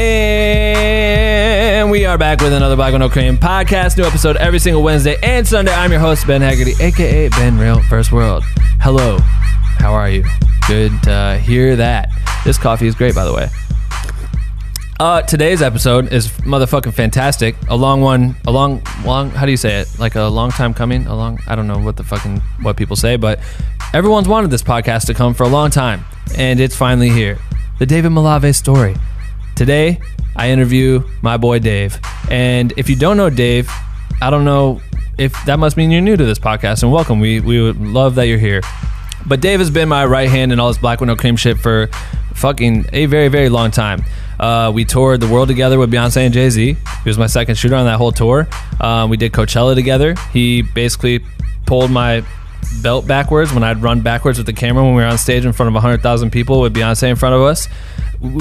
And we are back with another Black with No Cream podcast. New episode every single Wednesday and Sunday. I'm your host, Ben Haggerty, a.k.a. Ben Real First World. Hello. How are you? Good to hear that. This coffee is great, by the way. Today's episode is motherfucking fantastic. A long, how do you say it? Like a long time coming? I don't know what people say, but everyone's wanted this podcast to come for a long time, and it's finally here. The David Malave story. Today, I interview my boy Dave. And if you don't know Dave, I don't know if that must mean you're new to this podcast, and welcome. We would love that you're here. But Dave has been my right hand in all this Black with No Cream shit for fucking a very, very long time. We toured the world together with Beyonce and Jay-Z. He was my second shooter on that whole tour. We did Coachella together. He basically pulled my belt backwards when I'd run backwards with the camera when we were on stage in front of 100,000 people with Beyonce in front of us.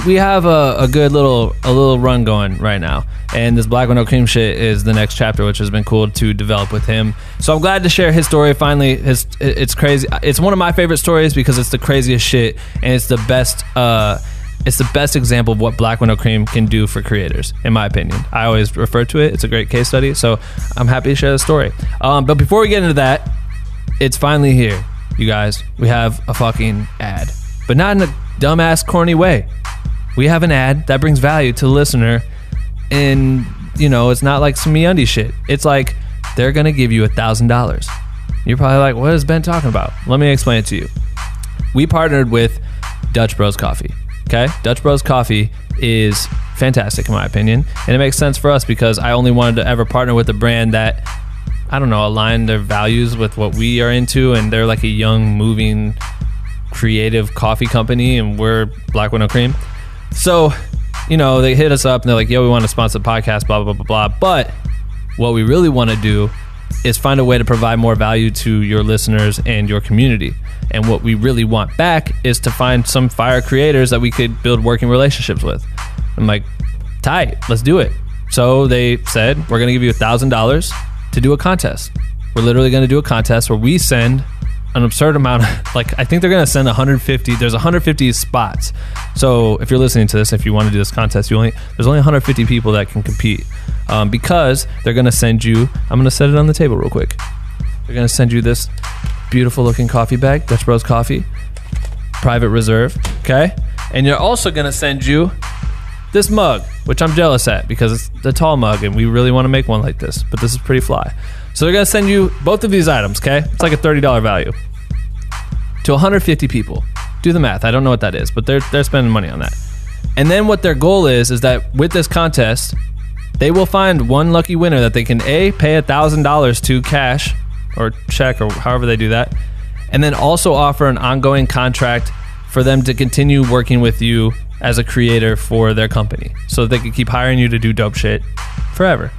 We have a good little run going right now, and this Black with No Cream shit is the next chapter, which has been cool to develop with him. So I'm glad to share his story. Finally, it's crazy. It's one of my favorite stories because it's the craziest shit, and it's the best. It's the best example of what Black with No Cream can do for creators, in my opinion. I always refer to it. It's a great case study, so I'm happy to share the story. But before we get into that, it's finally here, you guys. We have a fucking ad, but not in a dumbass, corny way. We have an ad that brings value to the listener, and it's not like some MeUndies shit. It's like they're gonna give you $1,000. You're probably like, what is Ben talking about? Let me explain it to you. We partnered with Dutch Bros Coffee. Okay, Dutch Bros Coffee is fantastic in my opinion, and it makes sense for us because I only wanted to ever partner with a brand that, I don't know, align their values with what we are into, and they're like a young, moving, creative coffee company, and we're Black with No Cream. So, they hit us up and they're like, yo, we want to sponsor the podcast, blah, blah, blah, blah. But what we really want to do is find a way to provide more value to your listeners and your community. And what we really want back is to find some fire creators that we could build working relationships with. I'm like, tight, let's do it. So they said, we're going to give you $1,000 to do a contest. We're literally going to do a contest where we send an absurd amount of, I think they're going to send 150. There's 150 spots. So if you're listening to this, if you want to do this contest, there's only 150 people that can compete, because they're going to send you, I'm going to set it on the table real quick. They're going to send you this beautiful looking coffee bag, Dutch Bros Coffee, private reserve. Okay. And you're also going to send you this mug, which I'm jealous at because it's a tall mug and we really want to make one like this, but this is pretty fly. So they're going to send you both of these items, okay? It's like a $30 value to 150 people. Do the math. I don't know what that is, but they're spending money on that. And then what their goal is that with this contest, they will find one lucky winner that they can pay $1,000 to cash or check or however they do that, and then also offer an ongoing contract for them to continue working with you as a creator for their company so that they can keep hiring you to do dope shit forever.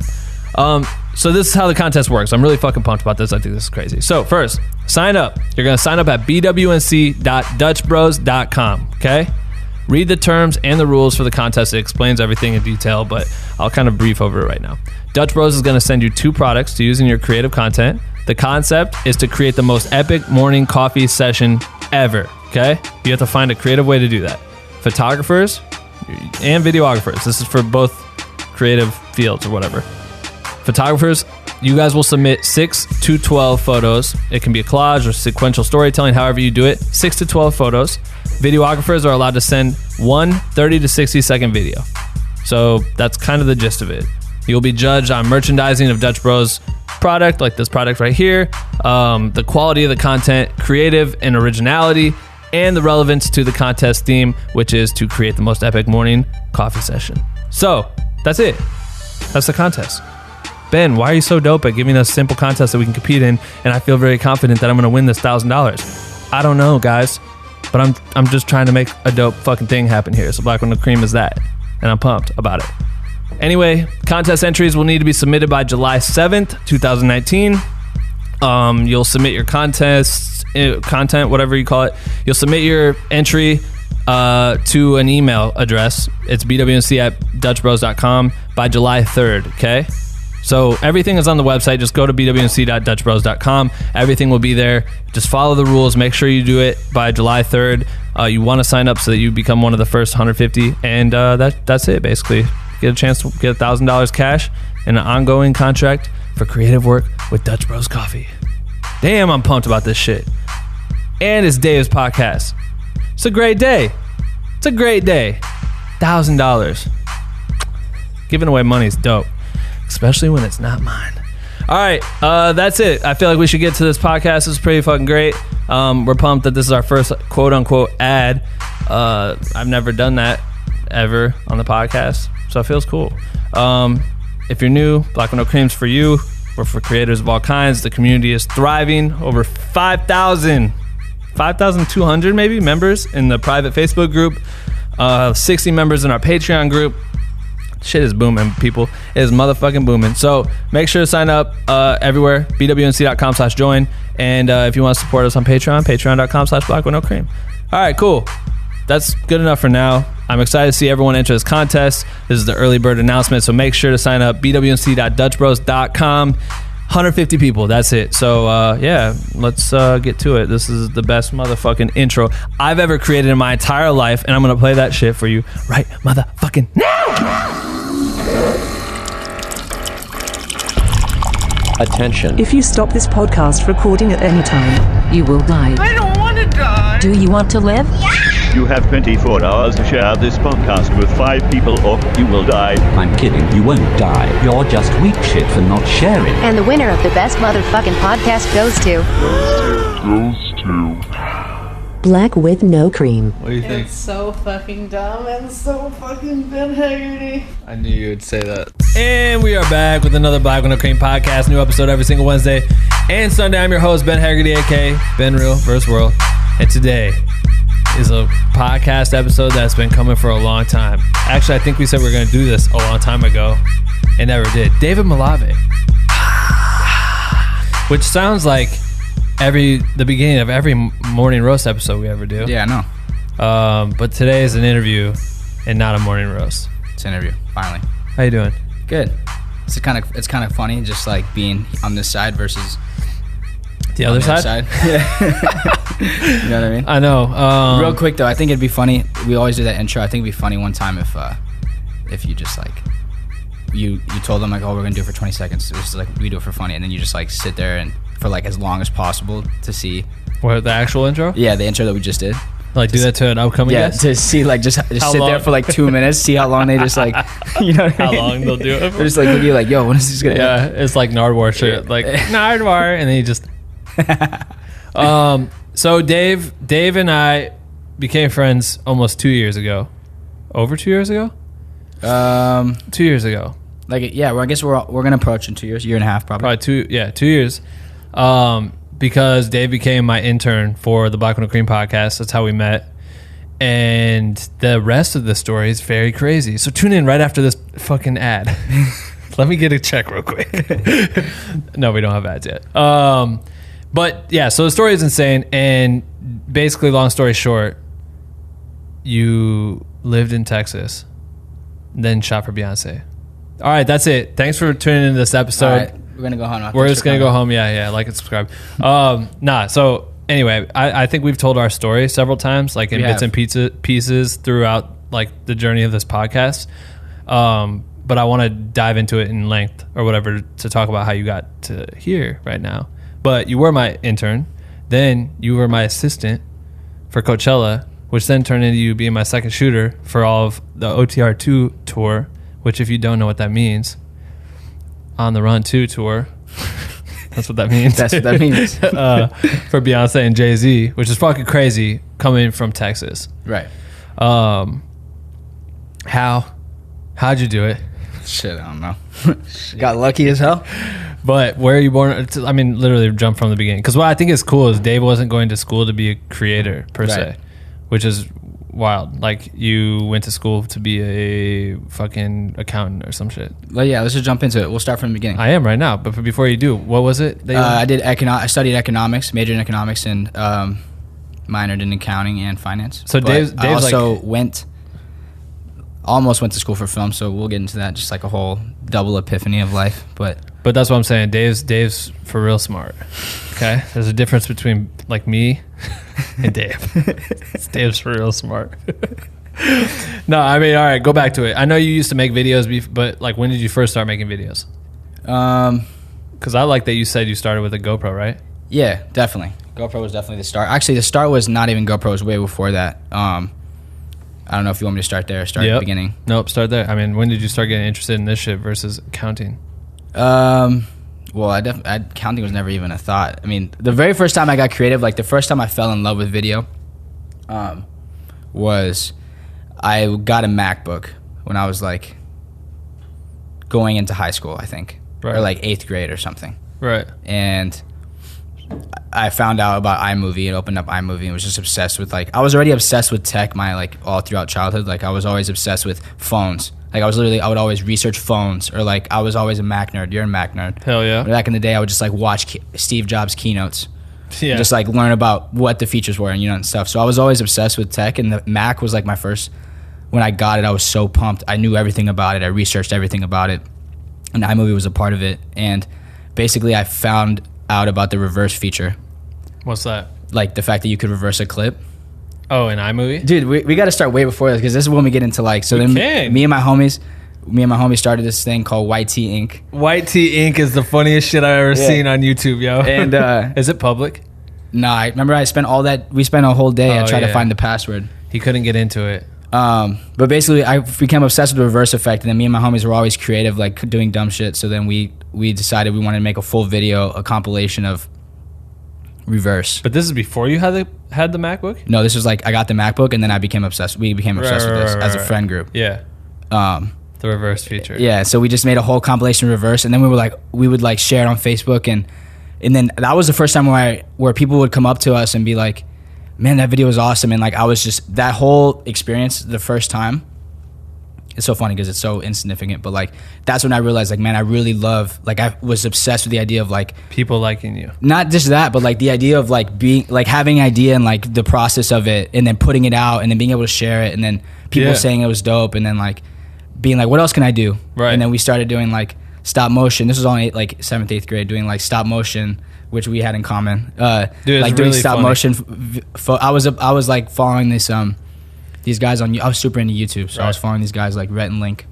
So this is how the contest works. I'm really fucking pumped about this. I think this is crazy. So first, sign up. You're going to sign up at bwnc.dutchbros.com, okay? Read the terms and the rules for the contest. It explains everything in detail, but I'll kind of brief over it right now. Dutch Bros is going to send you 2 products to use in your creative content. The concept is to create the most epic morning coffee session ever, okay? You have to find a creative way to do that. Photographers and videographers. This is for both creative fields or whatever. Photographers, you guys will submit 6 to 12 photos. It can be a collage or sequential storytelling, however you do it. 6 to 12 photos. Videographers are allowed to send one 30 to 60 second video. So that's kind of the gist of it. You'll be judged on merchandising of Dutch Bros product, like this product right here, the quality of the content, creative and originality, and the relevance to the contest theme, which is to create the most epic morning coffee session. So that's it. That's the contest. Ben, why are you so dope at giving us simple contests that we can compete in, and I feel very confident that I'm going to win this $1,000? I don't know, guys, but I'm just trying to make a dope fucking thing happen here. So Black with No Cream is that, and I'm pumped about it. Anyway, contest entries will need to be submitted by July 7th, 2019. You'll submit your content, whatever you call it. You'll submit your entry to an email address. It's bwnc@dutchbros.com by July 3rd, okay? So everything is on the website. Just go to bwnc.dutchbros.com. Everything will be there. Just follow the rules. Make sure you do it by July 3rd. You want to sign up so that you become one of the first 150. And that's it, basically. Get a chance to get $1,000 cash and an ongoing contract for creative work with Dutch Bros Coffee. Damn, I'm pumped about this shit. And it's Dave's podcast. It's a great day. It's a great day. $1,000. Giving away money is dope, especially when it's not mine. All right, that's it. I feel like we should get to this podcast. It's pretty fucking great. We're pumped that this is our first quote-unquote ad. I've never done that ever on the podcast, so it feels cool. If you're new, Black with No Cream's for you. We're for creators of all kinds. The community is thriving. Over 5,200 maybe members in the private Facebook group. 60 members in our Patreon group. Shit is booming, people. It is motherfucking booming. So make sure to sign up everywhere. bwnc.com/join. And if you want to support us on Patreon, patreon.com/blackwithnocream. All right, cool. That's good enough for now. I'm excited to see everyone enter this contest. This is the early bird announcement, so make sure to sign up. bwnc.dutchbros.com. 150 people. That's it. So, yeah, let's get to it. This is the best motherfucking intro I've ever created in my entire life, and I'm going to play that shit for you right motherfucking now. Attention. If you stop this podcast recording at any time, you will die. I don't want to die. Do you want to live? You have 24 hours to share this podcast with 5 people or you will die. I'm kidding, you won't die. You're just weak shit for not sharing. And the winner of the best motherfucking podcast goes to... Black with No Cream. What do you think? It's so fucking dumb and so fucking Ben Haggerty. I knew you would say that. And we are back with another Black with No Cream podcast. New episode every single Wednesday and Sunday. I'm your host, Ben Haggerty, a.k.a. Ben Real vs. World. And today is a podcast episode that's been coming for a long time. Actually, I think we said we were going to do this a long time ago and never did. David Malave. Which sounds like the beginning of every morning roast episode we ever do. Yeah, I know. But today is an interview and not a morning roast. It's an interview, finally. How you doing? Good. It's kind of funny, just like being on this side versus the other side. Yeah. You know what I mean? I know. Real quick though, I think it'd be funny. We always do that intro. I think it'd be funny one time if you just like you told them like, oh, we're gonna do it for 20 seconds. It's just like we do it for funny, and then you just like sit there and for like as long as possible to see What, the actual intro? Yeah, the intro that we just did. Like do that to an upcoming guest? To see like just sit long? there for like 2 minutes, see how long they just like, you know what I How mean? long they'll do it for? They're just like look at you like, yo, when is this gonna end? Yeah, it's like Nardwar shit. Like Nardwar, and then you just so Dave and I became friends almost 2 years ago. Over 2 years ago? 2 years ago. Like, yeah, well, I guess we're gonna approach in 2 years, year and a half probably. Probably 2 years. Because Dave became my intern for the Black with No Cream podcast. That's how we met. And the rest of the story is very crazy. So tune in right after this fucking ad. Let me get a check real quick. No, we don't have ads yet. But yeah, so the story is insane. And basically, long story short, you lived in Texas, then shot for Beyonce. All right, that's it. Thanks for tuning into this episode. All right, we're gonna go home now. We're just gonna go home. Yeah, like and subscribe. So anyway, I think we've told our story several times, like in bits and pieces throughout like the journey of this podcast. But I want to dive into it in length or whatever to talk about how you got to here right now. But you were my intern, then you were my assistant for Coachella, which then turned into you being my second shooter for all of the OTR2 tour, which if you don't know what that means, On the Run 2 tour. That's what that means. That's what that means. For Beyonce and Jay-Z, which is fucking crazy coming from Texas. Right. How'd you do it? Shit, I don't know. Got lucky as hell. But where are you born? I mean, literally jump from the beginning. Because what I think is cool is Dave wasn't going to school to be a creator per se, which is wild. Like you went to school to be a fucking accountant or some shit. Well, yeah, let's just jump into it. We'll start from the beginning. I am right now, but before you do, what was it? I studied economics, majored in economics, and minored in accounting and finance. So Dave's I also like, went. almost went to school for film, so we'll get into that. Just like a whole double epiphany of life, but that's what I'm saying. Dave's for real smart. Okay, there's a difference between like me and Dave. Dave's for real smart. No, I mean, all right, go back to it. I know you used to make videos, but like, when did you first start making videos? Because I like that you said you started with a GoPro, right? Yeah, definitely. GoPro was definitely the start. Actually, the start was not even GoPro. It was way before that. I don't know if you want me to start there or start at the beginning. Nope, start there. I mean, when did you start getting interested in this shit versus counting? Well, counting was never even a thought. I mean, the very first time I got creative, like the first time I fell in love with video, was I got a MacBook when I was like going into high school, I think, or like 8th grade or something. Right. And I found out about iMovie and opened up iMovie and was just obsessed with I was already obsessed with tech all throughout childhood. Like I was always obsessed with phones. Like I would always research phones, or like I was always a Mac nerd. You're a Mac nerd. Hell yeah. Back in the day, I would just like watch Steve Jobs keynotes. Yeah. Just like learn about what the features were and stuff. So I was always obsessed with tech, and the Mac was like my first. When I got it, I was so pumped. I knew everything about it. I researched everything about it, and iMovie was a part of it. And basically, I found out about the reverse feature. What's that? Like the fact that you could reverse a clip. Oh, in iMovie? Dude, we got to start way before this, because this is when we get into like. So then me and my homies started this thing called White Tea Inc. White Tea Inc. is the funniest shit I've ever seen on YouTube, yo. And is it public? Nah, I remember we spent a whole day. I tried to find the password. He couldn't get into it. But basically, I became obsessed with the reverse effect, and then me and my homies were always creative, like doing dumb shit. So then we decided we wanted to make a full video, a compilation of reverse. But this is before you had the MacBook? No, this was like I got the MacBook, and then we became obsessed with this as a friend group. Yeah. The reverse feature. Yeah, so we just made a whole compilation of reverse, and then we would like share it on Facebook, and then that was the first time where people would come up to us and be like, man, that video was awesome. And like I was just, that whole experience the first time, it's so funny because it's so insignificant, but like that's when I realized like, man, I really love, like I was obsessed with the idea of like people liking you. Not just that, but like the idea of like being, like having an idea and like the process of it, and then putting it out and then being able to share it, and then people saying it was dope, and then like being like, what else can I do? Right. And then we started doing like stop motion. This was only like 7th, 8th grade, doing like stop motion, which we had in common. Dude, like doing really stop funny. motion. I was like following these guys on. I was super into YouTube, so I was following these guys like Rhett and Link.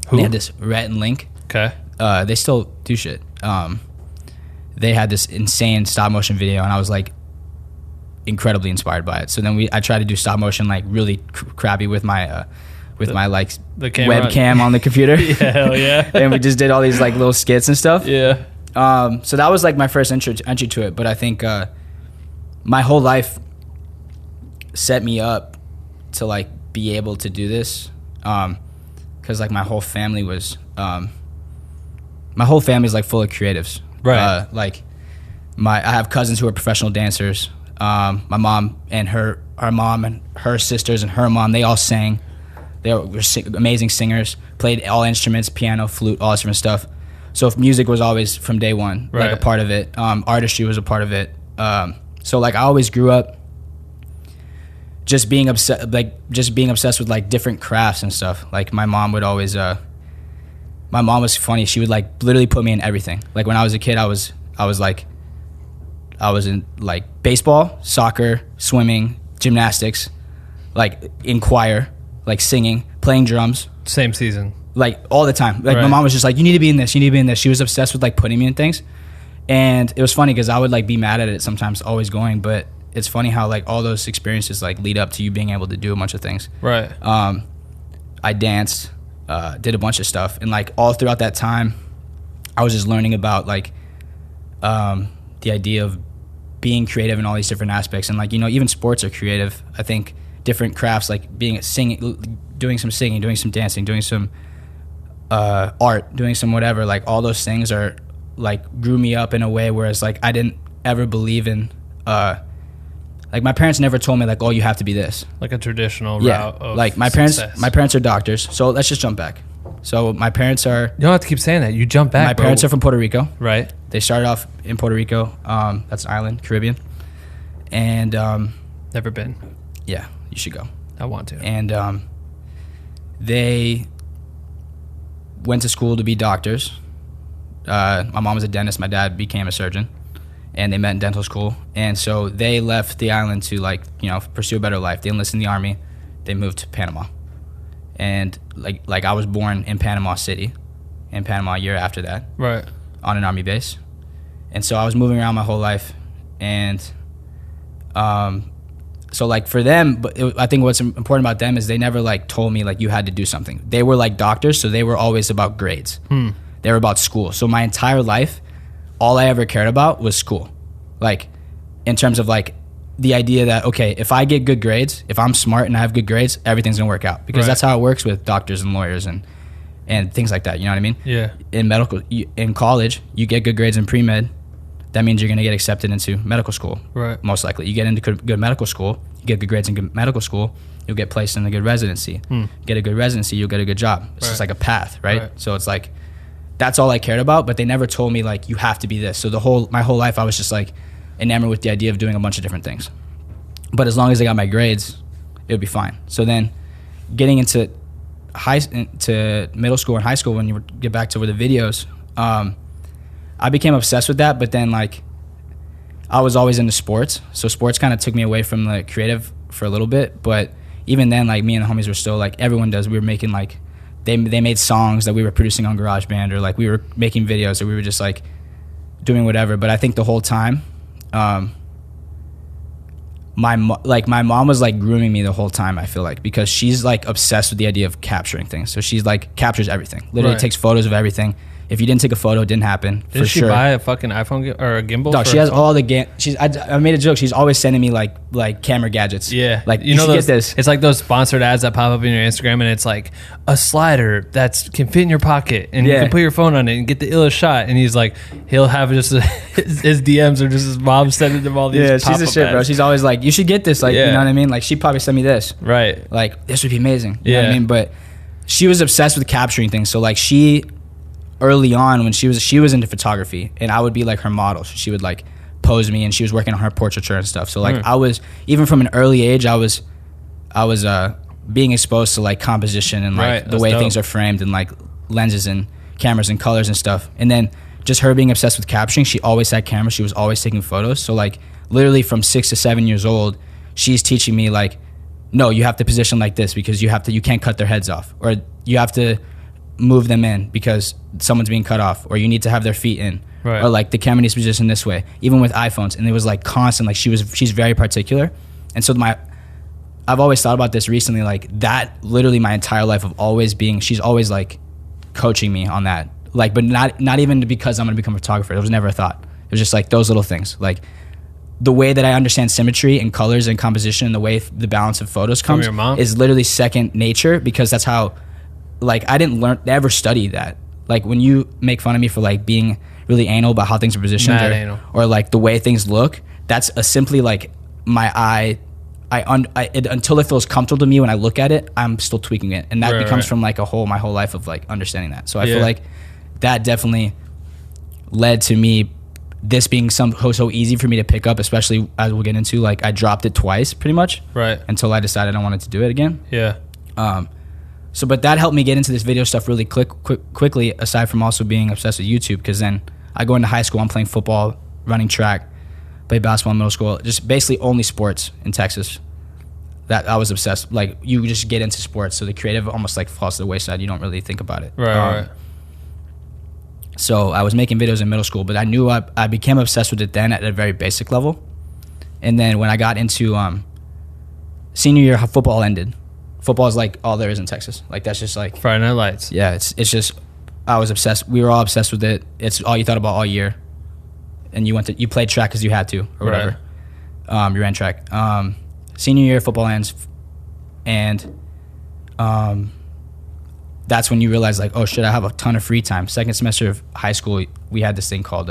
Who? They had this Rhett and Link. Okay. They still do shit. They had this insane stop motion video, and I was like incredibly inspired by it. So then I tried to do stop motion like really crappy with my like the camera webcam on the computer. Yeah, hell yeah. And we just did all these like little skits and stuff. Yeah. So that was like my first entry to it. But I think my whole life set me up to like be able to do this, because like my whole family is like full of creatives. Right. Like I have cousins who are professional dancers. My mom and her mom and her sisters and her mom, they all sang. They were amazing singers, played all instruments, piano, flute, all this different stuff. So if music was always from day one, like a part of it. Artistry was a part of it. So like I always grew up just being obsessed with like different crafts and stuff. Like my mom would always, my mom was funny. She would like literally put me in everything. Like when I was a kid, I was in like baseball, soccer, swimming, gymnastics, like in choir, like singing, playing drums. Same season. Like all the time. Like my mom was just like, you need to be in this, you need to be in this. She was obsessed with like putting me in things. And it was funny because I would like be mad at it sometimes, always going, but it's funny how like all those experiences like lead up to you being able to do a bunch of things. Right. I danced, did a bunch of stuff, and like all throughout that time I was just learning about like the idea of being creative in all these different aspects. And like, you know, even sports are creative. I think different crafts, like singing, doing some singing, doing some dancing, doing some art, doing some whatever, like all those things are like grew me up in a way, whereas like I didn't ever believe in like my parents never told me like, oh, you have to be this, like a traditional route of like my success. parents are doctors. So let's just jump back. So my parents are, you don't have to keep saying that, you jump back. My parents are from Puerto Rico. Right. They started off in Puerto Rico. That's an island, Caribbean. And never been. Yeah, you should go. I want to. And they went to school to be doctors. My mom was a dentist. My dad became a surgeon, and they met in dental school. And so they left the island to like, you know, pursue a better life. They enlisted in the army. They moved to Panama, and like I was born in Panama City, in Panama a year after that, right, on an army base. And so I was moving around my whole life, and so like for them, but I think what's important about them is they never like told me like you had to do something. They were like doctors, so they were always about grades. They were about school. So my entire life, all I ever cared about was school. Like in terms of like the idea that, okay, if I get good grades, if I'm smart and I have good grades, everything's gonna work out, because that's how it works with doctors and lawyers and things like that. You know what I mean? Yeah. In college, you get good grades in pre-med. That means you're going to get accepted into medical school. Right. Most likely. You get into good medical school, you get good grades in good medical school, you'll get placed in a good residency. Get a good residency, you'll get a good job. It's just like a path, right? So it's like, that's all I cared about, but they never told me like, you have to be this. So my whole life, I was just like enamored with the idea of doing a bunch of different things. But as long as I got my grades, it would be fine. So then getting into middle school and high school, when you get back to where the videos, I became obsessed with that, but then like I was always into sports, so sports kind of took me away from the creative for a little bit. But even then, like me and the homies were still like everyone does. We were making like they made songs that we were producing on GarageBand, or like we were making videos, or we were just like doing whatever. But I think the whole time, my mom was like grooming me the whole time, I feel like, because she's like obsessed with the idea of capturing things. So she's like captures everything, literally takes photos of everything. If you didn't take a photo, it didn't happen. Did she buy a fucking iPhone or a gimbal? No, she has all the I made a joke. She's always sending me like camera gadgets. Yeah, like you know those, get this. It's like those sponsored ads that pop up in your Instagram, and it's like a slider that can fit in your pocket, and you can put your phone on it and get the illest shot. And he'll have just his DMs or just his mom sending him all these. Yeah, she's a shit, ads. Bro. She's always like, you should get this. Like, you know what I mean? Like, she probably sent me this. Right. Like, this would be amazing. You know what I mean? But she was obsessed with capturing things. So like early on, when she was into photography, and I would be like her model, so she would like pose me, and she was working on her portraiture and stuff. So like I was, even from an early age, I was being exposed to like composition and like the way things are framed, and like lenses and cameras and colors and stuff. And then just her being obsessed with capturing, she always had cameras, she was always taking photos. So like literally from 6 to 7 years old, she's teaching me like, no, you have to position like this because you can't cut their heads off, or you have to move them in because someone's being cut off, or you need to have their feet in, or like the camera needs to position this way, even with iPhones. And it was like constant, like she's very particular. And so I've always thought about this recently, like that literally my entire life of always being, she's always like coaching me on that, like, but not even because I'm gonna become a photographer. It was never a thought. It was just like those little things, like the way that I understand symmetry and colors and composition, and the way the balance of photos comes is literally second nature, because that's how, like, I didn't ever study that. Like when you make fun of me for like being really anal about how things are positioned, or like the way things look, that's simply like my eye. Until it feels comfortable to me when I look at it, I'm still tweaking it, and that becomes from like my whole life of like understanding that. So I feel like that definitely led to me this being so easy for me to pick up, especially as we'll get into. Like I dropped it twice pretty much, until I decided I wanted to do it again. So, but that helped me get into this video stuff really quickly, aside from also being obsessed with YouTube, because then I go into high school, I'm playing football, running track, play basketball in middle school, just basically only sports in Texas. That I was obsessed. Like, you just get into sports, so the creative almost like falls to the wayside. You don't really think about it. So I was making videos in middle school, but I knew I became obsessed with it then at a very basic level. And then when I got into senior year, football ended. Football is like all there is in Texas. Like that's just like Friday Night Lights. Yeah, it's just, I was obsessed. We were all obsessed with it. It's all you thought about all year. And you played track because you had to, or whatever. You ran track. Senior year, football ends, and that's when you realize like, oh shit, I have a ton of free time. Second semester of high school, we had this thing called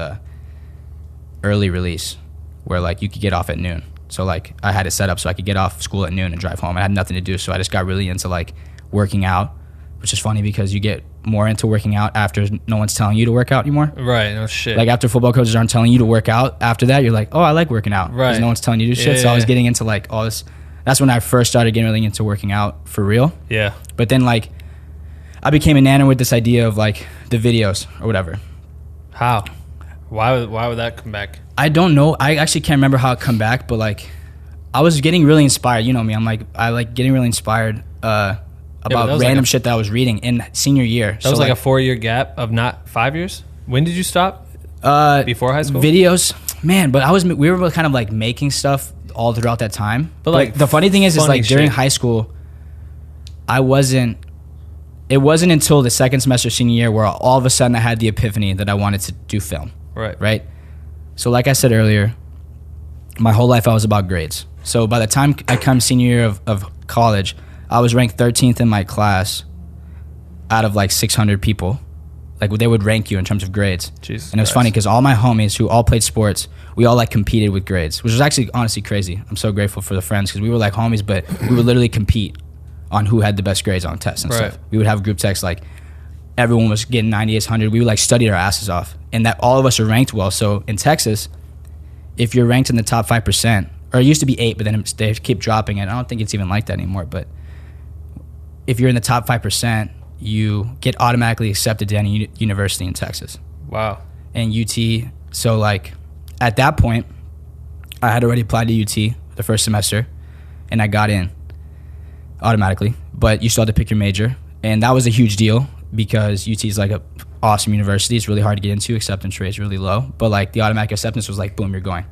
early release, where like you could get off at noon. So like I had it set up so I could get off school at noon and drive home. I had nothing to do, so I just got really into like working out, which is funny because you get more into working out after no one's telling you to work out anymore. Right, no shit. Like after football coaches aren't telling you to work out, after that you're like, oh, I like working out. Right. Because no one's telling you to do shit. So I was getting into like all this. That's when I first started getting really into working out for real. Yeah. But then like I became enamored with this idea of like the videos or whatever. How? Why would that come back? I don't know. I actually can't remember how it come back, but like I was getting really inspired. You know me. I like getting really inspired about random shit that I was reading in senior year. That was like a 4-year gap of not 5 years. When did you stop? Before high school? Videos, man. But we were kind of like making stuff all throughout that time. But like the funny thing is like during high school, it wasn't until the second semester senior year where all of a sudden I had the epiphany that I wanted to do film. Right. So like I said earlier, my whole life I was about grades. So by the time I come senior year of college, I was ranked 13th in my class out of like 600 people. Like they would rank you in terms of grades. Jesus and it was funny because all my homies who all played sports, we all like competed with grades, which was actually honestly crazy. I'm so grateful for the friends because we were like homies, but we would literally compete on who had the best grades on tests and stuff. We would have group texts like everyone was getting 98, 100. We would like study our asses off, and that all of us are ranked well. So in Texas, if you're ranked in the top 5%, or it used to be 8, but then they keep dropping it. I don't think it's even like that anymore. But if you're in the top 5%, you get automatically accepted to any university in Texas. Wow. And UT, so like at that point, I had already applied to UT the first semester, and I got in automatically. But you still had to pick your major, and that was a huge deal because UT is like a awesome university. It's really hard to get into. Acceptance rate is really low, but like the automatic acceptance was like, boom, you're going.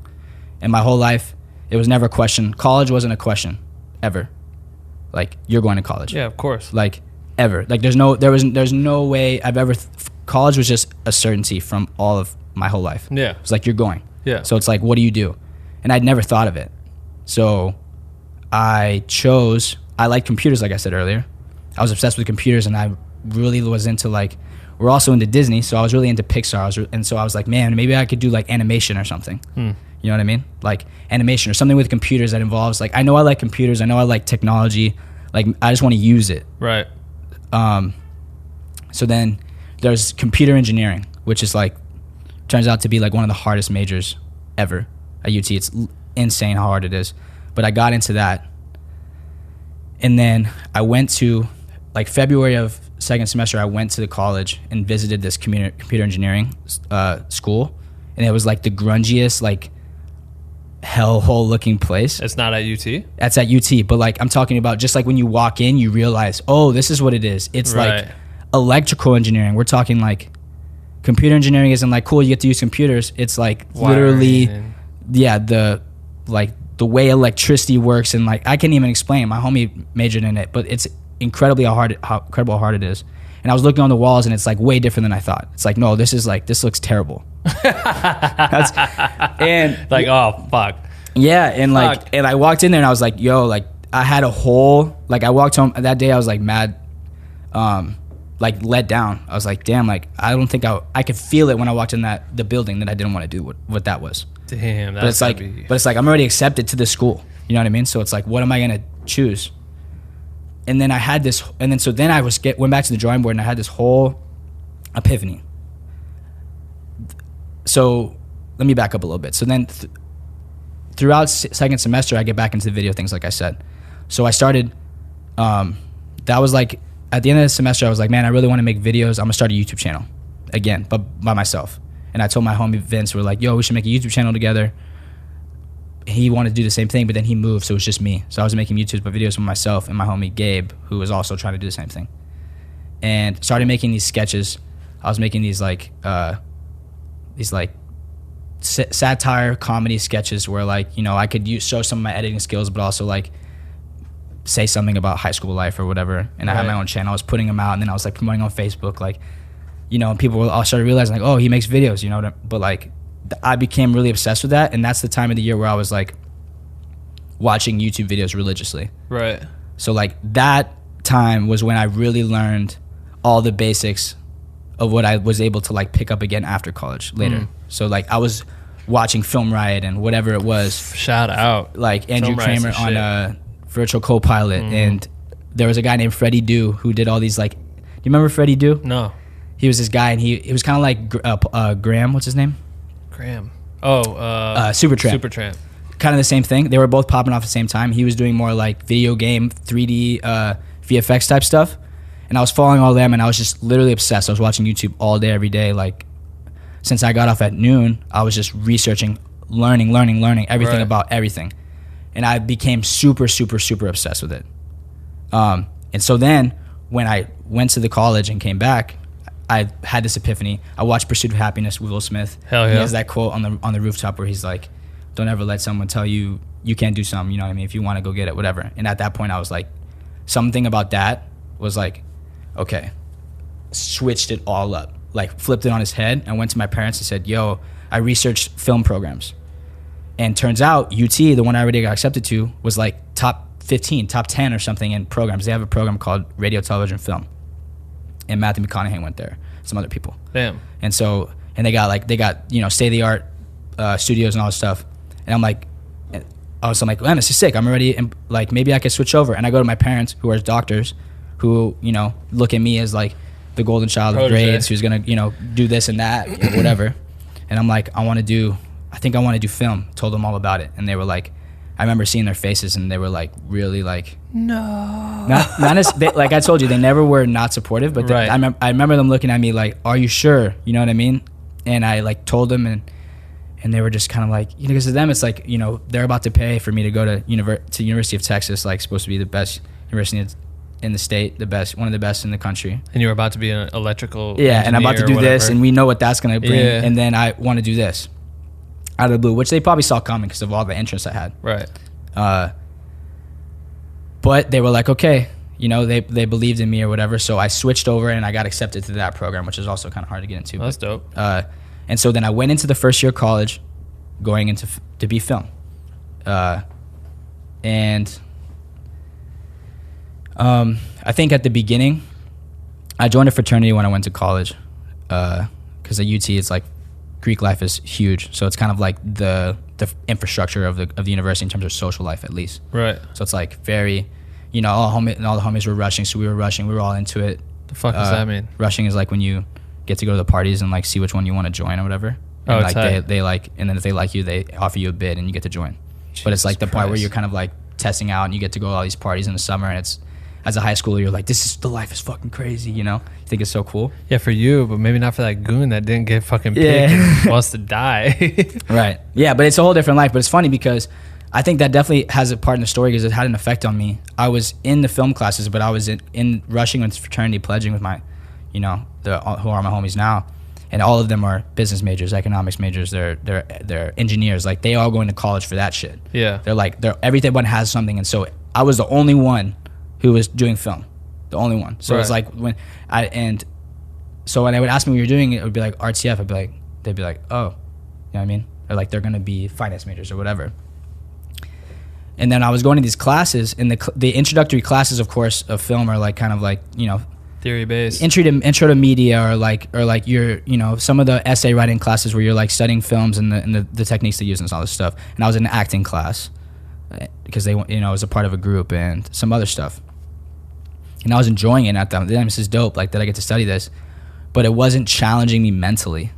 And my whole life, it was never a question. College wasn't a question, ever. Like you're going to college. Yeah, of course. Like ever. Like there's no way I've ever. College was just a certainty from all of my whole life. Yeah. It's like you're going. Yeah. So it's like, what do you do? And I'd never thought of it. So I like computers, like I said earlier. I was obsessed with computers, and I really was into like, we're also into Disney, so I was really into Pixar. And so I was like, man, maybe I could do like animation or something. You know what I mean? Like animation or something with computers that involves like, I know I like computers. I know I like technology. Like I just want to use it. Right. So then there's computer engineering, which is like, turns out to be like one of the hardest majors ever at UT. It's insane how hard it is. But I got into that. And then I went to like February of second semester, I went to the college and visited this computer engineering school. And it was like the grungiest, like hellhole looking place. It's not at UT? That's at UT. But like I'm talking about just like when you walk in, you realize, oh, this is what it is. It's like electrical engineering. We're talking like computer engineering isn't like, cool, you get to use computers. It's like literally, the way electricity works. And like, I can't even explain it. My homie majored in it, but it's incredibly how hard it is. And I was looking on the walls, and it's like way different than I thought. It's like, no, this looks terrible. And like, oh fuck. Yeah. And like, and I walked in there and I was like, yo, like I had a whole, like I walked home that day. I was like mad, like let down. I was like, damn, like I don't think I could feel it when I walked in the building that I didn't want to do what that was. Damn. But it's like I'm already accepted to this school. You know what I mean? So it's like, what am I gonna choose? And then I had this, and then so then I went back to the drawing board, and I had this whole epiphany. So let me back up a little bit. So then throughout second semester, I get back into the video things, like I said. So I started. That was like at the end of the semester, I was like, man, I really want to make videos. I'm gonna start a YouTube channel again, but by myself. And I told my homie Vince, we're like, yo, we should make a YouTube channel together. He wanted to do the same thing, but then he moved, so it was just me. So I was making YouTube videos with myself and my homie Gabe, who was also trying to do the same thing. And started making these sketches. I was making these satire comedy sketches where like, you know, I could show some of my editing skills, but also like say something about high school life or whatever. And I had my own channel. I was putting them out, and then I was like promoting on Facebook, like, you know, and people all started realizing like, oh, he makes videos, you know, but like, I became really obsessed with that, and that's the time of the year where I was like watching YouTube videos religiously. Right. So like that time was when I really learned all the basics of what I was able to like pick up again after college later. So like I was watching Film Riot and whatever it was. Shout out. Like Andrew Kramer on a Virtual Copilot, and there was a guy named Freddie Do who did all these like. Do you remember Freddie Do? No. He was this guy, and he was kind of like Graham. What's his name? Graham. Supertramp. Supertramp. Kind of the same thing. They were both popping off at the same time. He was doing more like video game 3D VFX type stuff, And I was following all them, and I was just literally obsessed. I was watching YouTube all day, every day. Like, since I got off at noon, I was just researching, learning everything about everything. And I became super, super, super obsessed with it. And so then when I went to the college and came back, I had this epiphany. I watched Pursuit of Happiness with Will Smith. Hell yeah. He has that quote on the rooftop where he's like, don't ever let someone tell you you can't do something, you know what I mean? If you want to go get it, whatever. And at that point, I was like, something about that was like, okay, switched it all up. Like, flipped it on his head. I went to my parents and said, yo, I researched film programs. And turns out UT, the one I already got accepted to, was like top 15, top 10 or something in programs. They have a program called Radio, Television, Film. And Matthew McConaughey went there, some other people. Damn. And so, and they got you know, state-of-the-art studios and all this stuff. And I'm like, man, this is sick. I'm already, like, maybe I could switch over. And I go to my parents, who are doctors, who, you know, look at me as like the golden child of grades, who's gonna, you know, do this and that, you know, whatever. And I'm like, I think I want to do film. Told them all about it. And they were like, I remember seeing their faces, and they were like, really, like, no. Not as, like I told you, they never were not supportive, but right. I remember them looking at me like, are you sure? You know what I mean? And I like told them, and they were just kind of like, you know, because to them it's like, you know, they're about to pay for me to go to University of Texas, like supposed to be the best university in the state, one of the best in the country. And you were about to be an electrical and I'm about to do this, and we know what that's going to bring. Yeah. And then I want to do this out of the blue, which they probably saw coming because of all the interests I had. Right. But they were like, okay, you know, they believed in me or whatever. So I switched over and I got accepted to that program, which is also kind of hard to get into. That's dope. And so then I went into the first year of college going into to be film. And I think at the beginning, I joined a fraternity when I went to college, because at UT it's like Greek life is huge, so it's kind of like the infrastructure of the university in terms of social life, at least. Right. So it's like very, you know, all the homies were rushing, so we were all into it. The fuck does that mean? Rushing is like when you get to go to the parties and like see which one you want to join or whatever. And like they like, and then if they like you, they offer you a bid and you get to join. Jesus but it's like the part where you're kind of like testing out, and you get to go to all these parties in the summer, and it's, as a high schooler, you're like, the life is fucking crazy, you know? You think it's so cool. Yeah, for you, but maybe not for that goon that didn't get fucking picked and wants to die. Right. Yeah, but it's a whole different life. But it's funny because I think that definitely has a part in the story because it had an effect on me. I was in the film classes, but I was in rushing with fraternity, pledging with my, you know, who are my homies now. And all of them are business majors, economics majors, they're engineers. Like, they all go into college for that shit. Yeah. Everyone has something. And so I was the only one who was doing film, the only one. So it's like when they would ask me what you're doing, it would be like RTF. They'd be like, oh, you know what I mean? Or like they're gonna be finance majors or whatever. And then I was going to these classes, and the introductory classes, of course, of film are like kind of like, you know, theory based, intro to media, or like you're, you know, some of the essay writing classes where you're like studying films and the techniques they use and all this stuff. And I was in an acting class because they, you know, I was a part of a group and some other stuff. And I was enjoying it at that time. This is dope, like, that I get to study this. But it wasn't challenging me mentally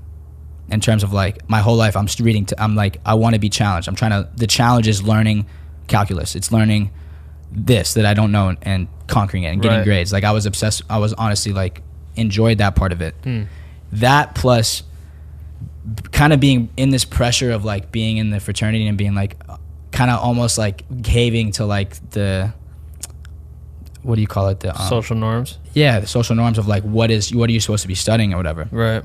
in terms of, like, my whole life I'm reading. I'm like, I want to be challenged. The challenge is learning calculus. It's learning this that I don't know and conquering it and getting grades. Like, I was obsessed. I was honestly, like, enjoyed that part of it. That plus kind of being in this pressure of, like, being in the fraternity and being, like, kind of almost, like, caving to, like, the... what do you call it? The social norms. Yeah, the social norms of like what are you supposed to be studying or whatever. Right.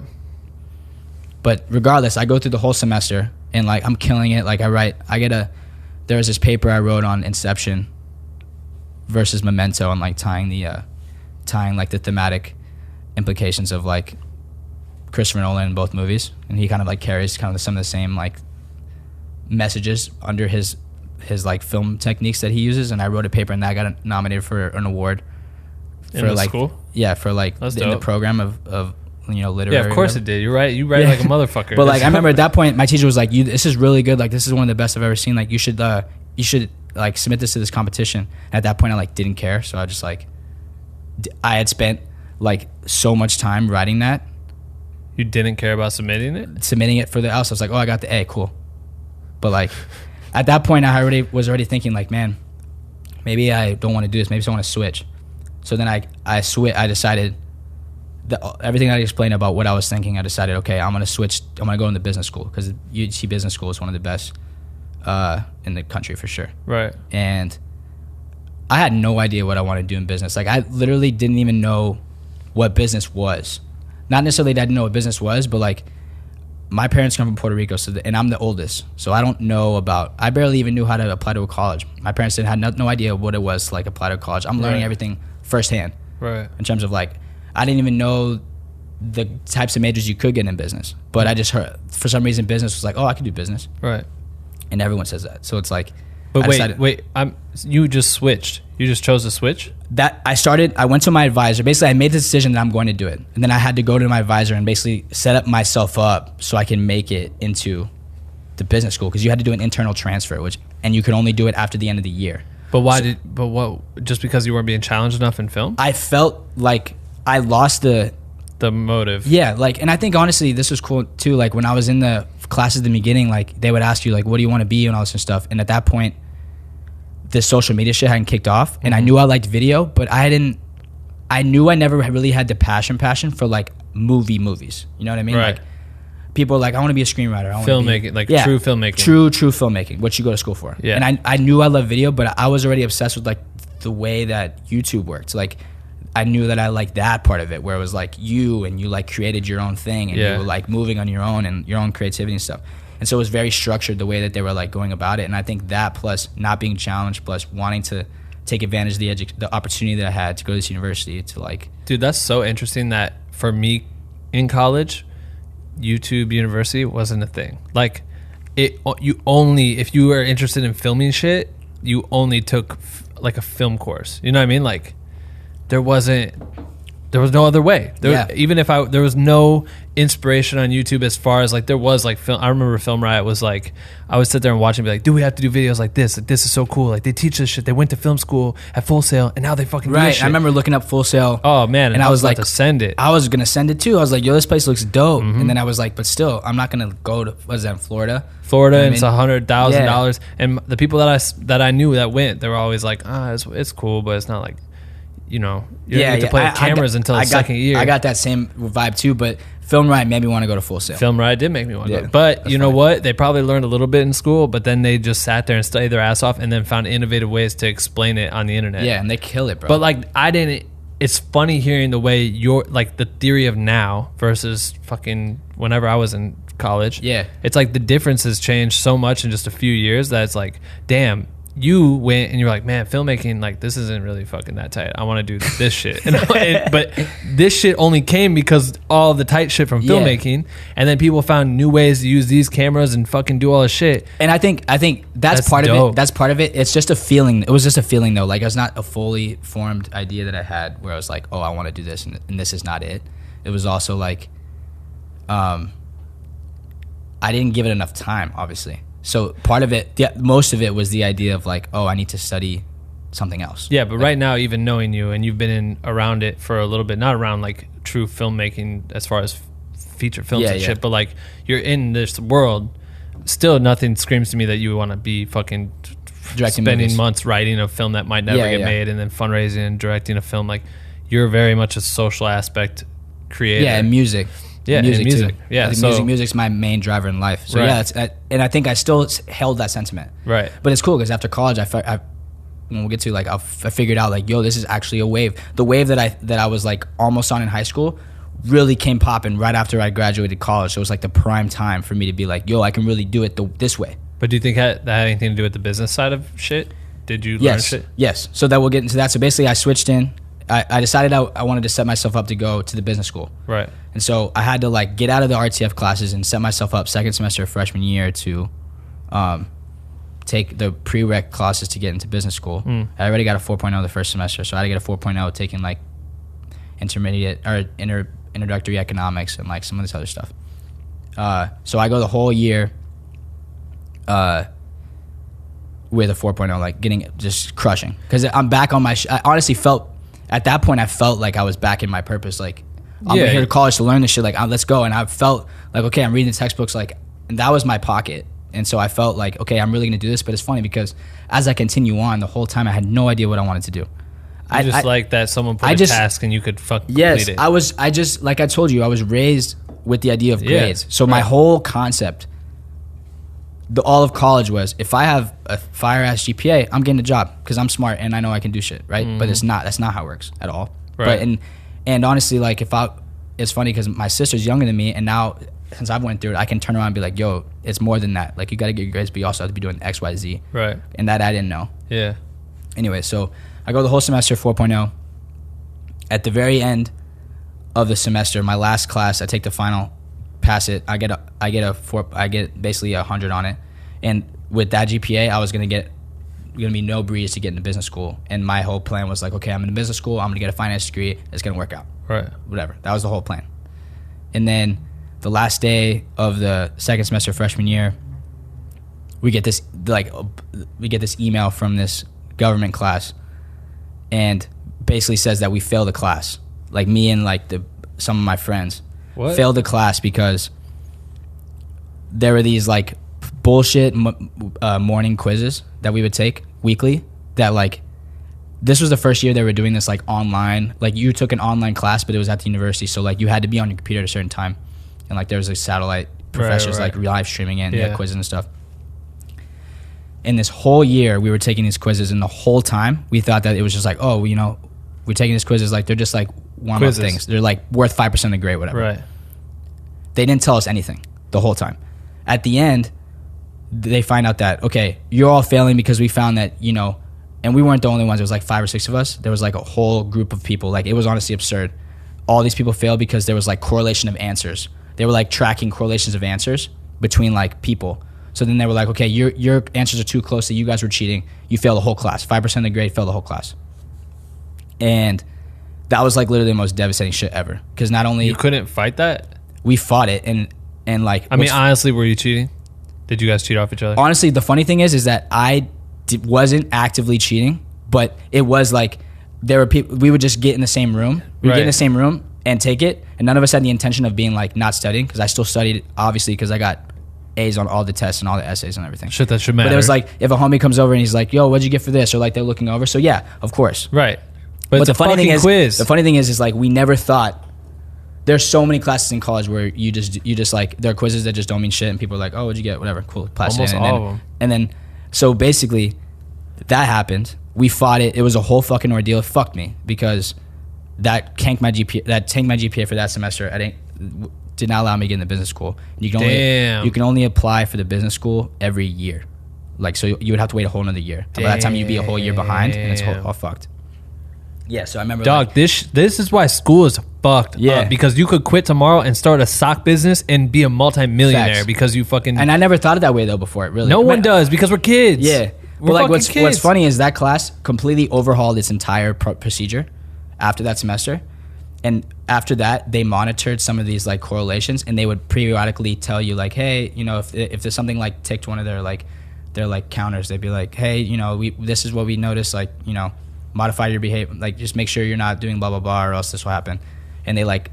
But regardless, I go through the whole semester and like I'm killing it. Like there was this paper I wrote on Inception versus Memento, and like tying like the thematic implications of like Christopher Nolan in both movies, and he kind of like carries kind of some of the same like messages under his like film techniques that he uses. And I wrote a paper, and that got nominated for an award for like school. Yeah, for like in the program of you know, literary. Yeah, of course it did. You're right. You write like a motherfucker. But like I remember at that point, my teacher was like, "This is really good. Like this is one of the best I've ever seen. Like you should like submit this to this competition." And at that point, I like didn't care. So I just like I had spent like so much time writing that. You didn't care about submitting it for the else. I was like, "Oh, I got the A, cool." But like. At that point, I was already thinking, like, man, maybe I don't want to do this. Maybe I want to switch. So then I decided that everything I explained about what I was thinking, I decided, okay, I'm going to go into business school, because UC Business School is one of the best in the country for sure. Right. And I had no idea what I wanted to do in business. Like, I literally didn't even know what business was. Not necessarily that I didn't know what business was, but like, my parents come from Puerto Rico, and I'm the oldest, so I don't know I barely even knew how to apply to a college. My parents had no idea what it was to like apply to a college. I'm learning everything firsthand. Right. In terms of like, I didn't even know the types of majors you could get in business, but I just heard, for some reason, business was like, oh, I can do business. Right. And everyone says that. So it's like, but you just switched. You just chose to switch? I went to my advisor. Basically, I made the decision that I'm going to do it. And then I had to go to my advisor and basically set up myself up so I can make it into the business school, because you had to do an internal transfer, and you could only do it after the end of the year. But just because you weren't being challenged enough in film? I felt like I lost the motive. Yeah, like, and I think honestly this was cool too. Like, when I was in the classes at the beginning, like, they would ask you like, what do you want to be, and all this stuff. And at that point, the social media shit hadn't kicked off, and I knew I liked video, but I knew I never really had the passion for like movies. You know what I mean? Right. Like, people are like, I want to be a screenwriter. I want filmmaking, true filmmaking. True filmmaking, what you go to school for. Yeah. And I knew I loved video, but I was already obsessed with like the way that YouTube worked. Like, I knew that I liked that part of it, where it was like you like created your own thing, and you were like moving on your own and your own creativity and stuff. And so it was very structured the way that they were like going about it. And I think that, plus not being challenged, plus wanting to take advantage of the opportunity that I had to go to this university to like. Dude, that's so interesting that for me in college, YouTube University wasn't a thing. Like, if you were interested in filming shit, you only took like a film course. You know what I mean? Like, there was no other way. Even if there was no inspiration on YouTube as far as like there was like film. I remember Film Riot was like, I would sit there and watch and be like, dude, we have to do videos like this. Like, this is so cool. Like, they teach this shit. They went to film school at Full Sail, and now they fucking do this shit. I remember looking up Full Sail. Oh man, and I was like, to send it. I was gonna send it too. I was like, yo, this place looks dope. And then I was like, but still, I'm not gonna go to, what is that, in Florida? And it's $100,000. And the people that I knew that went, they were always like, it's cool, but it's not like, you know, you don't get to play with cameras until the second year. I got that same vibe too, but Film Riot made me want to go to Full Sail. Film Riot did make me want to go. But you know what? They probably learned a little bit in school, but then they just sat there and studied their ass off and then found innovative ways to explain it on the internet. Yeah, and they kill it, bro. But like, it's funny hearing the way like the theory of now versus fucking whenever I was in college. Yeah. It's like the difference has changed so much in just a few years that it's like, damn, you went and you're like, man, filmmaking, like, this isn't really fucking that tight. I want to do this shit. But this shit only came because all the tight shit from filmmaking, and then people found new ways to use these cameras and fucking do all this shit. And I think that's part dope. of it. That's part of it. It's just a feeling. It was just a feeling though. Like, it was not a fully formed idea that I had where I was like, oh, I want to do this, and this is not it. It was also like, I didn't give it enough time, obviously. So part of it, most of it was the idea of like, oh, I need to study something else. Yeah, but right now, even knowing you, and you've been around it for a little bit, not around like true filmmaking as far as feature films and shit, but like you're in this world, still nothing screams to me that you want to be fucking spending movies. Months writing a film that might never get made, and then fundraising and directing a film. Like, you're very much a social aspect creator. Yeah, and music. Yeah, music too. Yeah, so music's my main driver in life. So and I think I still held that sentiment. Right. But it's cool because after college, when we'll get to like, I figured out like, yo, this is actually a wave. The wave that I was like almost on in high school really came popping right after I graduated college. So it was like the prime time for me to be like, yo, I can really do it this way. But do you think that had anything to do with the business side of shit? Did you learn shit? Yes. So that we'll get into that. So basically, I switched in. I decided I wanted to set myself up to go to the business school. Right. And so I had to like get out of the RTF classes and set myself up second semester of freshman year to take the prereq classes to get into business school. I already got a 4.0 the first semester, so I had to get a 4.0 taking like intermediate or introductory economics and like some of this other stuff. So I go the whole year with a 4.0, like just crushing. Because I'm back on my I honestly felt, at that point, I felt like I was back in my purpose. Like, I'm here to college to learn this shit. Like, let's go. And I felt like, okay, I'm reading the textbooks. Like, and that was my pocket. And so I felt like, okay, I'm really going to do this. But it's funny because as I continue on, the whole time I had no idea what I wanted to do. You just like that someone put a task and you could complete it. I just like I told you, I was raised with the idea of grades. So my whole concept, all of college was, if I have a fire ass GPA, I'm getting a job because I'm smart and I know I can do shit, right? But that's not how it works at all. Right. But and honestly, like it's funny because my sister's younger than me, and now since I've went through it, I can turn around and be like, yo, it's more than that. Like, you got to get your grades, but you also have to be doing X, Y, Z. Right. And that I didn't know. Yeah. Anyway, so I go the whole semester 4.0. At the very end of the semester, my last class, I take the final, pass it. I get basically 100 on it. And with that GPA, I was gonna be no breeze to get into business school. And my whole plan was like, okay, I'm in business school. I'm gonna get a finance degree. It's gonna work out. Right. Whatever. That was the whole plan. And then the last day of the second semester freshman year, we get this email from this government class, and basically says that we failed the class. Like, me and like some of my friends failed the class because there were these like bullshit morning quizzes that we would take weekly. That like, this was the first year they were doing this like online. Like, you took an online class, but it was at the university, so like you had to be on your computer at a certain time, and like there was like satellite professors like live streaming in, quizzes and stuff. And this whole year we were taking these quizzes, and the whole time we thought that it was just like, oh, you know, we're taking these quizzes like they're just like warm-up things. They're like worth 5% of the grade, whatever. Right. They didn't tell us anything the whole time. At the end, they find out that, okay, you're all failing because we found that, you know, and we weren't the only ones. It was like 5 or 6 of us. There was like a whole group of people. Like, it was honestly absurd. All these people failed because there was like correlation of answers. They were like tracking correlations of answers between like people. So then they were like, okay, your answers are too close, that you guys were cheating. You failed the whole class. 5% of the grade, failed the whole class. And that was like literally the most devastating shit ever. Because not only... You couldn't fight that? We fought it, and like... I mean, honestly, were you cheating? Did you guys cheat off each other? Honestly, the funny thing is that I wasn't actively cheating, but it was like, there were people... We would just get in the same room. We would get in the same room and take it, and none of us had the intention of being like not studying, because I still studied, obviously, because I got A's on all the tests and all the essays and everything. Shit, that should matter. But it was like, if a homie comes over and he's like, yo, what'd you get for this? Or like, they're looking over. So yeah, of course. Right. But it's the a funny fucking thing quiz. The funny thing is like, we never thought... There's so many classes in college where you just like, there are quizzes that just don't mean shit, and people are like, oh, what'd you get? Whatever, cool, pass Almost it. all of them. And then, so basically, that happened. We fought it. It was a whole fucking ordeal. It fucked me, because that tanked my GPA for that semester. Did not allow me to get into business school. You can only apply for the business school every year. Like, so you would have to wait a whole another year. By that time, you'd be a whole year behind, and it's all fucked. Yeah, so I remember... Dog, like, this is why school is fucked up, because you could quit tomorrow and start a sock business and be a multi-millionaire. Facts. Because you fucking... And I never thought of that way, though, before. Really, no one does, because we're kids. Yeah. We're like, what's kids. funny is that class completely overhauled its entire procedure after that semester. And after that, they monitored some of these like correlations, and they would periodically tell you like, hey, you know, if there's something like ticked one of their counters, they'd be like, hey, you know, this is what we noticed, like, you know, modify your behavior, like, just make sure you're not doing blah blah blah, or else this will happen. And they like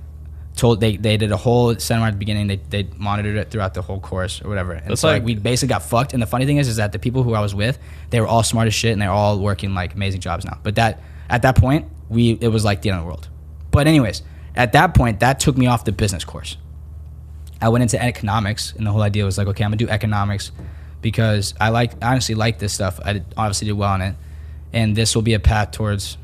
they did a whole seminar at the beginning. They monitored it throughout the whole course or whatever. And so like, we basically got fucked. And the funny thing is that the people who I was with, they were all smart as shit, and they're all working like amazing jobs now. But at that point, it was like the end of the world. But anyways, at that point, that took me off the business course. I went into economics, and the whole idea was like, okay, I'm gonna do economics because I honestly like this stuff. I obviously did well in it, and this will be a path towards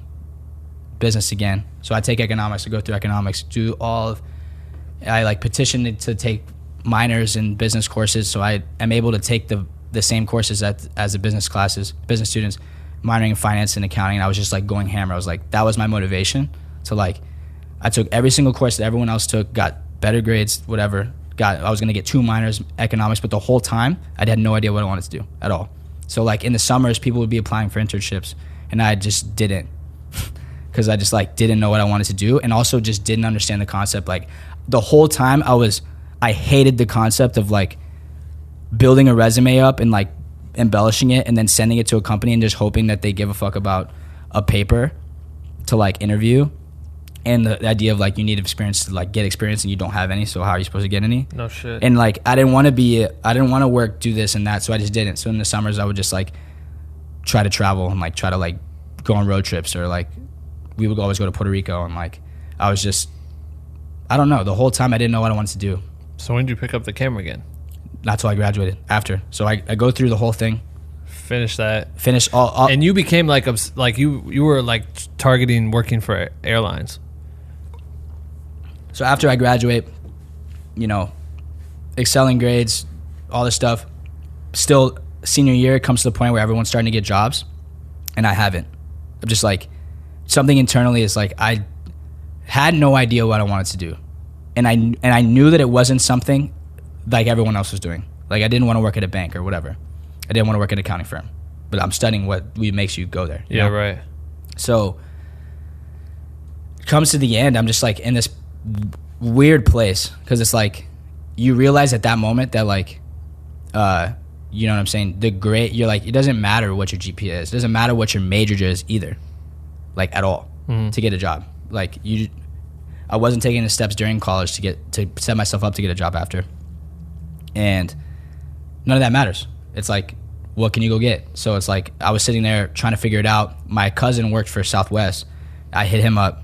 business again. So I take economics, I go through economics, I like petitioned to take minors in business courses, so I am able to take the same courses as the business students, minoring in finance and accounting. And I was just like going hammer. I was like, that was my motivation to like, I took every single course that everyone else took, got better grades, whatever. I was gonna get 2 minors, economics, but the whole time I had no idea what I wanted to do at all. So like in the summers, people would be applying for internships, and I just didn't, because I just like didn't know what I wanted to do, and also just didn't understand the concept. Like the whole time I hated the concept of like building a resume up and like embellishing it and then sending it to a company and just hoping that they give a fuck about a paper to like interview. And the idea of like, you need experience to like get experience, and you don't have any, so how are you supposed to get any? No shit. And like, I didn't want to work, do this and that, so I just didn't. So in the summers, I would just like try to travel and like try to like go on road trips, or like we would always go to Puerto Rico, and like I was just, I don't know, the whole time I didn't know what I wanted to do. So when did you pick up the camera again? Not till I graduated. After, so I go through the whole thing. Finish all, and you became like you were like targeting working for airlines. So after I graduate, you know, excelling grades, all this stuff, still senior year, it comes to the point where everyone's starting to get jobs, and I haven't. I'm just like, something internally is like, I had no idea what I wanted to do, and I knew that it wasn't something like everyone else was doing. Like I didn't want to work at a bank or whatever. I didn't want to work at an accounting firm, but I'm studying what makes you go there. You know? Right. So it comes to the end, I'm just like in this weird place, because it's like you realize at that moment that like, you know what I'm saying? You're like, it doesn't matter what your GPA is. It doesn't matter what your major is either, like at all, to get a job. Like I wasn't taking the steps during college to set myself up to get a job after, and none of that matters. It's like, what can you go get? So it's like, I was sitting there trying to figure it out. My cousin worked for Southwest. I hit him up,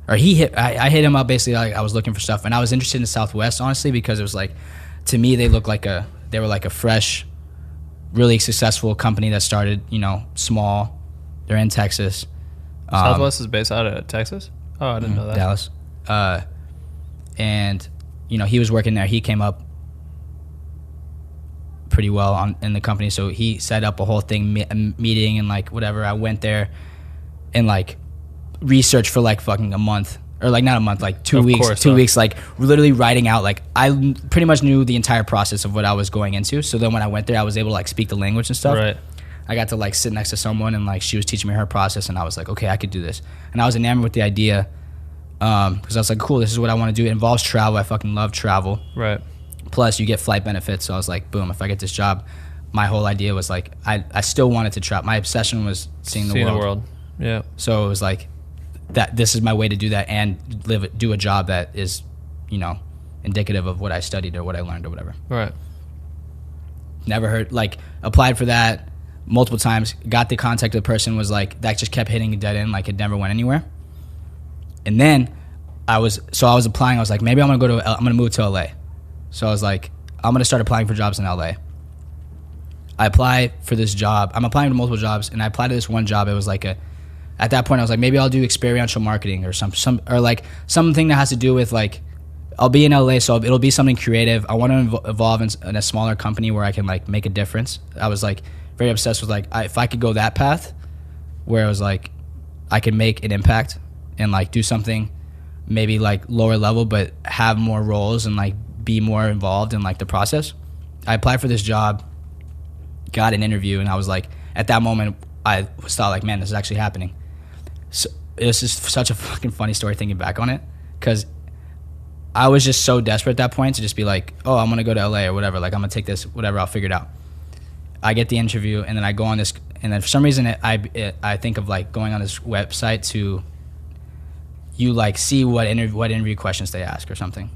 or I hit him up basically, like I was looking for stuff, and I was interested in Southwest, honestly, because it was like, to me, they were like a fresh, really successful company that started, you know, small. They're in Texas. Southwest is based out of Texas? Oh, I didn't know that. Dallas. And, you know, he was working there. He came up pretty well in the company, so he set up a whole thing, meeting and like whatever. I went there and like researched for like fucking a month, or like not a month, like 2 weeks. 2 weeks, like literally writing out. Like I pretty much knew the entire process of what I was going into. So then when I went there, I was able to like speak the language and stuff. Right. I got to like sit next to someone, and like she was teaching me her process, and I was like, okay, I could do this. And I was enamored with the idea, because I was like, cool, this is what I want to do. It involves travel. I fucking love travel. Right. Plus you get flight benefits. So I was like, boom, if I get this job, my whole idea was like, I still wanted to travel. My obsession was seeing the world. Yeah. So it was like, that this is my way to do that and do a job that is, you know, indicative of what I studied or what I learned or whatever. Right. Never heard, like, applied for that multiple times, got the contact of the person, was like, that just kept hitting a dead end, like it never went anywhere. And then I was applying, I was like, maybe I'm gonna move to LA. So I was like, I'm gonna start applying for jobs in LA. I apply for this job. I'm applying to multiple jobs, and I applied to this one job. It was like at that point I was like, maybe I'll do experiential marketing or or like something that has to do with like, I'll be in LA, so it'll be something creative. I want to evolve in a smaller company where I can like make a difference. I was like very obsessed with like, if I could go that path where it was like, I could make an impact and like do something maybe like lower level, but have more roles and like be more involved in like the process. I applied for this job, got an interview, and I was like, at that moment I thought like, man, this is actually happening. So it's just such a fucking funny story thinking back on it, because I was just so desperate at that point to just be like, oh, I'm gonna go to LA or whatever, like I'm gonna take this, whatever, I'll figure it out. I get the interview, and then I go on this, and then for some reason I think of like going on this website to, you like see what interview questions they ask or something,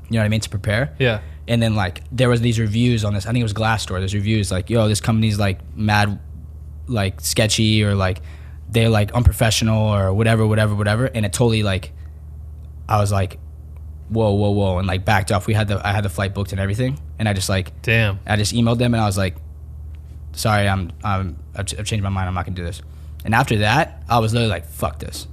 you know what I mean, to prepare. Yeah. And then like there was these reviews on this, I think it was Glassdoor, there's reviews like, yo, this company's like mad like sketchy, or like they're like unprofessional or whatever, and it totally like, I was like, whoa, and like backed off. I had the flight booked and everything, and I just like, damn, I just emailed them, and I was like, sorry, I've changed my mind, I'm not gonna do this. And after that, I was literally like, fuck this.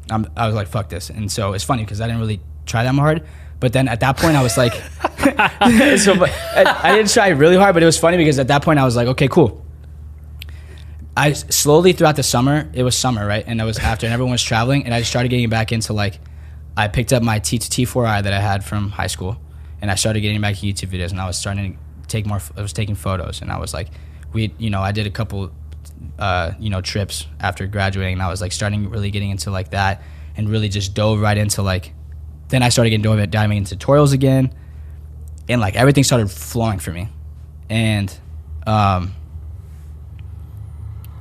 I was like, fuck this. And so it's funny because I didn't really try that hard, but then at that point I was like, I didn't try really hard, but it was funny because at that point I was like, okay, cool. I slowly throughout the summer, it was summer, right? And it was after, and everyone was traveling, and I just started getting back into like, I picked up my T4i that I had from high school, and I started getting back to YouTube videos, and I was starting to take more, I was taking photos, and I was like, I did a couple, trips after graduating, and I was like starting really getting into like that, and really just dove right into like, then I started diving into tutorials again, and like everything started flowing for me. And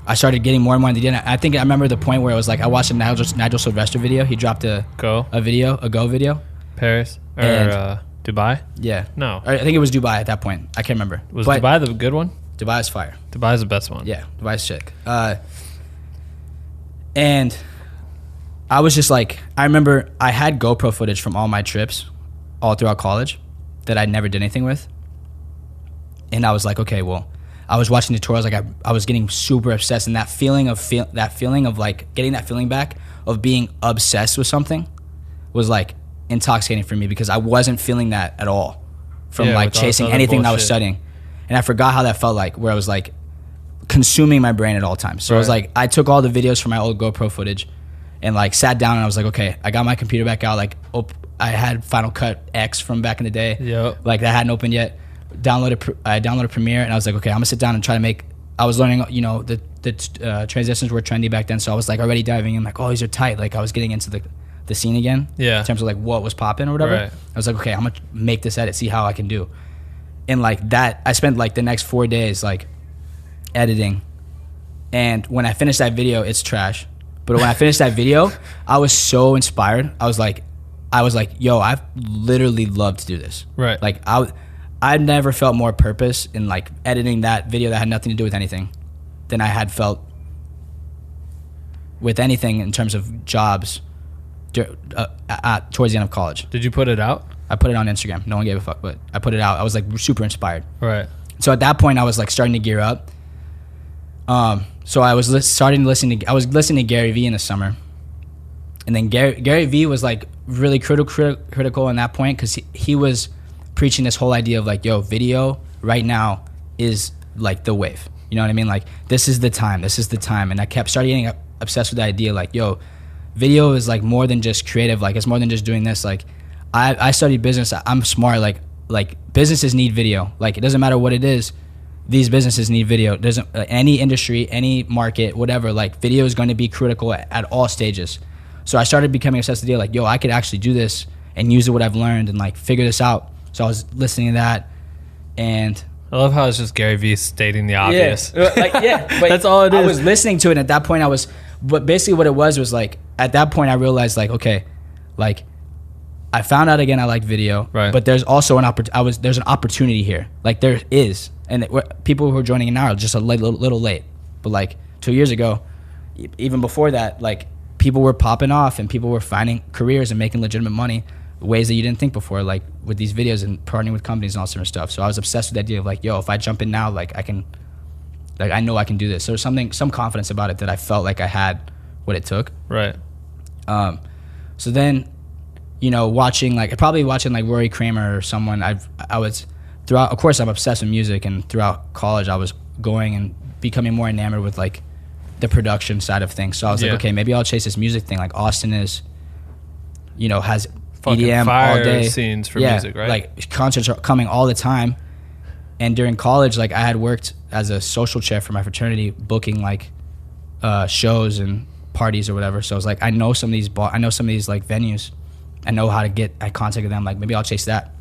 I started getting more and more into the internet. I think I remember the point where it was like, I watched a Nigel Sylvester video. He dropped a Go video. Paris or Dubai? Yeah. No. I think it was Dubai at that point. I can't remember. Was Dubai the good one? Dubai is fire. Dubai's the best one. Yeah, Dubai's sick. And I was just like, I remember I had GoPro footage from all my trips all throughout college that I never did anything with. And I was like, okay, well, I was watching tutorials, like I was getting super obsessed, and that feeling of like getting that feeling back of being obsessed with something was like intoxicating for me, because I wasn't feeling that at all from like chasing anything that I was studying. And I forgot how that felt like, where I was like consuming my brain at all times. So I was like, I took all the videos from my old GoPro footage and like sat down and I was like, okay, I got my computer back out. Like I had Final Cut X from back in the day. Like that hadn't opened yet. I downloaded Premiere, and I was like, okay, I'm gonna sit down and try to make. I was learning, you know, the transitions were trendy back then, so I was like already diving in, like, oh, these are tight. Like I was getting into the scene again, in terms of like what was popping or whatever. I was like, okay, I'm gonna make this edit, see how I can do. And like that, I spent like the next 4 days like editing, and when I finished that video, it's trash. But when I finished that video, I was so inspired. I was like, yo, I've literally loved to do this. Like I never felt more purpose in like editing that video that had nothing to do with anything than I had felt with anything in terms of jobs towards the end of college. Did you put it out? I put it on Instagram. No one gave a fuck, but I put it out. I was like super inspired. So at that point, I was like starting to gear up. So I was listening to Gary Vee in the summer, and then Gary Vee was like really critical in that point, because he was preaching this whole idea of like, yo, video right now is like the wave. You know what I mean? Like this is the time. And I started getting obsessed with the idea, like, yo, video is like more than just creative. Like it's more than just doing this. Like I studied business. I'm smart. Like businesses need video. Like it doesn't matter what it is. These businesses need video. Doesn't any industry, any market, whatever, like video is going to be critical at all stages. So I started becoming obsessed with the idea, like, yo, I could actually do this and use what I've learned and like figure this out. So I was listening to that, and I love how it's just Gary Vee stating the obvious. But that's all it is. I was listening to it, and at that point but basically what it was like, at that point I realized like, okay, like I found out again I liked video, but there's also there's an opportunity here. Like there is, and people who are joining in now are just a little late. But like 2 years ago, even before that, like people were popping off and people were finding careers and making legitimate money ways that you didn't think before, like with these videos and partnering with companies and all sorts of stuff. So I was obsessed with the idea of like, yo, if I jump in now, like I know I can do this. So there's some confidence about it that I felt like I had what it took. So then, you know, watching like Rory Kramer or someone, I was throughout, of course I'm obsessed with music, and throughout college I was going and becoming more enamored with like the production side of things. So I was like, okay, maybe I'll chase this music thing. Like Austin is, you know, has EDM all day scenes for music, right? Like concerts are coming all the time. And during college, like I had worked as a social chair for my fraternity, booking like shows and parties or whatever. So I was like, I know some of these like venues. I know how to get I contacted them. Like maybe I'll chase that.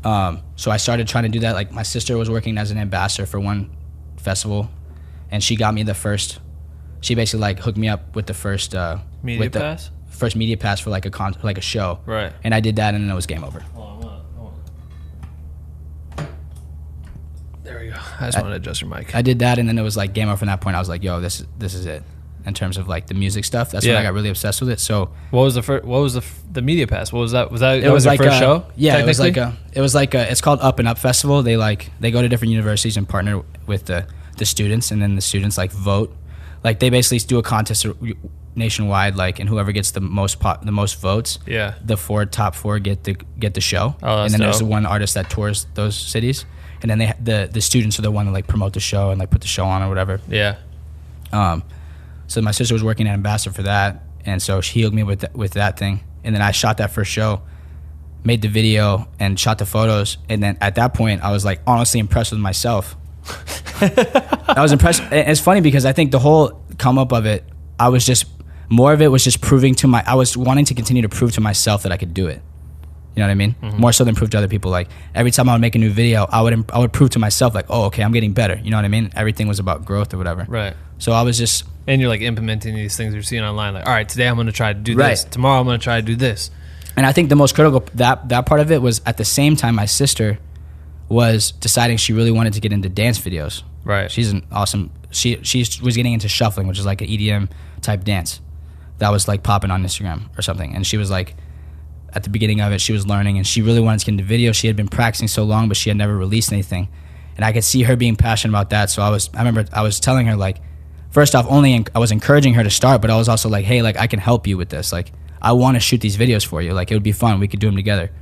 So I started trying to do that. Like my sister was working as an ambassador for one festival, and she got me she basically like hooked me up with the first media pass. First media pass for like a show. And I did that, and then it was game over. Hold on. There we go. I just wanted to adjust your mic. I did that, and then it was like game over from that point. I was like, yo, this is it. In terms of like the music stuff, that's when I got really obsessed with it. So what was the media pass? What was that? Was that like your first show? Yeah, it was like it's called Up and Up Festival. They go to different universities and partner with the students, and then the students like vote. Like they basically do a contest nationwide, like, and whoever gets the most votes, the top four get the show. And then there's the one artist that tours those cities, and then the students are the one that like promote the show and like put the show on or whatever. So my sister was working at Ambassador for that, and so she healed me with that thing. And then I shot that first show, made the video, and shot the photos. And then at that point, I was like honestly impressed with myself. I was impressed. And it's funny because I think the whole come up of it, I was just proving I was wanting to continue to prove to myself that I could do it. You know what I mean? Mm-hmm. More so than prove to other people. Like every time I would make a new video, I would prove to myself like, oh, okay, I'm getting better. You know what I mean? Everything was about growth or whatever. Right. So I was just... And you're like implementing these things you're seeing online. Like, all right, today I'm going to try to do this. Tomorrow I'm going to try to do this. And I think the most critical, that part of it was at the same time my sister was deciding she really wanted to get into dance videos. Right. She's an awesome... She was getting into shuffling, which is like an EDM type dance. that was like popping on Instagram or something. And she was like, at the beginning of it, she was learning and she really wanted to get into video. She had been practicing so long, but she had never released anything. And I could see her being passionate about that. So I remember I was telling her, like, first off, I was encouraging her to start, but I was also like, hey, like, I can help you with this. Like, I want to shoot these videos for you. Like, it would be fun. We could do them together.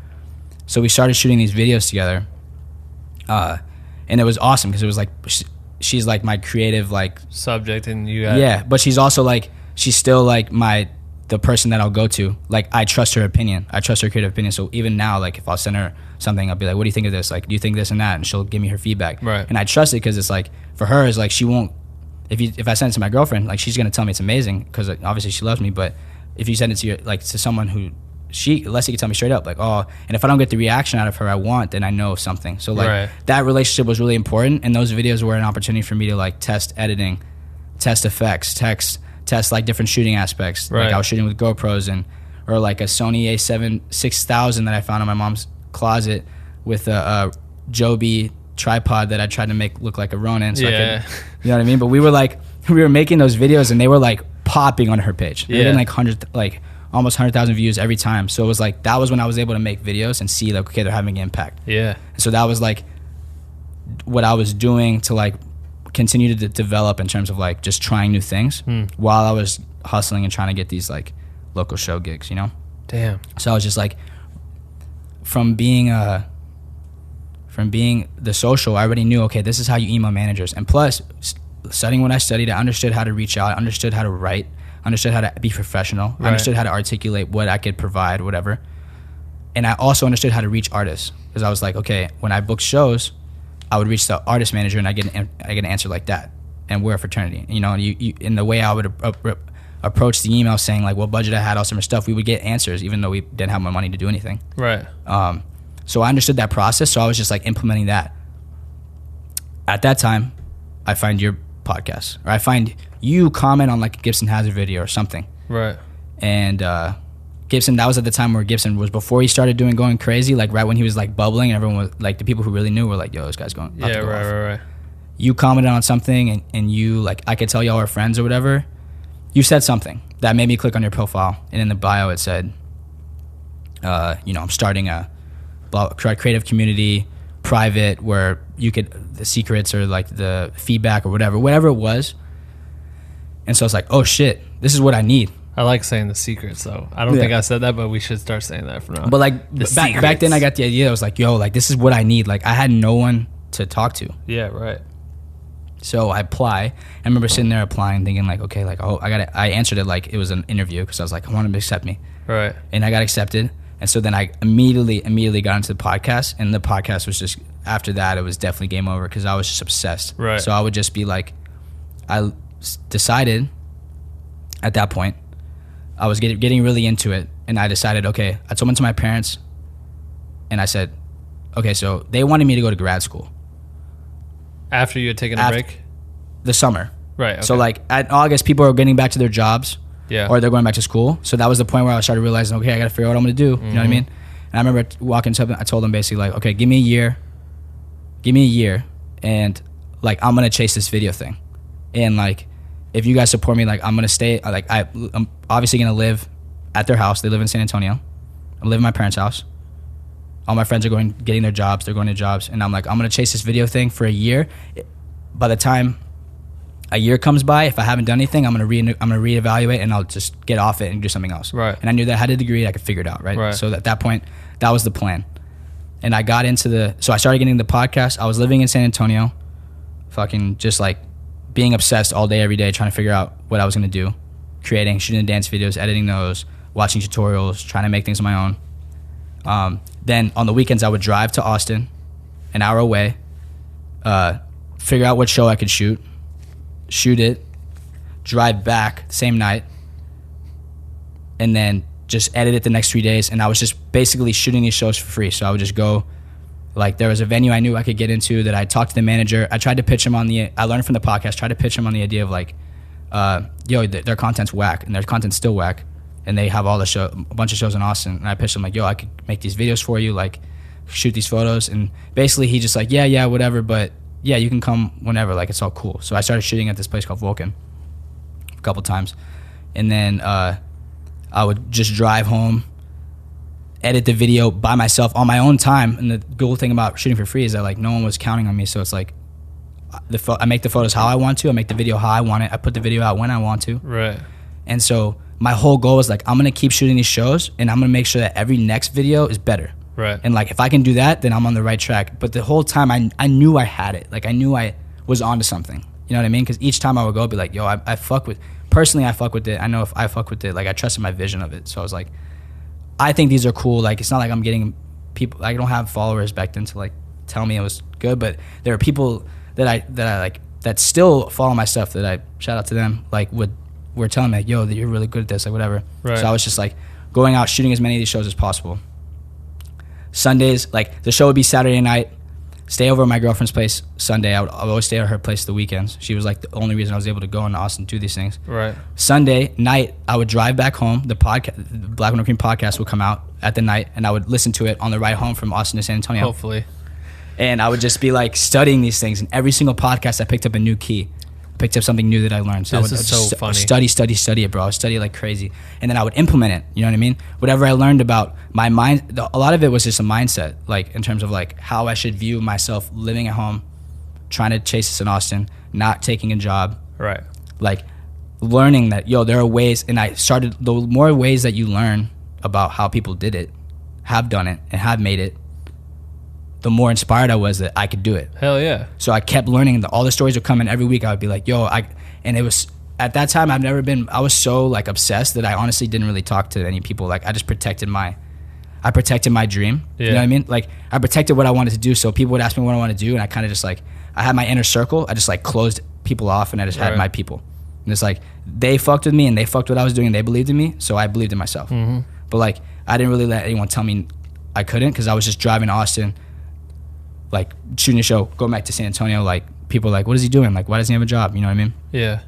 So we started shooting these videos together. And it was awesome because it was like, she's like my creative, like, subject, and yeah, but she's also like, she's still like the person that I'll go to. Like, I trust her opinion. I trust her creative opinion. So even now, like, if I'll send her something, I'll be like, what do you think of this? Like, do you think this and that? And she'll give me her feedback. Right. And I trust it because it's like, for her, it's like, she won't, if I send it to my girlfriend, like, she's going to tell me it's amazing because obviously she loves me. But if you send it to to someone who Leslie can tell me straight up, like, oh, and if I don't get the reaction out of her I want, then I know something. So like that relationship was really important. And those videos were an opportunity for me to like test editing, test effects, test like different shooting aspects. Right. Like I was shooting with GoPros or like a Sony A7 6000 that I found in my mom's closet with a Joby tripod that I tried to make look like a Ronin. So I could, you know what I mean? But we were making those videos and they were like popping on her page. They were getting almost 100,000 views every time. So it was like, that was when I was able to make videos and see like, okay, they're having an impact. Yeah. So that was like what I was doing to like continue to develop in terms of like just trying new things while I was hustling and trying to get these like local show gigs, you know? Damn. So I was just like, from being the social, I already knew, okay, this is how you email managers. And plus, studying what I studied, I understood how to reach out, I understood how to write, understood how to be professional, I understood how to articulate what I could provide, whatever. And I also understood how to reach artists because I was like, okay, when I booked shows, I would reach the artist manager and I get an answer like that. And we're a fraternity, you know. You in the way I would approach the email saying like what budget I had, all sort of stuff, we would get answers even though we didn't have my money to do anything. Right. So I understood that process. So I was just like implementing that. At that time, I find your podcast, or I find you comment on like a Gibson Hazard video or something. Right. And Gibson, that was at the time where Gibson was before he started going crazy, like right when he was like bubbling, and everyone was like, the people who really knew were like, yo, this guy's going. Yeah, right. You commented on something and you like, I could tell y'all are friends or whatever. You said something that made me click on your profile, and in the bio it said, I'm starting a creative community, private, where you could, the secrets or like the feedback or whatever it was. And so I was like, oh shit, this is what I need. I like saying the secrets though. I don't think I said that, but we should start saying that from now on. But like back then I got the idea. I was like, yo, like this is what I need. Like I had no one to talk to. Yeah, right. So I apply. I remember sitting there applying thinking like, okay, like, oh, I answered it like it was an interview because I was like, I want him to accept me. Right. And I got accepted. And so then I immediately got into the podcast, and the podcast was just, after that, it was definitely game over because I was just obsessed. Right. So I would just be like, I decided at that point, I was getting really into it, and I decided, okay, I told my parents, and I said, okay, so they wanted me to go to grad school. After you had taken a break? The summer. Right. Okay. So like at August, people are getting back to their jobs. Yeah. Or they're going back to school. So that was the point where I started realizing, okay, I got to figure out what I'm going to do. You know what I mean? And I remember walking to them, I told them basically like, okay, give me a year, and like I'm going to chase this video thing. And like, if you guys support me, like I'm going to stay, like I'm obviously going to live at their house. They live in San Antonio. I live in my parents' house. All my friends are getting their jobs. They're going to jobs. And I'm like, I'm going to chase this video thing for a year. By the time a year comes by, if I haven't done anything, I'm gonna reevaluate, and I'll just get off it and do something else. Right. And I knew that I had a degree, I could figure it out. Right. So at that point, that was the plan. And I got into so I started getting the podcast. I was living in San Antonio, fucking just like being obsessed all day, every day, trying to figure out what I was gonna do, shooting dance videos, editing those, watching tutorials, trying to make things on my own. Then on the weekends, I would drive to Austin, an hour away, figure out what show I could shoot it, drive back the same night, and then just edit it the next 3 days. And I was just basically shooting these shows for free. So I would just go, like there was a venue I knew I could get into that I talked to the manager. I tried to pitch him I learned from the podcast, tried to pitch him on the idea of like, yo, their content's whack, and their content's still whack. And they have a bunch of shows in Austin. And I pitched him like, yo, I could make these videos for you, like shoot these photos. And basically he just like, yeah, whatever, but yeah, you can come whenever, like it's all cool. So I started shooting at this place called Vulcan a couple times, and then I would just drive home, edit the video by myself on my own time. And the cool thing about shooting for free is that like no one was counting on me, so it's like I make the photos how I want to, I make the video how I want it, I put the video out when I want to. Right. And so my whole goal is like, I'm gonna keep shooting these shows, and I'm gonna make sure that every next video is better. Right. And like if I can do that, then I'm on the right track. But the whole time I knew I had it. Like I knew I was onto something. You know what I mean? Because each time I would go, I'd be like, yo, I fuck with, personally I fuck with it. I know if I fuck with it, like I trusted my vision of it. So I was like, I think these are cool. Like it's not like I'm getting people, I don't have followers back then to like tell me it was good, but there are people that I like that still follow my stuff that I, shout out to them, like were telling me like, yo, that you're really good at this, like whatever. Right. So I was just like going out shooting as many of these shows as possible. Sundays, like the show would be Saturday night, stay over at my girlfriend's place Sunday. I would always stay at her place the weekends. She was like the only reason I was able to go into Austin and do these things. Right. Sunday night, I would drive back home. The Black Window Cream podcast would come out at the night, and I would listen to it on the ride home from Austin to San Antonio. Hopefully. And I would just be like studying these things. And every single podcast, I picked up a new key. Picked up something new that I learned. So This I would is so funny. Study it, bro. I would study like crazy. And then I would implement it. You know what I mean? Whatever I learned about my mind, a lot of it was just a mindset, like in terms of like how I should view myself living at home, trying to chase this in Austin, not taking a job. Right. Like learning that, yo, there are ways. And I started, the more ways that you learn about how people did it, have done it, and have made it, the more inspired I was that I could do it. Hell yeah. So I kept learning, and all the stories would come in every week. I would be like, yo, and it was, at that time, I was so like obsessed that I honestly didn't really talk to any people. Like I just protected my dream. Yeah. You know what I mean? Like I protected what I wanted to do. So people would ask me what I want to do, and I kind of just like, I had my inner circle. I just like closed people off, and I just had my people. And it's like, they fucked with me, and they fucked what I was doing, and they believed in me. So I believed in myself. Mm-hmm. But like, I didn't really let anyone tell me I couldn't, because I was just driving to Austin, like shooting a show, going back to San Antonio, like people are like, what is he doing? Like, why doesn't he have a job? You know what I mean? Yeah.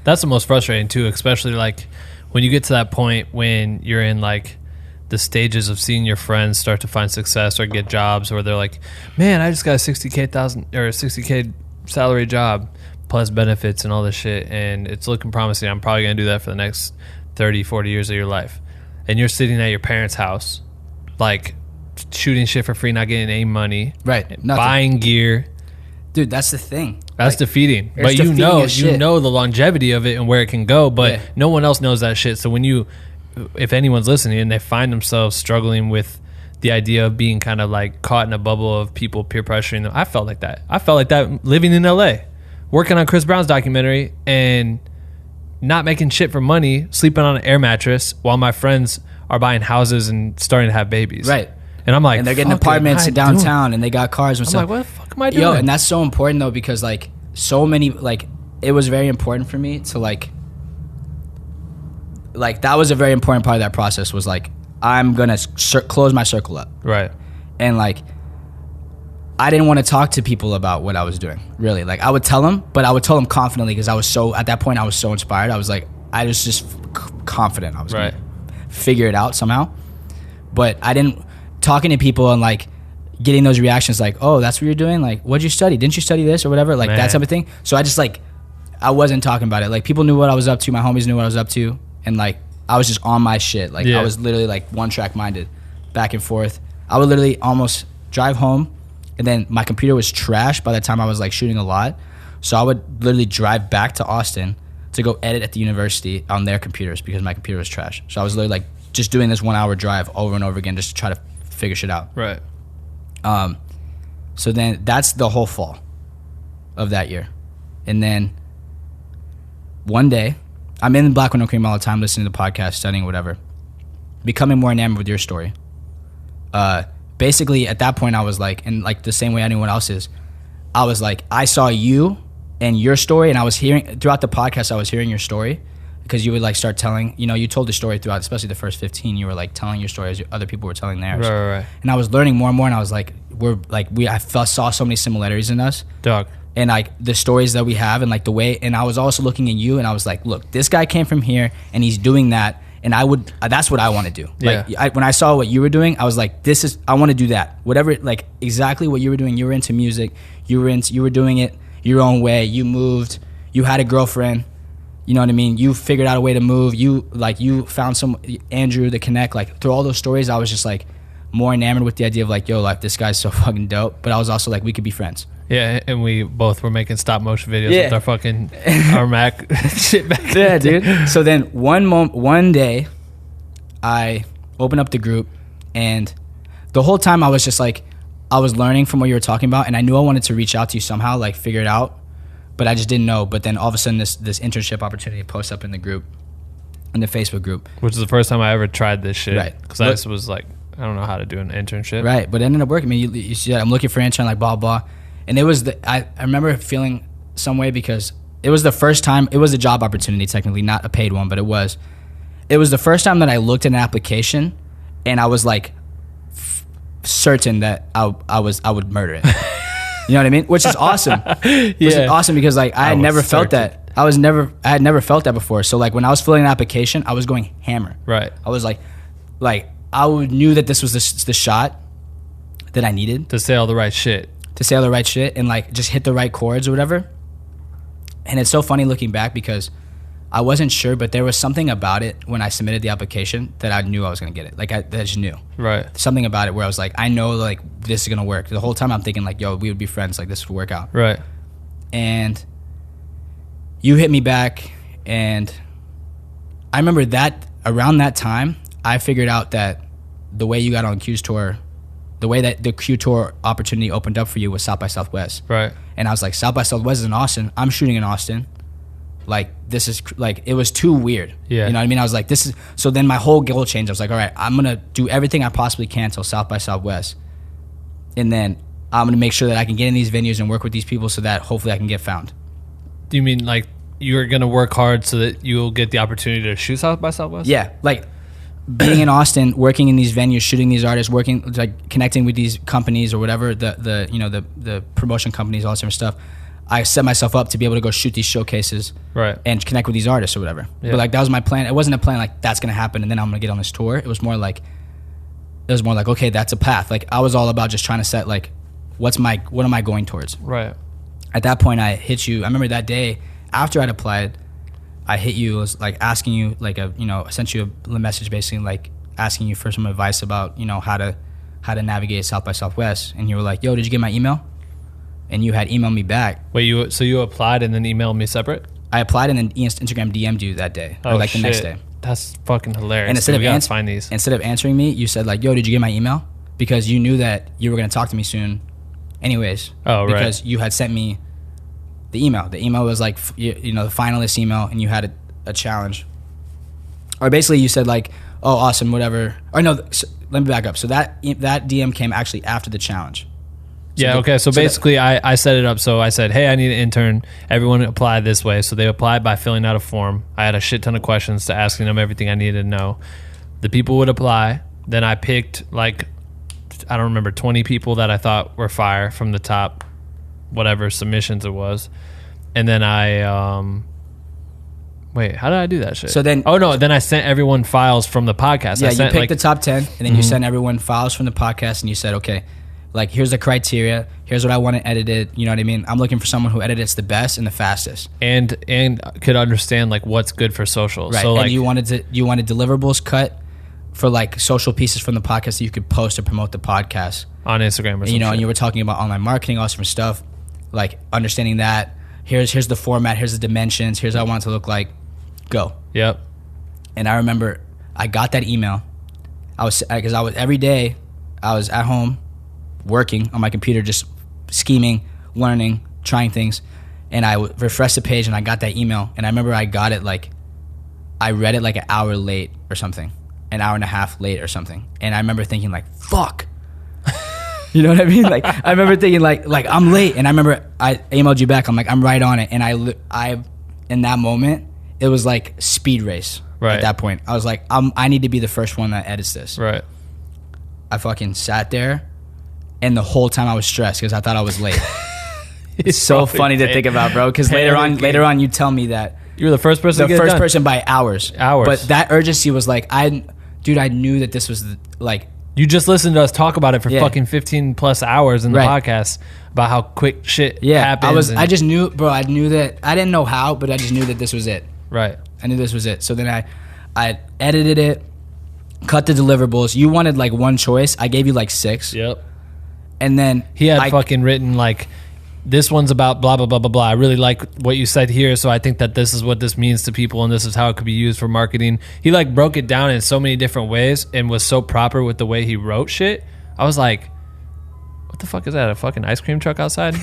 That's the most frustrating too, especially like when you get to that point when you're in like the stages of seeing your friends start to find success or get jobs, or they're like, man, I just got a $60K salary job plus benefits and all this shit, and it's looking promising. I'm probably gonna do that for the next 30, 40 years of your life. And you're sitting at your parents' house, like shooting shit for free, not getting any money, right? Nothing. Buying gear, dude. That's the thing. That's like, defeating. But you know the longevity of it and where it can go. But no one else knows that shit. So when if anyone's listening and they find themselves struggling with the idea of being kind of like caught in a bubble of people peer pressuring them, I felt like that. I felt like that living in LA, working on Chris Brown's documentary and not making shit for money, sleeping on an air mattress while my friends are buying houses and starting to have babies. Right. And I'm like, and they're getting apartments in downtown, and they got cars and stuff. I'm like, what the fuck am I doing? Yo, and that's so important though, because like so many, like it was very important for me to like that was a very important part of that process, was like, I'm gonna close my circle up. Right. And like, I didn't want to talk to people about what I was doing, really. Like I would tell them, but I would tell them confidently, because I was so, at that point I was so inspired. I was like, I was just confident I was gonna figure it out somehow. But I didn't, talking to people and like getting those reactions like, oh, that's what you're doing? Like, what'd you study? Didn't you study this or whatever? Like that type of thing. So I just like, I wasn't talking about it. Like people knew what I was up to. My homies knew what I was up to. And like, I was just on my shit. Like I was literally like one track minded, back and forth. I would literally almost drive home, and then my computer was trash by the time I was like shooting a lot. So I would literally drive back to Austin to go edit at the university on their computers, because my computer was trash. So I was literally like just doing this 1 hour drive over and over again just to try to figure shit out. Right. So then that's the whole fall of that year. And then one day, I'm in Black Window Cream all the time, listening to the podcast, studying, whatever, becoming more enamored with your story. Basically, at that point, I was like, and like the same way anyone else is, I was like, I saw you and your story, and I was hearing, throughout the podcast, I was hearing your story, because you would like start telling, you know, you told the story throughout, especially the first 15, you were like telling your story as other people were telling theirs. Right. And I was learning more and more, and I was like, I saw so many similarities in us. Dog. And like the stories that we have, and like the way, and I was also looking at you, and I was like, look, this guy came from here and he's doing that, and that's what I want to do. Yeah. Like when I saw what you were doing, I was like, I want to do that. Whatever, like exactly what you were doing. You were into music. You were doing it your own way. You moved. You had a girlfriend. You know what I mean? You figured out a way to move. You found Andrew to connect. Like through all those stories, I was just like more enamored with the idea of like, yo, like this guy's so fucking dope. But I was also like, we could be friends. Yeah, and we both were making stop motion videos with our fucking our Mac shit back. Yeah, dude. So then one day, I opened up the group, and the whole time I was just like, I was learning from what you were talking about, and I knew I wanted to reach out to you somehow, like figure it out, but I just didn't know. But then all of a sudden, this internship opportunity posts up in the group, in the Facebook group, which is the first time I ever tried this shit. Right. Because I just was like, I don't know how to do an internship. Right, but it ended up working. I mean, you said I'm looking for an intern, like blah blah. And it was I remember feeling some way because it was the first time, it was a job opportunity technically, not a paid one, but it was the first time that I looked at an application and I was like certain that I would murder it. You know what I mean? Which is awesome. Which is awesome because like I had never felt that. I had never felt that before. So like when I was filling an application, I was going hammer. Right. I was like I knew that this was the shot that I needed. To say all the right shit. And like just hit the right chords or whatever. And it's so funny looking back because I wasn't sure, but there was something about it when I submitted the application that I knew I was going to get it. Like I just knew. Right. Something about it where I was like, I know like this is going to work. The whole time I'm thinking like, yo, we would be friends. Like this would work out. Right. And you hit me back, and I remember that around that time, I figured out that the way you got on Q's tour, the way that the Q tour opportunity opened up for you was South by Southwest. Right. And I was like, South by Southwest is in Austin. I'm shooting in Austin. Like, this is, like, it was too weird. Yeah. You know what I mean? I was like, this is, so then my whole goal changed. I was like, all right, I'm going to do everything I possibly can till South by Southwest. And then I'm going to make sure that I can get in these venues and work with these people so that hopefully I can get found. Do you mean like you're going to work hard so that you'll get the opportunity to shoot South by Southwest? Yeah. Like, being in Austin, working in these venues, shooting these artists, working, like, connecting with these companies or whatever, the promotion companies, all that sort of stuff. I set myself up to be able to go shoot these showcases, right, and connect with these artists or whatever. Yeah. But like that was my plan. It wasn't a plan like that's gonna happen and then I'm gonna get on this tour. It was more like okay, that's a path. Like I was all about just trying to set like what am I going towards? Right. At that point, I hit you. I remember that day after I'd applied, I hit you. It was like asking you like I sent you a message basically like asking you for some advice about how to navigate South by Southwest, and you were like, "Yo, did you get my email?" And you had emailed me back. Wait, you applied and then emailed me separate? I applied and then Instagram DM'd you that day, or like the next day. That's fucking hilarious. And instead of answering me, you said like, "Yo, did you get my email?" Because you knew that you were gonna talk to me soon, anyways. Oh, right. Because you had sent me the email. The email was like the finalist email, and you had a challenge. Or basically, you said like, "Oh, awesome, whatever." Or no, let me back up. So that DM came actually after the challenge. So basically, I set it up. So I said, hey, I need an intern. Everyone apply this way. So they applied by filling out a form. I had a shit ton of questions to asking them everything I needed to know. The people would apply. Then I picked, like, I don't remember, 20 people that I thought were fire from the top, whatever submissions it was. And then wait, how did I do that shit? So then... then I sent everyone files from the podcast. Yeah, you picked the top 10, and then you sent everyone files from the podcast, and you said, okay, like, here's the criteria. Here's what I want to edit it. You know what I mean? I'm looking for someone who edits the best and the fastest, and could understand like what's good for social. Right. So like, and you wanted deliverables cut for like social pieces from the podcast that you could post to promote the podcast on Instagram or something. And you were talking about online marketing, all different stuff. Like understanding that. Here's the format. Here's the dimensions. Here's how I want it to look like. Go. Yep. And I remember I got that email. Because I was every day I was at home, working on my computer, just scheming, learning, trying things, and I refreshed the page and I got that email, and I remember I got it like, I read it like an hour late or something, an hour and a half late or something, and I remember thinking like, fuck. You know what I mean? Like I remember thinking like I'm late, and I remember I emailed you back, I'm like, I'm right on it, and I in that moment it was like speed race. Right. At that point I was like, I need to be the first one that edits this. Right. I fucking sat there, and the whole time I was stressed because I thought I was late. It's so funny to think about, bro. Because later on, you tell me that you were the first person. Person by hours. But that urgency was like, I knew that this was like. You just listened to us talk about it for fucking 15 plus hours in the podcast about how quick shit happens. I just knew, bro. I knew that I didn't know how, but I just knew that this was it. Right. I knew this was it. So then I edited it, cut the deliverables. You wanted like one choice. I gave you like 6. Yep. And then he had fucking written like, this one's about blah, blah, blah, blah, blah. I really like what you said here, so I think that this is what this means to people, and this is how it could be used for marketing. He like broke it down in so many different ways and was so proper with the way he wrote shit. I was like, what the fuck is that? A fucking ice cream truck outside?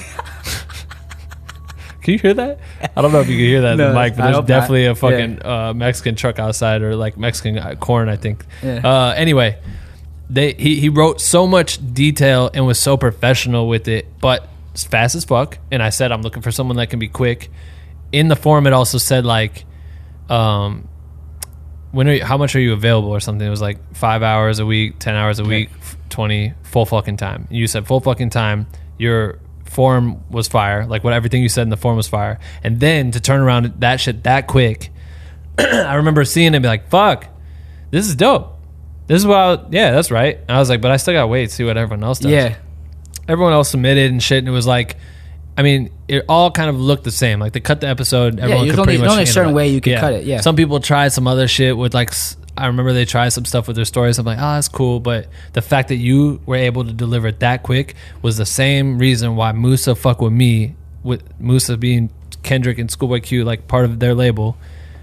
Can you hear that? I don't know if you can hear that in the mic, but there's definitely a fucking Mexican truck outside, or like Mexican corn, I think. Yeah. Anyway, he wrote so much detail and was so professional with it, but it's fast as fuck. And I said, I'm looking for someone that can be quick. In the form, it also said like, how much are you available or something? It was like 5 hours a week, 10 hours a week, 20, full fucking time. You said full fucking time. Your form was fire. Like everything you said in the form was fire. And then to turn around that shit that quick, I remember seeing it and be like, fuck, this is dope. This is what that's right. And I was like, but I still gotta wait to see what everyone else does. Yeah. Everyone else submitted and shit, and it was like, I mean, it all kind of looked the same. Like they cut the episode, everyone could pretty much. There's only a certain way you could cut it. Yeah. Some people tried some other shit with like. I remember they tried some stuff with their stories. I'm like, oh, that's cool, but the fact that you were able to deliver it that quick was the same reason why Musa fucked with me. With Musa being Kendrick and Schoolboy Q, like part of their label.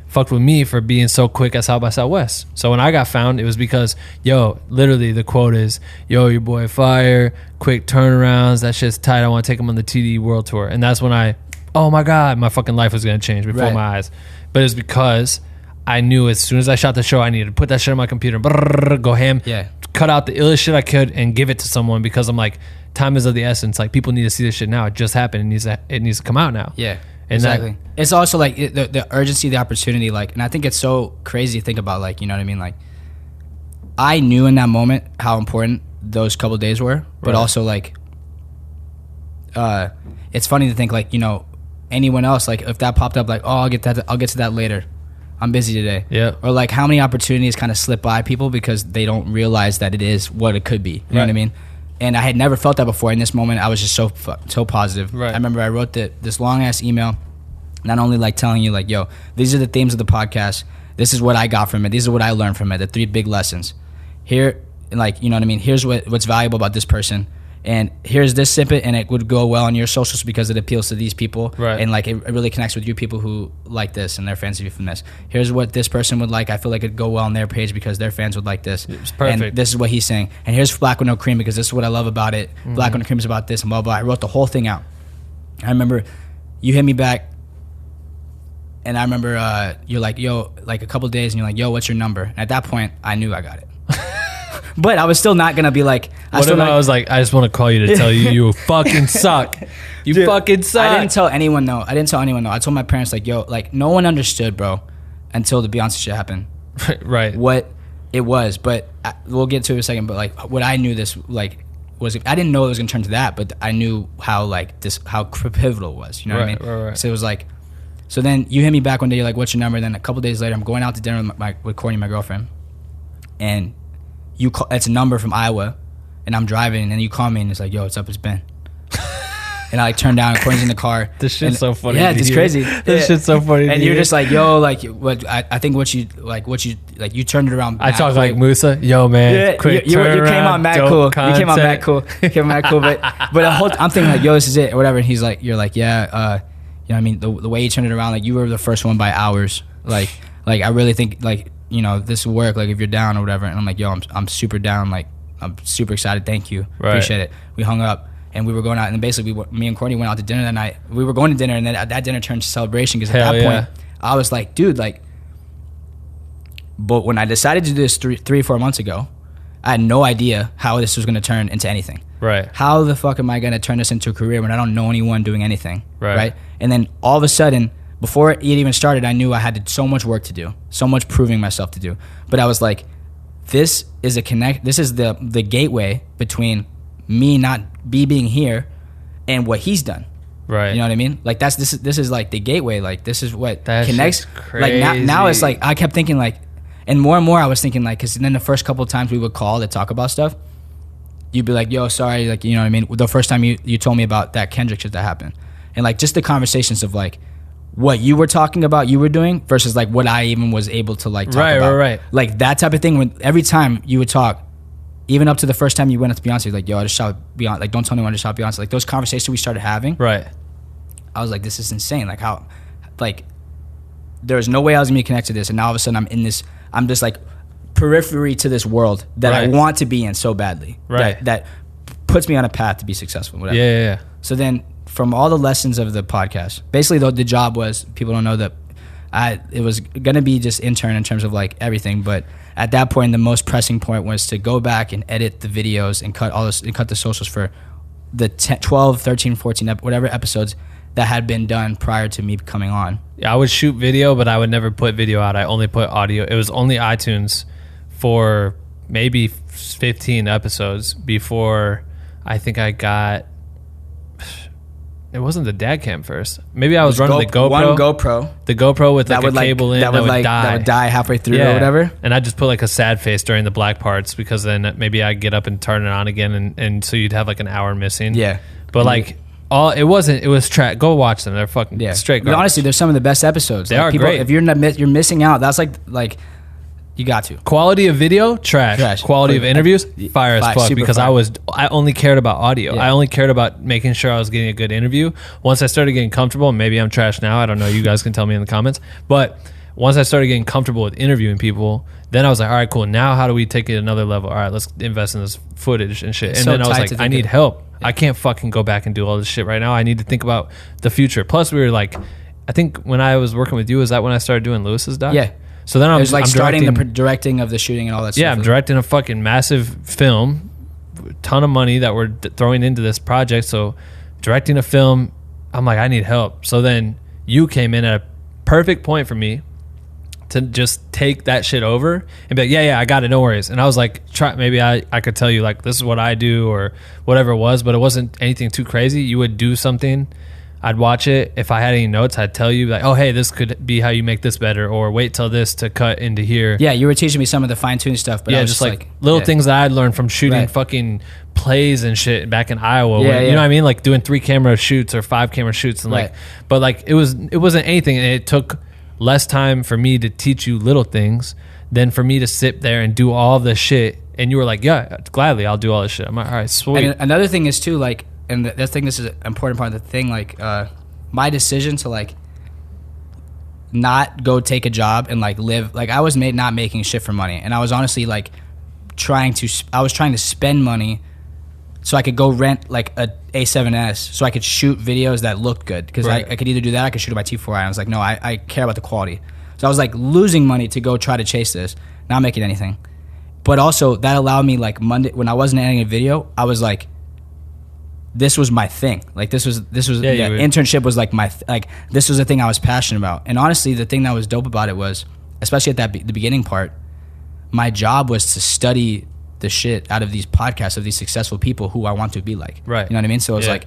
Fucked with me for being so quick at South by Southwest. So when I got found, it was because, literally the quote is, your boy fire, quick turnarounds, that shit's tight, I want to take him on the TD World Tour. And that's when oh my God, my fucking life was going to change before my eyes. But it's because I knew as soon as I shot the show, I needed to put that shit on my computer, go ham, cut out the illest shit I could and give it to someone, because I'm like, time is of the essence. Like people need to see this shit now. It just happened. It needs to come out now. Yeah. And exactly. It's also like the urgency, the opportunity, like, and I think it's so crazy to think about, like, you know what I mean? Like, I knew in that moment how important those couple days were, but also like, it's funny to think like, anyone else, like if that popped up, like, oh, I'll get to that later. I'm busy today. Yeah. Or like how many opportunities kind of slip by people because they don't realize that it is what it could be. You know what I mean? And I had never felt that before. In this moment, I was just so positive. Right. I remember I wrote this long-ass email, not only like telling you like, these are the themes of the podcast. This is what I got from it. These are what I learned from it. The 3 big lessons. Here, like, you know what I mean? Here's what's valuable about this person. And here's this snippet, and it would go well on your socials because it appeals to these people. Right. And like it really connects with you people who like this and they're fans of you from this. Here's what this person would like. I feel like it'd go well on their page because their fans would like this. It's perfect. And this is what he's saying. And here's Black with No Cream because this is what I love about it. Mm-hmm. Black with No Cream is about this and blah, blah. I wrote the whole thing out. I remember you hit me back, and I remember you're like, like a couple days, and you're like, what's your number? And at that point, I knew I got it. But I was still not going to be like... I was like, I just want to call you to tell you fucking suck. You fucking suck. I didn't tell anyone, though. I told my parents, like, like, no one understood, bro, until the Beyonce shit happened. Right. What it was. But we'll get to it in a second. But, like, what I knew this, like, was... I didn't know it was going to turn to that, but I knew how, like, how pivotal it was. You know what I mean? Right. So it was like... So then you hit me back one day, you're like, what's your number? Then a couple days later, I'm going out to dinner with Courtney, my girlfriend. And... it's a number from Iowa, and I'm driving, and you call me, and it's like, what's up, it's Ben. And I like turn down, and Courtney's in the car. This shit's so funny. Yeah, it's crazy. This shit's so funny. And you're just like, like, what? I think what you you turned it around. I talk like Musa, man. Quick, you came out mad cool. You came out mad cool. But I'm thinking like, this is it, or whatever. And he's like, you're like, what I mean, the way you turned it around, like you were the first one by hours. Like I really think like. This will work, like, if you're down or whatever. And I'm like, I'm super down. Like, I'm super excited. Thank you. Right. Appreciate it. We hung up, and we were going out. And basically, me and Courtney went out to dinner that night. We were going to dinner, and then that dinner turned to celebration because at that point, I was like, dude, like... But when I decided to do this 3-4 months ago, I had no idea how this was going to turn into anything. Right. How the fuck am I going to turn this into a career when I don't know anyone doing anything? Right. And then all of a sudden... Before it even started, I knew I had so much work to do, so much proving myself to do. But I was like, this is the gateway between me being here and what he's done. Right. You know what I mean? Like this is like the gateway. Like this is what connects. Crazy. Like now it's like I kept thinking like, and more I was thinking like, because then the first couple of times we would call to talk about stuff, you'd be like, sorry, like, you know what I mean? The first time you told me about that Kendrick shit that happened, and like just the conversations of like, what you were talking about you were doing versus like what I even was able to like talk about. Right. Like that type of thing. When every time you would talk, even up to the first time you went up to Beyonce, like, yo, I just shot Beyonce. Like, don't tell anyone I just shot Beyonce. Like those conversations we started having. Right. I was like, this is insane. Like how, like, there's no way I was gonna be connected to this, and now all of a sudden I'm just like periphery to this world that I want to be in so badly. Right. That puts me on a path to be successful. Whatever. Yeah. So then, from all the lessons of the podcast, basically the job was, people don't know that it was gonna be just intern in terms of like everything, but at that point the most pressing point was to go back and edit the videos and cut all this and cut the socials for the 12, 13, 14 whatever episodes that had been done prior to me coming on. Yeah, I would shoot video, but I would never put video out. I only put audio. It was only iTunes for maybe 15 episodes before I think I got... It wasn't the dad cam first. Maybe I was running the GoPro. One GoPro. The GoPro with like a cable in that would die. That would die halfway through or whatever. And I just put like a sad face during the black parts because then maybe I'd get up and turn it on again, and so you'd have like an hour missing. Yeah. But like it was track. Go watch them. They're fucking straight garbage. Honestly, they're some of the best episodes. They are great. If you're missing out, that's like you got to. Quality of video, trash. Quality of interviews, fire as fuck, because I only cared about audio. I only cared about making sure I was getting a good interview. Once I started getting comfortable, and maybe I'm trash now, I don't know, you guys can tell me in the comments, but once I started getting comfortable with interviewing people, then I was like, all right, cool, now how do we take it another level? All right, let's invest in this footage and shit. And then I was like, I need help. I can't fucking go back and do all this shit right now. I need to think about the future. Plus we were like, I think when I was working with you, is that when I started doing Lewis's doc? Yeah. So then I'm starting the directing of the shooting and all that stuff. Yeah, I'm directing a fucking massive film, ton of money that we're throwing into this project. So directing a film, I'm like, I need help. So then you came in at a perfect point for me to just take that shit over and be like, yeah, I got it, no worries. And I was like, maybe I could tell you like, this is what I do or whatever it was, but it wasn't anything too crazy. You would do something, I'd watch it. If I had any notes, I'd tell you like, oh, hey, this could be how you make this better, or wait till this to cut into here. Yeah, you were teaching me some of the fine-tuned stuff, but I was just like little things that I'd learned from shooting fucking plays and shit back in Iowa. You know what I mean? Like doing 3 camera shoots or 5 camera shoots, and but like it wasn't anything, and it took less time for me to teach you little things than for me to sit there and do all the shit. And you were like, yeah, gladly, I'll do all this shit. I'm like, all right, sweet. And another thing is too, like, and I think this is an important part of the thing, like my decision to like not go take a job and like live, like I was not making shit for money, and I was honestly like trying to spend money so I could go rent like a A7S so I could shoot videos that looked good, because I could either do that or I could shoot it by T4i. And I was like, no, I care about the quality. So I was like losing money to go try to chase this, not making anything. But also that allowed me, like Monday when I wasn't editing a video, I was like, this was my thing. Like this was internship was like this was the thing I was passionate about. And honestly, the thing that was dope about it was, especially at the beginning part, my job was to study the shit out of these podcasts of these successful people who I want to be like. Right. You know what I mean? So it was like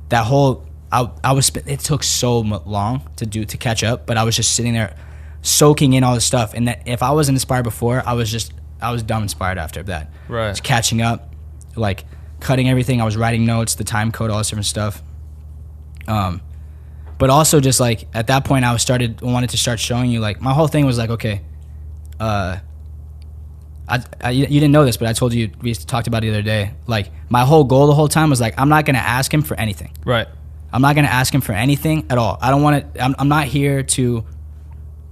that whole it took so long to catch up, but I was just sitting there soaking in all this stuff. And that if I wasn't inspired before, I was dumb inspired after that. Right. Just catching up, like cutting everything. I was writing notes, the time code, all this different stuff. But also just like at that point I wanted to start showing you, like my whole thing was like, okay, you didn't know this, but I told you, we talked about it the other day. Like my whole goal the whole time was like, I'm not going to ask him for anything. Right. I'm not going to ask him for anything at all. I don't want to, I'm not here to,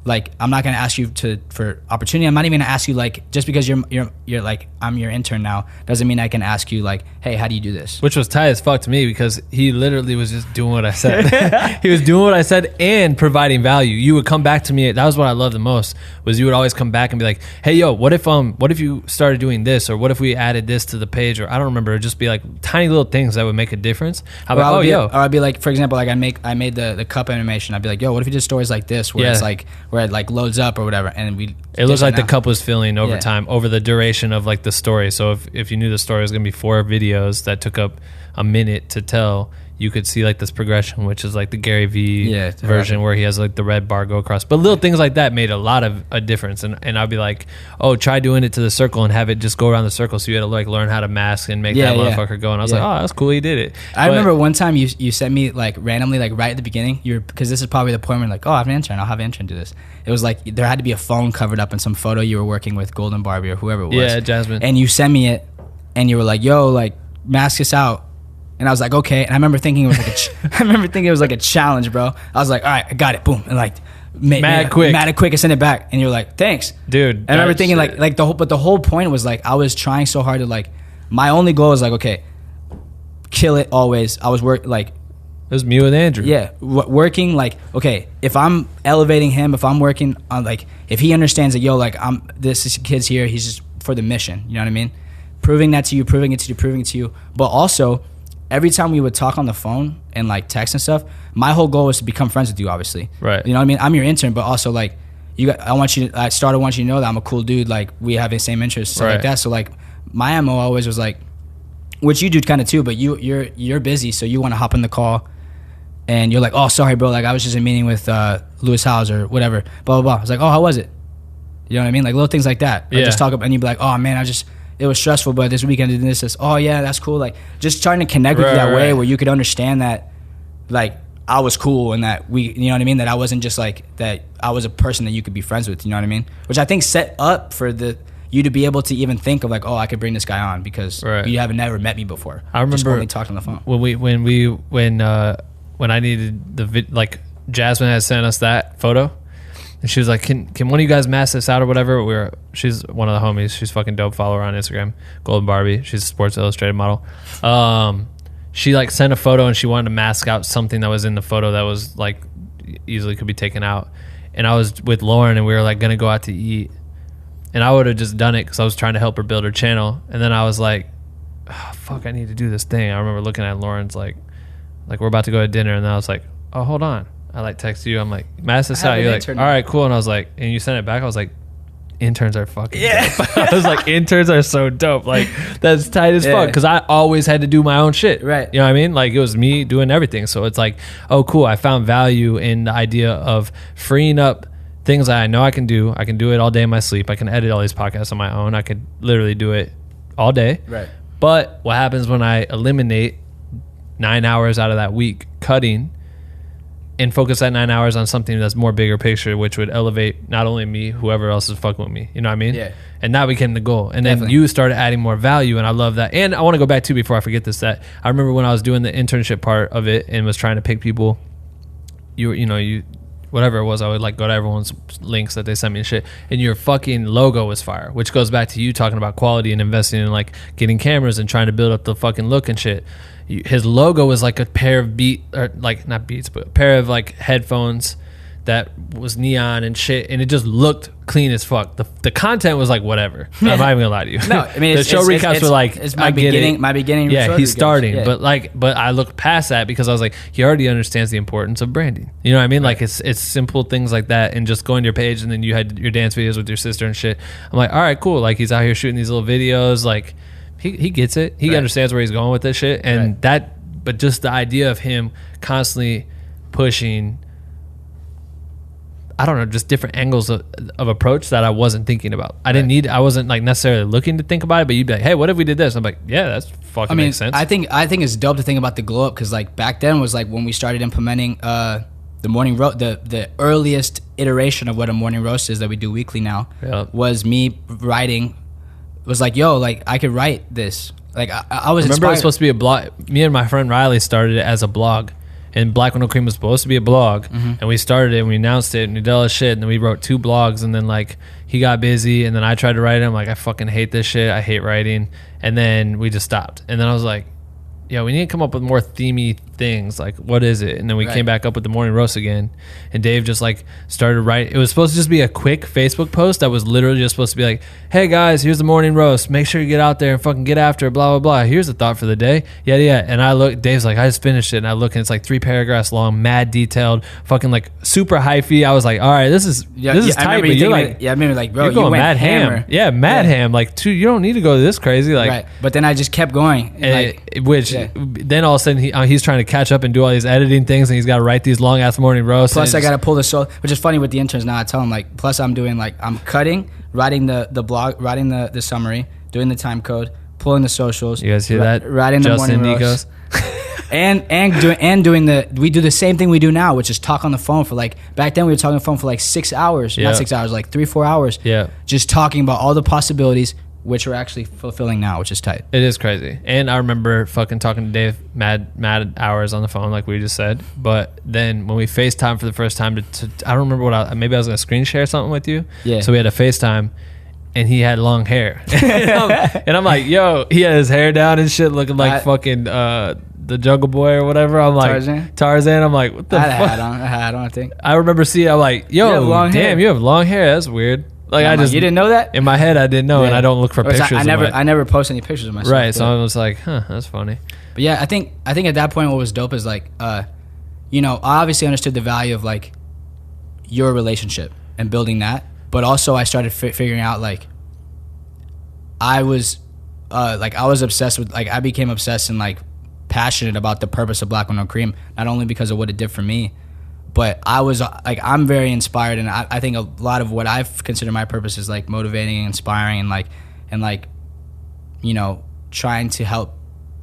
like, I'm not going to ask you for opportunity. I'm not even going to ask you, like, just because you're like, I'm your intern now, doesn't mean I can ask you, like, hey, how do you do this? Which was tight as fuck to me, because he literally was just doing what I said. He was doing what I said and providing value. You would come back to me. That was what I loved the most, was you would always come back and be like, hey, yo, what if you started doing this? Or what if we added this to the page? Or I don't remember. It'd just be like tiny little things that would make a difference. Or I'd be like, for example, like I made the cup animation. I'd be like, yo, what if you did stories like this, where it's like, where it like loads up or whatever, and it looks like the cup was filling over time, over the duration of like the story. So if you knew the story was gonna be 4 videos that took up a minute to tell, you could see like this progression, which is like the Gary V it's version where he has like the red bar go across. But little things like that made a lot of a difference. And I'd be like, oh, try doing it to the circle and have it just go around the circle. So you had to like learn how to mask and make that motherfucker go. And I was like, oh, that's cool. He did it. I remember one time you sent me like randomly, like right at the beginning, because this is probably the point where like, oh, I have an intern. I'll have an intern do this. It was like there had to be a phone covered up in some photo you were working with Golden Barbie or whoever it was. Yeah, Jasmine. And you sent me it and you were like, yo, like mask this out. And I was like, okay. And I remember thinking it was like a challenge, bro. I was like, all right, I got it. Boom. And like, mad quick and send it back. And you're like, thanks, dude. And I remember thinking like the whole point was like, I was trying so hard to like, my only goal was like, okay, kill it always. I was it was me with Andrew. Yeah. Working like, okay, if I'm elevating him, if I'm working on like, if he understands that, yo, like this kid's here, he's just for the mission. You know what I mean? Proving it to you. But also, every time we would talk on the phone and like text and stuff, my whole goal was to become friends with you, obviously. Right. You know what I mean? I'm your intern, but also like I want you to know that I'm a cool dude. Like we have the same interests, stuff like that. So like my MO always was like, which you do kind of too, but you're busy, so you want to hop in the call, and you're like, oh, sorry, bro. Like I was just in a meeting with Lewis Howes or whatever. Blah blah blah. I was like, oh, how was it? You know what I mean? Like little things like that. Or just talk up, and you'd be like, oh man, it was stressful, but this weekend I did this. Oh yeah, that's cool. Like just trying to connect with you that way, where you could understand that, like I was cool and that you know what I mean. That I wasn't just like that. I was a person that you could be friends with. You know what I mean? Which I think set up for you to be able to even think of like, oh, I could bring this guy on because you haven't never met me before. I remember just only talked on the phone. When I needed like Jasmine had sent us that photo. And she was like, can one of you guys mask this out or whatever? She's one of the homies. She's fucking dope. Follow her on Instagram. Golden Barbie. She's a Sports Illustrated model. She like sent a photo and she wanted to mask out something that was in the photo that was like easily could be taken out. And I was with Lauren and we were like going to go out to eat. And I would have just done it because I was trying to help her build her channel. And then I was like, oh, fuck, I need to do this thing. I remember looking at Lauren's like we're about to go to dinner. And then I was like, oh, hold on. I like text you. I'm like, mask this out. You're like, all right, cool. And I was like, and you sent it back. I was like, interns are fucking dope. I was like, interns are so dope. Like that's tight as fuck. Because I always had to do my own shit. Right. You know what I mean? Like it was me doing everything. So it's like, oh, cool. I found value in the idea of freeing up things that I know I can do. I can do it all day in my sleep. I can edit all these podcasts on my own. I could literally do it all day. Right. But what happens when I eliminate 9 hours out of that week cutting and focus that 9 hours on something that's more bigger picture, which would elevate not only me, whoever else is fucking with me. You know what I mean? Yeah. And that became the goal. And Definitely. then you started adding more value, and I love that. And I want to go back to, before I forget this, that I remember when I was doing the internship part of it and was trying to pick people, you whatever it was, I would like go to everyone's links that they sent me and shit. And your fucking logo was fire, which goes back to you talking about quality and investing in like getting cameras and trying to build up the fucking look and shit. His logo was like a pair of not beats, but a pair of like headphones that was neon and shit, and it just looked clean as fuck. The content was like whatever. I'm not even gonna lie to you. No, I mean the show recaps were like, it's my beginning. My beginning. Yeah, he's starting, yeah. but I looked past that because I was like, he already understands the importance of branding. You know what I mean? Right. Like it's simple things like that, and just going to your page, and then you had your dance videos with your sister and shit. I'm like, all right, cool. Like he's out here shooting these little videos. Like he gets it. He understands where he's going with this shit, and but just the idea of him constantly pushing, I don't know, just different angles of approach that I wasn't thinking about. I wasn't like necessarily looking to think about it, but you'd be like, hey, what if we did this? I'm like, yeah, that's fucking makes sense. I think it's dope to think about the glow up, because like back then was like when we started implementing the morning roast, the earliest iteration of what a morning roast is that we do weekly now, was me writing, was like, yo, like I could write this. Like I was remember inspired. it was supposed to be a blog. Me and my friend Riley started it as a blog. And Black with No Cream was supposed to be a blog, and we started it and we announced it and we did all this shit, and then we wrote 2 blogs, and then like he got busy, and then I tried to write it. I'm like, I fucking hate this shit. I hate writing. And then we just stopped. And then I was like, yeah, we need to come up with more themey things. Like, what is it? And then we came back up with the morning roast again, and Dave just like started writing. It was supposed to just be a quick Facebook post that was literally just supposed to be like, hey guys, here's the morning roast. Make sure you get out there and fucking get after it, blah, blah, blah. Here's the thought for the day. Yeah. And I look, Dave's like, I just finished it. And I look, and it's like 3 paragraphs long, mad detailed, fucking like super hyphy. I was like, all right, this is tight. But you're like, I remember like, bro, you're going you went mad hammer. ham. Yeah, mad ham. Like, you don't need to go this crazy. Like, right. But then I just kept going. Then all of a sudden he's trying to catch up and do all these editing things, and he's got to write these long ass morning roasts. Plus, I got to pull the which is funny with the interns now. I tell them like, plus I'm doing like I'm cutting, writing the blog, writing the summary, doing the time code, pulling the socials. You guys hear that? Writing the Justin morning roasts. and doing we do the same thing we do now, which is talk on the phone for like, back then we were talking on the phone for like 6 hours, not 6 hours, like 3-4 hours. Yeah. Just talking about all the possibilities, which we're actually fulfilling now, which is tight. It is crazy. And I remember fucking talking to Dave mad hours on the phone, like we just said. But then when we FaceTime for the first time, I don't remember maybe I was going to screen share something with you. Yeah. So we had a FaceTime, and he had long hair. and I'm like, yo, he had his hair down and shit, looking like fucking the Jungle Boy or whatever. I'm like, Tarzan. I'm like, what the fuck? I had a hat on, I think. I remember seeing, I'm like, yo, damn, you have long hair. That's weird. Like, I just, you didn't know that? In my head, I didn't know, and I don't look for pictures. I never post any pictures of myself. Right, so I was like, that's funny. But yeah, I think at that point, what was dope is like, you know, I obviously understood the value of like your relationship and building that, but also I started figuring out like I was obsessed with, like, I became obsessed and like passionate about the purpose of Black with No Cream, not only because of what it did for me, but I was like, I'm very inspired, and I think a lot of what I've considered my purpose is like motivating and inspiring and like, you know, trying to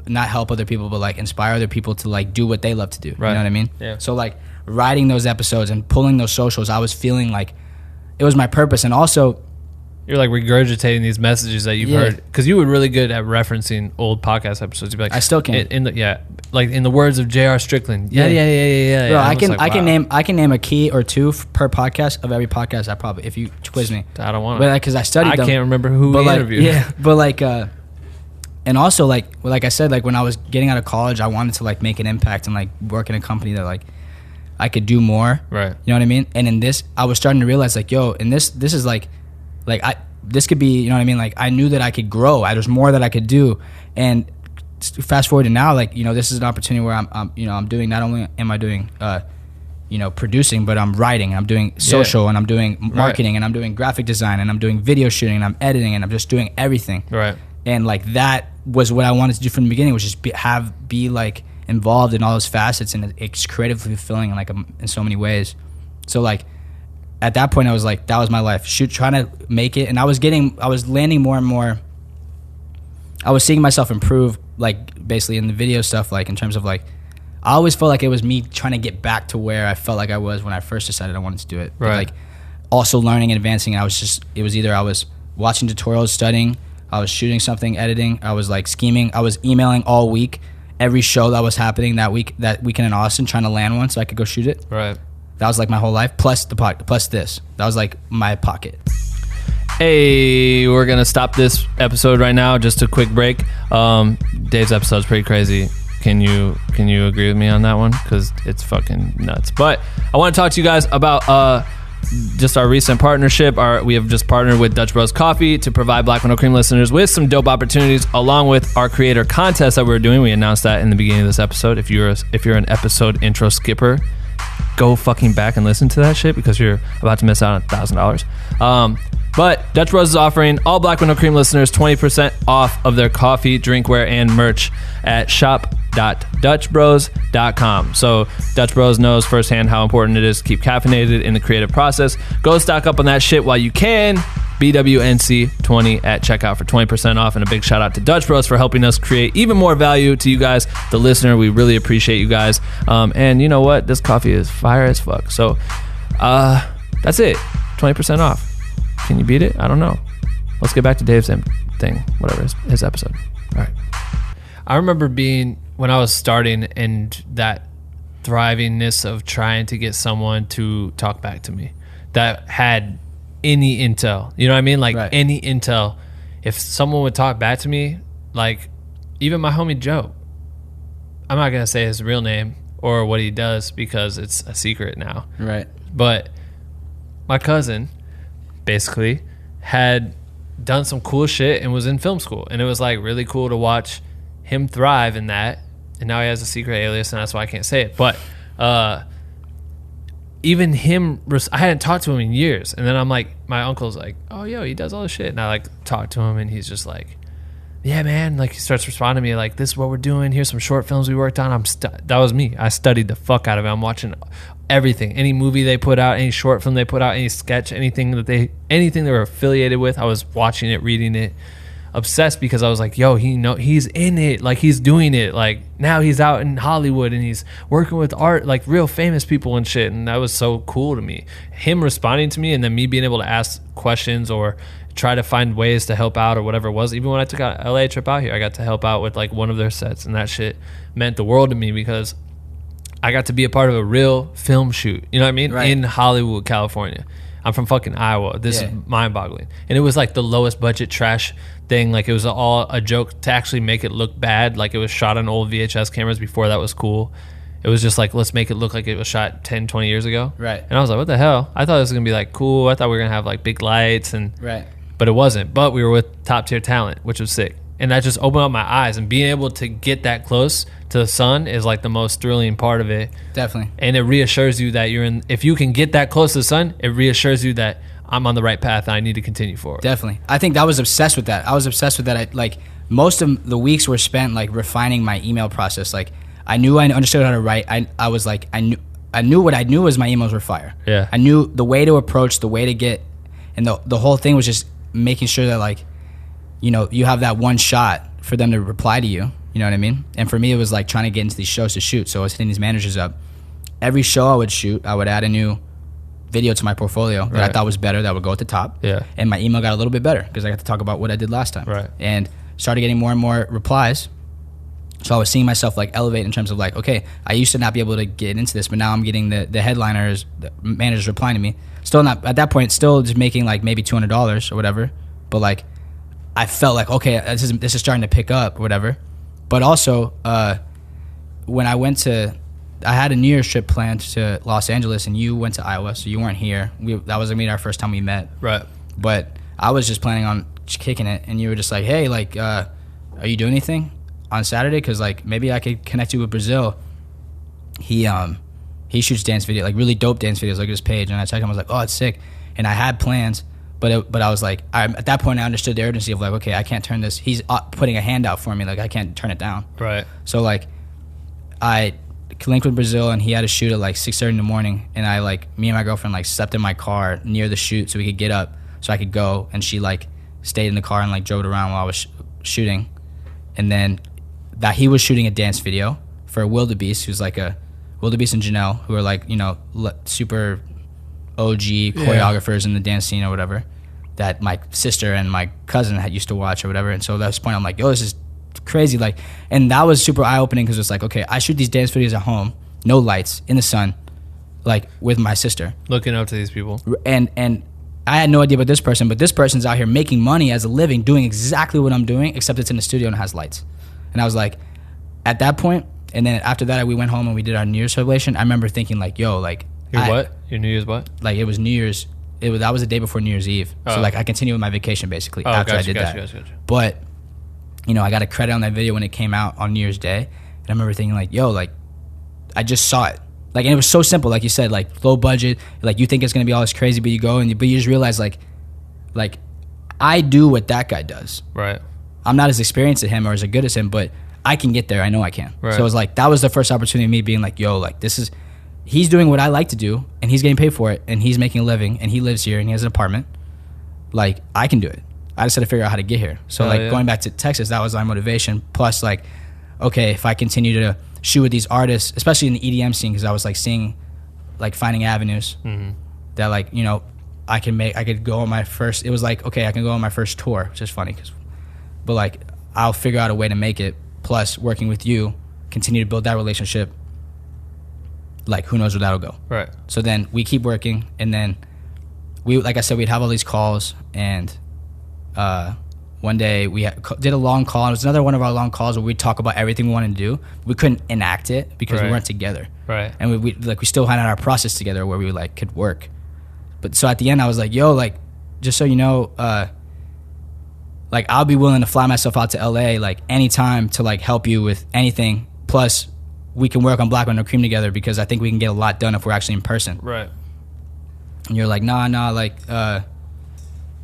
not help other people, but like inspire other people to like do what they love to do. Right. You know what I mean? Yeah. So like writing those episodes and pulling those socials, I was feeling like it was my purpose. And also, you're like regurgitating these messages that you've heard, because you were really good at referencing old podcast episodes. You'd be like, I still can. Like in the words of J.R. Strickland. Yeah. Bro, I can name a key or two per podcast of every podcast. I probably, if you quiz me. I don't want to. But because I studied them. I can't remember who we interviewed. Yeah, but like, and also like I said, like when I was getting out of college, I wanted to like make an impact and like work in a company that like I could do more. Right. You know what I mean? And in this, I was starting to realize like, yo, and this is like this could be, you know what I mean? Like I knew that I could grow. There's more that I could do. And fast forward to now, like, you know, this is an opportunity where I'm doing, not only am I doing, you know, producing, but I'm writing, and I'm doing social, and I'm doing marketing, and I'm doing graphic design, and I'm doing video shooting, and I'm editing, and I'm just doing everything. Right. And like that was what I wanted to do from the beginning, was just be like involved in all those facets, and it's creatively fulfilling in like in so many ways. So like at that point, I was like, that was my life. Trying to make it, and I was landing more and more. I was seeing myself improve, like basically in the video stuff, like in terms of like, I always felt like it was me trying to get back to where I felt like I was when I first decided I wanted to do it. Right. But like also learning and advancing, and it was either I was watching tutorials, studying, I was shooting something, editing, I was like scheming, I was emailing all week, every show that was happening that weekend in Austin, trying to land one so I could go shoot it. Right. That was like my whole life, plus this. That was like my pocket. Hey, we're going to stop this episode right now. Just a quick break. Dave's episode's pretty crazy. Can you agree with me on that one? Because it's fucking nuts. But I want to talk to you guys about just our recent partnership. We have just partnered with Dutch Bros Coffee to provide Black with No Cream listeners with some dope opportunities, along with our creator contest that we're doing. We announced that in the beginning of this episode. If you're an episode intro skipper, go fucking back and listen to that shit, because you're about to miss out on $1,000. But Dutch Bros is offering all Black with No Cream listeners 20% off of their coffee, drinkware, and merch at shop.dutchbros.com. So Dutch Bros knows firsthand how important it is to keep caffeinated in the creative process. Go stock up on that shit while you can. BWNC 20 at checkout for 20% off. And a big shout out to Dutch Bros for helping us create even more value to you guys, the listener. We really appreciate you guys. And you know what? This coffee is fire as fuck. So that's it. 20% off. Can you beat it? I don't know. Let's get back to Dave's thing, whatever, his episode. All right. I remember when I was starting, and that thrivingness of trying to get someone to talk back to me that had any intel. You know what I mean? Like any intel. If someone would talk back to me, like even my homie Joe, I'm not going to say his real name or what he does because it's a secret now. Right. But my cousin basically had done some cool shit and was in film school, and it was like really cool to watch him thrive in that. And now he has a secret alias, and that's why I can't say it. But even him, I hadn't talked to him in years, and then I'm like, my uncle's like, oh yo, he does all this shit, and I like talk to him, and he's just like, yeah, man. Like, he starts responding to me like, this is what we're doing. Here's some short films we worked on. That was me. I studied the fuck out of it. I'm watching everything, any movie they put out, any short film they put out, any sketch, anything they were affiliated with. I was watching it, reading it, obsessed, because I was like, yo, he's in it, like, he's doing it, like, now he's out in Hollywood and he's working with art, like, real famous people and shit. And that was so cool to me, him responding to me, and then me being able to ask questions or try to find ways to help out or whatever it was. Even when I took a LA trip out here, I got to help out with like one of their sets, and that shit meant the world to me because I got to be a part of a real film shoot, you know what I mean? Right. In Hollywood, California. I'm from fucking Iowa. This is mind-boggling. And it was like the lowest budget trash thing. Like, it was all a joke to actually make it look bad. Like, it was shot on old VHS cameras before that was cool. It was just like, let's make it look like it was shot 10, 20 years ago. Right. And I was like, what the hell? I thought it was going to be like cool. I thought we were going to have like big lights and... Right. But it wasn't. But we were with top tier talent, which was sick. And that just opened up my eyes. And being able to get that close to the sun is like the most thrilling part of it. Definitely. And it reassures you that you're in. If you can get that close to the sun, it reassures you that I'm on the right path and I need to continue forward. Definitely. I think I was obsessed with that. Like, most of the weeks were spent like refining my email process. Like, I knew I understood how to write. I was like, I knew what I knew was my emails were fire. Yeah. I knew the way to approach, the way to get, and the whole thing was just making sure that, like, you know, you have that one shot for them to reply to you. You know what I mean? And for me, it was like trying to get into these shows to shoot. So I was hitting these managers up. Every show I would shoot, I would add a new video to my portfolio that I thought was better, that would go at the top. Yeah. And my email got a little bit better because I got to talk about what I did last time. Right. And started getting more and more replies. So I was seeing myself like elevate in terms of like, okay, I used to not be able to get into this, but now I'm getting the headliners, the managers replying to me. Still not, at that point, still just making like maybe $200 or whatever. But like, I felt like, okay, this is starting to pick up or whatever. But also, when I had a New Year's trip planned to Los Angeles, and you went to Iowa, so you weren't here. That was our first time we met. Right. But I was just planning on kicking it, and you were just like, hey, like, are you doing anything on Saturday? Because like maybe I could connect you with Brazil. He shoots dance video, like really dope dance videos, like his page. And I checked him, I was like, oh, it's sick. And I had plans, but I was like, at that point I understood the urgency of like, okay, I can't turn this. He's putting a hand out for me, like I can't turn it down. Right. So like, I linked with Brazil, and he had a shoot at like 6:30 in the morning, and me and my girlfriend like slept in my car near the shoot so we could get up so I could go, and she like stayed in the car and like drove it around while I was shooting. And then that he was shooting a dance video for Wildebeest, who's like a Wildebeest and Janelle, who are like, you know, super OG choreographers in the dance scene or whatever, that my sister and my cousin had used to watch or whatever. And so at this point I'm like, yo, this is crazy. Like, and that was super eye-opening because it's like, okay, I shoot these dance videos at home, no lights, in the sun, like with my sister, looking up to these people, and I had no idea about this person, but this person's out here making money as a living, doing exactly what I'm doing, except it's in the studio and it has lights. And I was like, at that point, and then after that we went home and we did our New Year's celebration. I remember thinking like, yo, like, your New Year's what? Like, it was New Year's, that was the day before New Year's Eve. So like I continued with my vacation basically after I did that. Gotcha. But you know, I got a credit on that video when it came out on New Year's Day. And I remember thinking like, yo, like, I just saw it. Like, and it was so simple, like you said, like low budget, like you think it's gonna be all this crazy, but you go but you just realize like I do what that guy does. Right. I'm not as experienced as him or as good as him, but I can get there. I know I can. Right. So it was like, that was the first opportunity of me being like, yo, like he's doing what I like to do, and he's getting paid for it, and he's making a living, and he lives here, and he has an apartment. Like, I can do it. I just had to figure out how to get here. So going back to Texas, that was my motivation. Plus like, okay, if I continue to shoot with these artists, especially in the EDM scene, because I was like seeing, like finding avenues that like, you know, I could go on my first, it was like, okay, I can go on my first tour, which is funny, but like, I'll figure out a way to make it. Plus working with you, continue to build that relationship. Like, who knows where that'll go. Right. So then we keep working, and then like I said, we'd have all these calls, and one day we did a long call, and it was another one of our long calls where we'd talk about everything we wanted to do. We couldn't enact it because we weren't together. Right. And we still had our process together where we like could work. But so at the end I was like, yo, like, just so you know, like I'll be willing to fly myself out to LA like anytime to like help you with anything. Plus we can work on Black with No Cream together because I think we can get a lot done if we're actually in person. Right. And you're like, nah, like,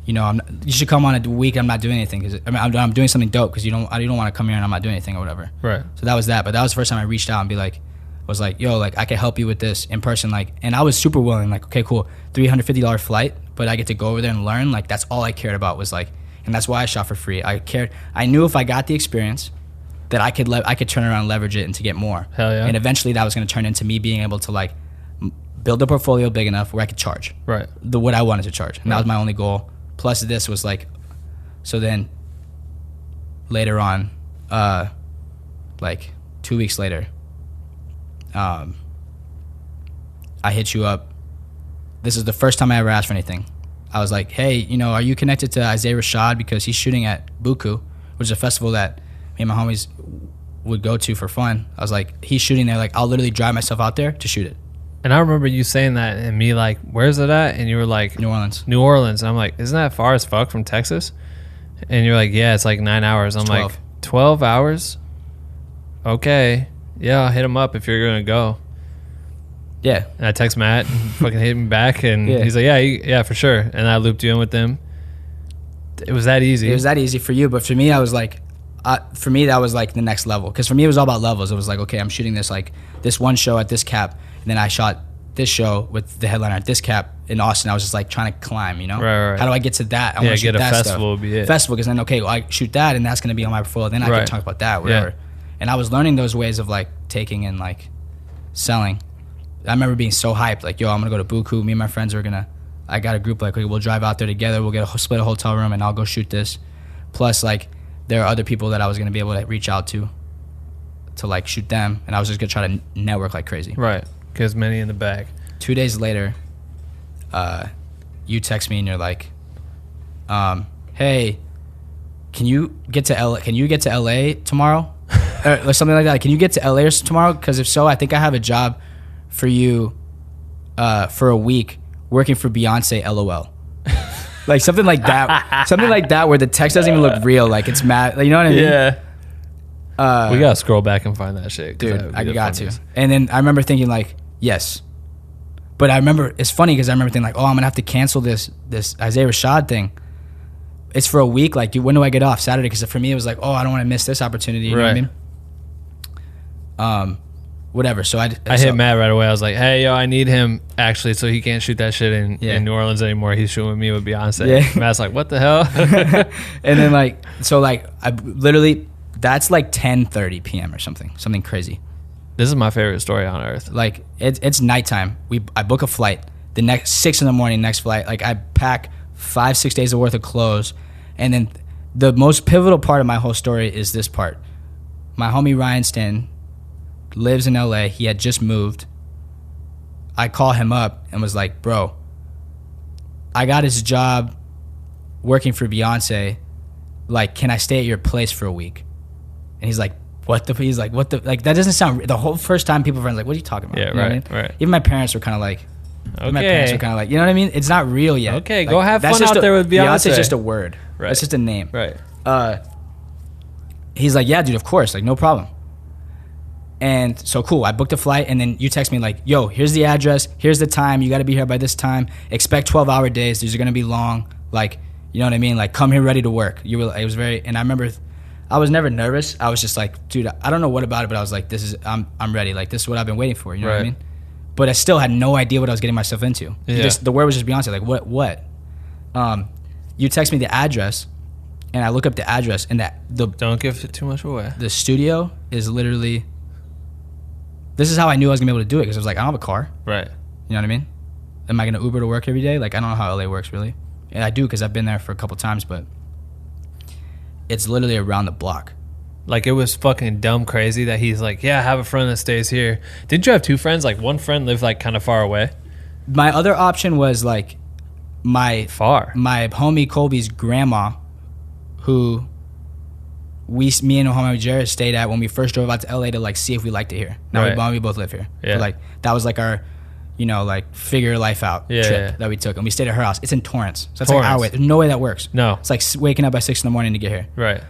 you know, you should come on a week I'm not doing anything, because I'm doing something dope, because you don't want to come here and I'm not doing anything or whatever. Right. So that was that. But that was the first time I reached out and was like, yo, like I can help you with this in person, like, and I was super willing, like, okay, cool, $350 flight, but I get to go over there and learn. Like, that's all I cared about, was like, and that's why I shot for free. I knew if I got the experience that I could turn around and leverage it and to get more. Hell yeah. And eventually that was going to turn into me being able to like build a portfolio big enough where I could charge what I wanted to charge, and that was my only goal. Plus this was like, so then later on, like 2 weeks later, I hit you up. This is the first time I ever asked for anything. I was like, hey, you know, are you connected to Isaiah Rashad? Because he's shooting at Buku, which is a festival that me and my homies would go to for fun. I was like, he's shooting there. Like, I'll literally drive myself out there to shoot it. And I remember you saying that and me like, where's it at? And you were like, New Orleans. And I'm like, isn't that far as fuck from Texas? And you're like, yeah, it's like 9 hours. I'm 12. like, 12 hours? Okay. Yeah, I'll hit him up if you're going to go. Yeah. And I text Matt and fucking hit me back, and Yeah. he's like, yeah, for sure. And I looped you in with them. It was that easy. It was that easy for you, but for me, I was like, for me, that was like the next level. Because for me, it was all about levels. It was like, okay, I'm shooting this one show at this cap, and then I shot this show with the headliner at this cap in Austin. I was just like trying to climb, you know? Right. How do I get to that? I want to shoot get a that festival stuff. would be it. Festival, because then, okay, well, I shoot that, and that's going to be on my portfolio. Then I can talk about that, whatever. Yeah. And I was learning those ways of like taking and like selling. I remember being so hyped, like, yo, I'm going to go to Buku. Me and my friends I got a group, like, we'll drive out there together. We'll split a hotel room, and I'll go shoot this. Plus, like, there are other people that I was going to be able to reach out to like shoot them, and I was just going to try to network like crazy. Right, because many in the bag. 2 days later, you text me and you're like, hey, can you get to LA tomorrow? Or something like that. Can you get to LA tomorrow? Because if so, I think I have a job for you for a week working for Beyonce, LOL. Like something like that. Something like that where the text doesn't even look real. Like it's mad. Like, you know what I mean? Yeah. We got to scroll back and find that shit. Dude, I got to. And then I remember thinking like, yes. But I remember, it's funny because I remember thinking like, oh, I'm going to have to cancel this Isaiah Rashad thing. It's for a week. Like, when do I get off? Saturday. Because for me, it was like, oh, I don't want to miss this opportunity. You know what I mean? Whatever. So I hit Matt right away. I was like, hey, yo, I need him actually, so he can't shoot that shit in New Orleans anymore. He's shooting with me with Beyonce. Yeah. Matt's like, what the hell? And then like, so like, I literally, that's like 10:30 p.m. or something crazy. This is my favorite story on earth. Like, it's nighttime. I book a flight. The next 6 a.m, next flight. Like, I pack 5-6 days worth of clothes. And then the most pivotal part of my whole story is this part. My homie Ryan Stan lives in LA. He had just moved. I call him up and was like, bro, I got his job working for Beyonce. Like, can I stay at your place for a week? And he's like, what the, like, that doesn't sound, the whole first time people were like, what are you talking about? Yeah, you know right, what I mean? right. Even my parents were kind of like, you know what I mean? It's not real yet. Okay, like, go have fun out there with Beyonce. Beyonce's just a word. Right. It's just a name. Right. He's like, yeah, dude, of course, like, no problem. And so cool, I booked a flight, and then you text me like, yo, here's the address, here's the time, you got to be here by this time, expect 12-hour days, these are going to be long, like, you know what I mean, like, come here ready to work. It was very, and I remember, I was never nervous, I was just like, dude, I don't know what about it, but I was like, I'm ready, like, this is what I've been waiting for, you know what I mean? But I still had no idea what I was getting myself into. Yeah. The word was just Beyonce, like, what? You text me the address, and I look up the address, and don't give it too much away. The studio is literally, this is how I knew I was gonna be able to do it, because I was like, I don't have a car. Right. You know what I mean? Am I gonna Uber to work every day? Like, I don't know how LA works really. And I do, because I've been there for a couple times, but it's literally around the block. Like, it was fucking dumb crazy that he's like, yeah, I have a friend that stays here. Didn't you have two friends? Like, one friend lived like kind of far away. My other option was like my homie Colby's grandma, who me and homie Jared stayed at when we first drove out to LA to like see if we liked it here. Now we both live here. Yeah. But like, that was like our, you know, like, figure life out trip that we took, and we stayed at her house. It's in Torrance, so that's like our way. There's no way that works. No, it's like waking up at 6 a.m. to get here. Right.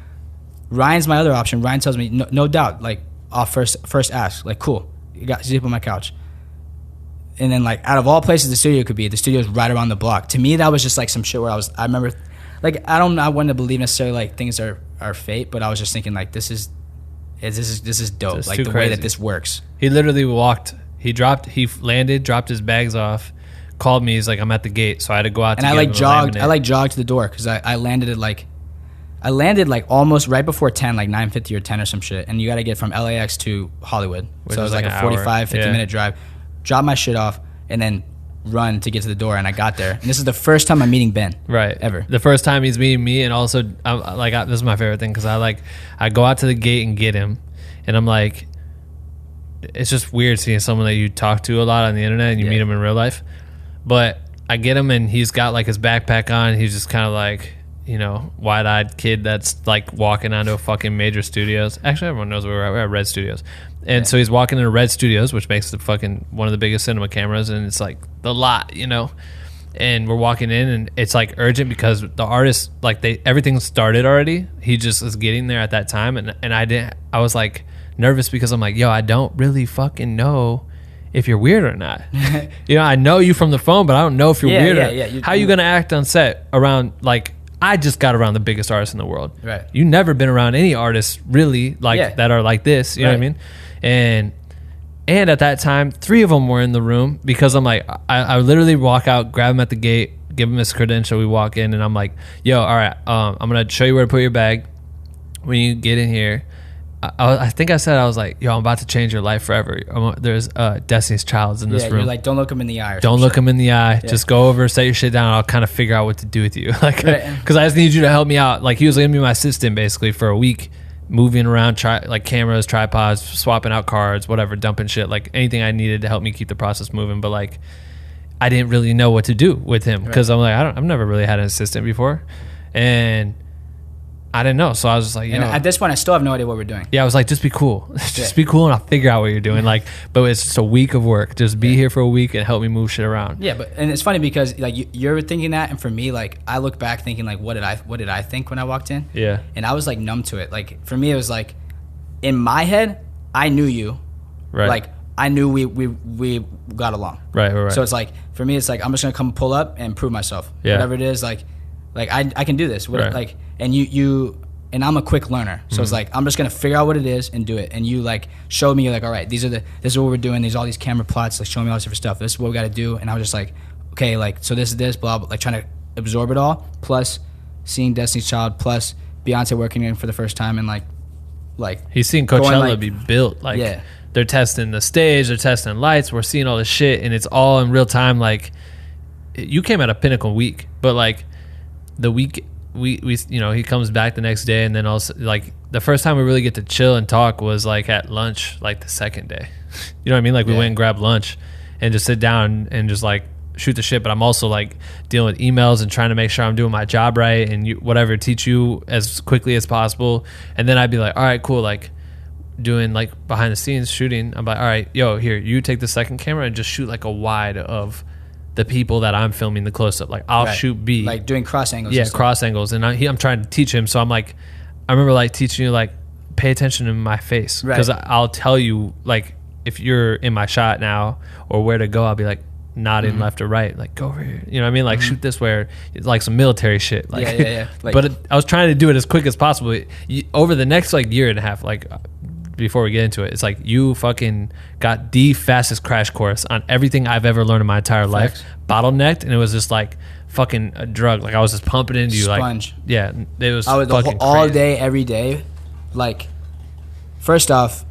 Ryan's my other option. Ryan tells me, no doubt, like, off first ask, like, cool, you got sleep on my couch. And then, like, out of all places the studio could be, the studio's right around the block. To me, that was just like some shit where I remember like I want to believe necessarily like things are fate, but I was just thinking like this is dope. It's like too the crazy. way that this works. He literally walked. He landed, dropped his bags off, called me. He's like, I'm at the gate, so I had to go out. And I like jogged to the door because I landed like almost right before 10, like 9:50 or 10 or some shit. And you got to get from LAX to Hollywood, Which so it was like a 45, 50 minute drive. Drop my shit off and then run to get to the door, and I got there. And this is the first time I'm meeting Ben. Right. Ever. The first time he's meeting me, and also this is my favorite thing because I go out to the gate and get him, and I'm like, it's just weird seeing someone that you talk to a lot on the internet and you meet him in real life. But I get him and he's got like his backpack on. He's just kind of like, you know, wide-eyed kid that's like walking onto a fucking major studios. Actually, everyone knows we're at Red Studios. And so he's walking into Red Studios, which makes the fucking one of the biggest cinema cameras, and it's like the lot, you know. And we're walking in and it's like urgent because the artist, like everything started already. He just is getting there at that time, and I was like nervous because I'm like, yo, I don't really fucking know if you're weird or not. You know, I know you from the phone, but I don't know if you're weird or how you gonna act on set around, like, I just got around the biggest artists in the world. Right. You never been around any artists really like that are like this. You know what I mean? And at that time, 3 of them were in the room because I'm like, I literally walk out, grab him at the gate, give him his credential. We walk in and I'm like, yo, all right, I'm going to show you where to put your bag. When you get in here, I think I said, I was like, yo, I'm about to change your life forever. There's Destiny's Child's in this room. You're like, don't look him in the eye. Don't look him in the eye. Just go over, set your shit down. I'll kind of figure out what to do with you. Like, because I just need you to help me out. Like, he was going to be my assistant basically for a week, moving around, like cameras, tripods, swapping out cards, whatever, dumping shit, like anything I needed to help me keep the process moving. But like, I didn't really know what to do with him because I'm like, I've never really had an assistant before, and I didn't know. So I was just like, and at this point, I still have no idea what we're doing. Yeah, I was like, just be cool. Just be cool and I'll figure out what you're doing. Like, but it's just a week of work. Just be here for a week and help me move shit around. Yeah, and it's funny because like you're thinking that, and for me, like I look back thinking like, what did I think when I walked in? Yeah. And I was like numb to it. Like for me, it was like, in my head, I knew you. Right. Like I knew we got along. Right. So it's like, for me, it's like, I'm just going to come pull up and prove myself. Yeah. Whatever it is, like I can do this. Like, and you and I'm a quick learner. So it's like, I'm just going to figure out what it is and do it. And you like showed me, you're like, all right, this is what we're doing. There's all these camera plots, like showing me all this different stuff. This is what we got to do. And I was just like, okay, like, so this is this, blah, blah, like trying to absorb it all. Plus seeing Destiny's Child, plus Beyonce working in for the first time, and like he's seeing Coachella be built. Like they're testing the stage, they're testing lights. We're seeing all this shit, and it's all in real time. Like, you came at a pinnacle week, but like the week we you know, he comes back the next day, and then also like the first time we really get to chill and talk was like at lunch, like the second day. You know what I mean? Like we went and grabbed lunch and just sit down and just like shoot the shit. But I'm also like dealing with emails and trying to make sure I'm doing my job right and whatever, teach you as quickly as possible. And then I'd be like, all right, cool, like doing like behind the scenes shooting. I'm like, all right, yo, here, you take the second camera and just shoot like a wide of the people that I'm filming the close up. Like I'll shoot B, like doing cross angles. Yeah, cross angles. And I'm trying to teach him. So I'm like, I remember like teaching you like, pay attention to my face, because I'll tell you like if you're in my shot now or where to go. I'll be like nodding left or right, like go over here. You know what I mean? Like shoot this, where it's like some military shit. Like, Like, but I was trying to do it as quick as possible. Over the next like year and a half, like before we get into it, it's like you fucking got the fastest crash course on everything I've ever learned in my entire life. Bottlenecked, and it was just like fucking a drug. Like I was just pumping into you. Sponge. Like, yeah, it was. I was fucking all crazy. day, every day. Like, first off,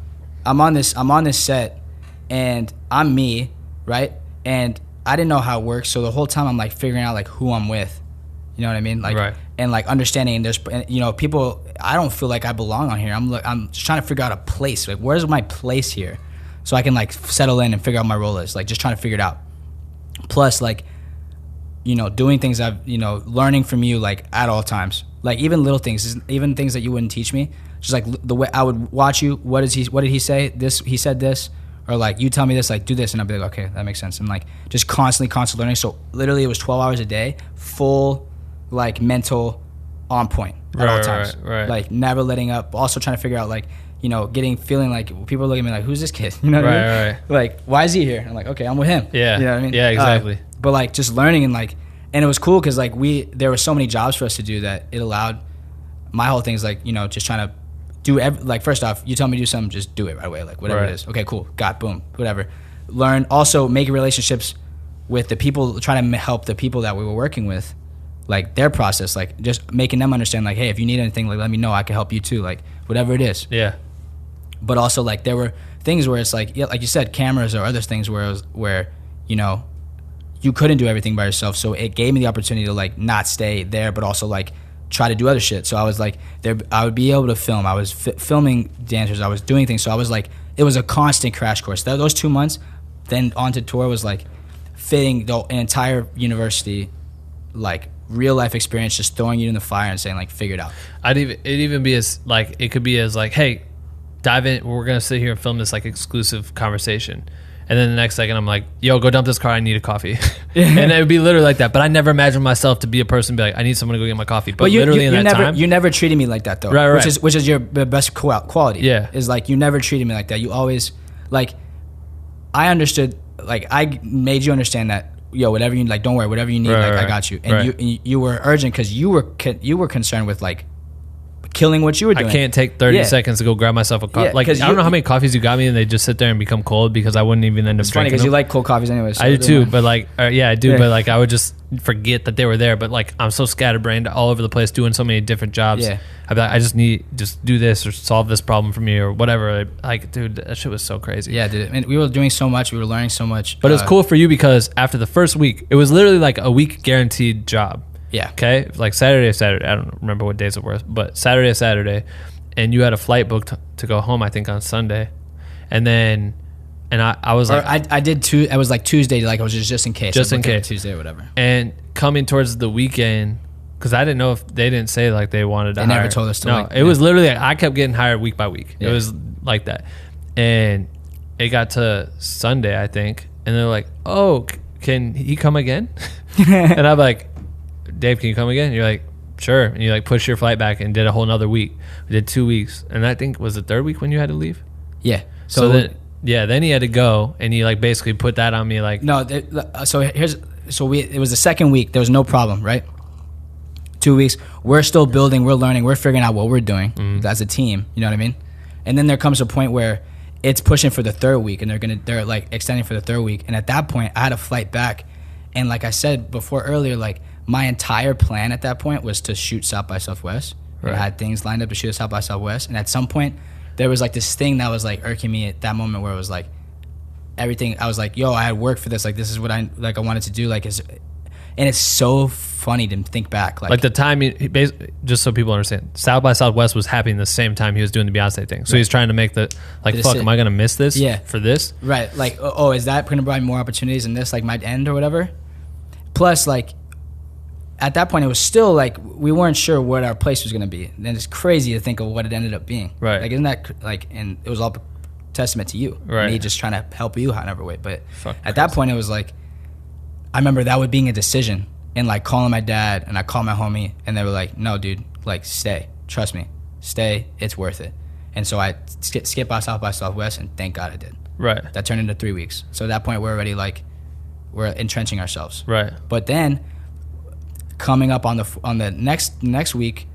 I'm on this set, and I'm me, right? And I didn't know how it works, so the whole time I'm like figuring out like who I'm with. You know what I mean? Like, and like understanding. And there's, you know, people. I don't feel like I belong on here. I'm just trying to figure out a place. Like, where's my place here, so I can like settle in and figure out what my role is. Like, just trying to figure it out. Plus, like, you know, doing things learning from you like at all times. Like even little things, even things that you wouldn't teach me. Just like the way I would watch you. What did he say? This, he said this. Or like, you tell me this, like do this, and I'll be like, okay, that makes sense. And like just constantly learning. So literally it was 12 hours a day, full like mental on point at all times. Right. Like never letting up. Also trying to figure out like, you know, feeling like people are looking at me like, who's this kid? You know what I mean? Like, why is he here? I'm like, okay, I'm with him. Yeah. You know what I mean? Yeah, exactly. But like just learning and like, And it was cool because like there were so many jobs for us to do that it allowed. My whole thing is like, you know, just trying to do like first off, you tell me to do something, just do it right away, like whatever it is. Okay, cool, got, boom, whatever. Learn, also make relationships with the people, trying to help the people that we were working with, like their process, like just making them understand, like, hey, if you need anything, like let me know, I can help you too, like whatever it is. Yeah. But also like there were things where it's like, yeah, like you said, cameras or other things where you know, you couldn't do everything by yourself, so it gave me the opportunity to like not stay there, but also like try to do other shit. So I was like, I would be able to film. I was filming dancers. I was doing things. So I was like, it was a constant crash course. Those 2 months, then onto tour was like fitting the entire university, like real life experience, just throwing you in the fire and saying like, figure it out. It'd even be as like, it could be as like, hey, dive in. We're gonna sit here and film this like exclusive conversation. And then the next second, I'm like, yo, go dump this car. I need a coffee. And it would be literally like that. But I never imagined myself to be a person be like, I need someone to go get my coffee. But literally in that time. You never treated me like that, though. Right. Which is your best quality. Yeah. Is like, you never treated me like that. You always, like, I understood, like, I made you understand that, yo, whatever you, like, don't worry, whatever you need, I got you. And you were urgent because you were concerned with, like, killing what you were doing. I can't take 30 seconds to go grab myself a coffee. Yeah, like, I don't know how many coffees you got me and they just sit there and become cold because I wouldn't even end up drinking. It's funny because you like cold coffees anyway. So I do too, but like, I do, but like I would just forget that they were there. But like, I'm so scatterbrained all over the place doing so many different jobs. Yeah. I'd be like, I just need, just do this or solve this problem for me or whatever. Like, dude, that shit was so crazy. Yeah, dude. And we were doing so much. We were learning so much. But it was cool for you because after the first week, it was literally like a week guaranteed job. Yeah. Okay. Like Saturday. I don't remember what days it were, but Saturday. And you had a flight booked to go home, I think, on Sunday. And then, I was like, I did two. I was like Tuesday, like I was just in case. Just in case. Tuesday or whatever. And coming towards the weekend, because I didn't know if they didn't say like they wanted to hire. They never told us to. No, it was literally, I kept getting hired week by week. Yeah. It was like that. And it got to Sunday, I think. And they're like, oh, can he come again? And I'm like, Dave, can you come again? And you're like, sure. And you like push your flight back and did a whole nother week. We did 2 weeks. And I think was the third week when you had to leave? Yeah. So then, then he had to go and he like basically put that on me like. No, it was the second week. There was no problem, right? 2 weeks. We're still building. We're learning. We're figuring out what we're doing as a team. You know what I mean? And then there comes a point where it's pushing for the third week and they're like extending for the third week. And at that point I had a flight back. And like I said before earlier, like, my entire plan at that point was to shoot South by Southwest. Right. I had things lined up to shoot South by Southwest. And at some point, there was like this thing that was like irking me at that moment where it was like everything. I was like, yo, I had worked for this. Like, this is what I wanted to do. Like, and it's so funny to think back. Like the time, just so people understand, South by Southwest was happening the same time he was doing the Beyonce thing. So he's trying to make am I going to miss this for this? Right. Like, oh, is that going to provide more opportunities and this like might end or whatever? Plus, like, at that point, it was still like we weren't sure what our place was going to be. And it's crazy to think of what it ended up being. Right. Like, isn't that like, and it was all testament to you. Right. Me just trying to help you however way. But at that point, it was like, I remember that would being a decision and like calling my dad and I called my homie and they were like, no, dude, like stay. Trust me. Stay. It's worth it. And so I skipped by South by Southwest and thank God I did. Right. That turned into 3 weeks. So at that point, we're already like, we're entrenching ourselves. Right. But then coming up on the next week,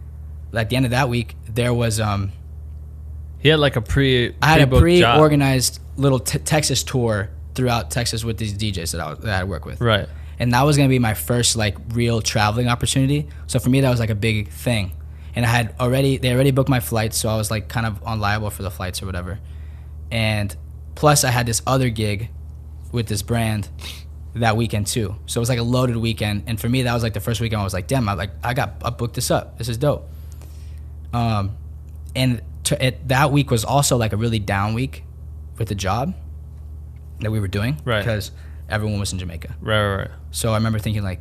at the end of that week, there was he had like I had a pre-organized little Texas tour throughout Texas with these DJs that I work with. Right. And that was gonna be my first like real traveling opportunity. So for me, that was like a big thing. And they already booked my flights, so I was like kind of liable for the flights or whatever. And plus, I had this other gig with this brand that weekend too. So it was like a loaded weekend. And for me, that was like the first weekend I was like, damn, I booked this up. This is dope. And that week was also like a really down week with the job that we were doing. Right. Because everyone was in Jamaica. Right. So I remember thinking like,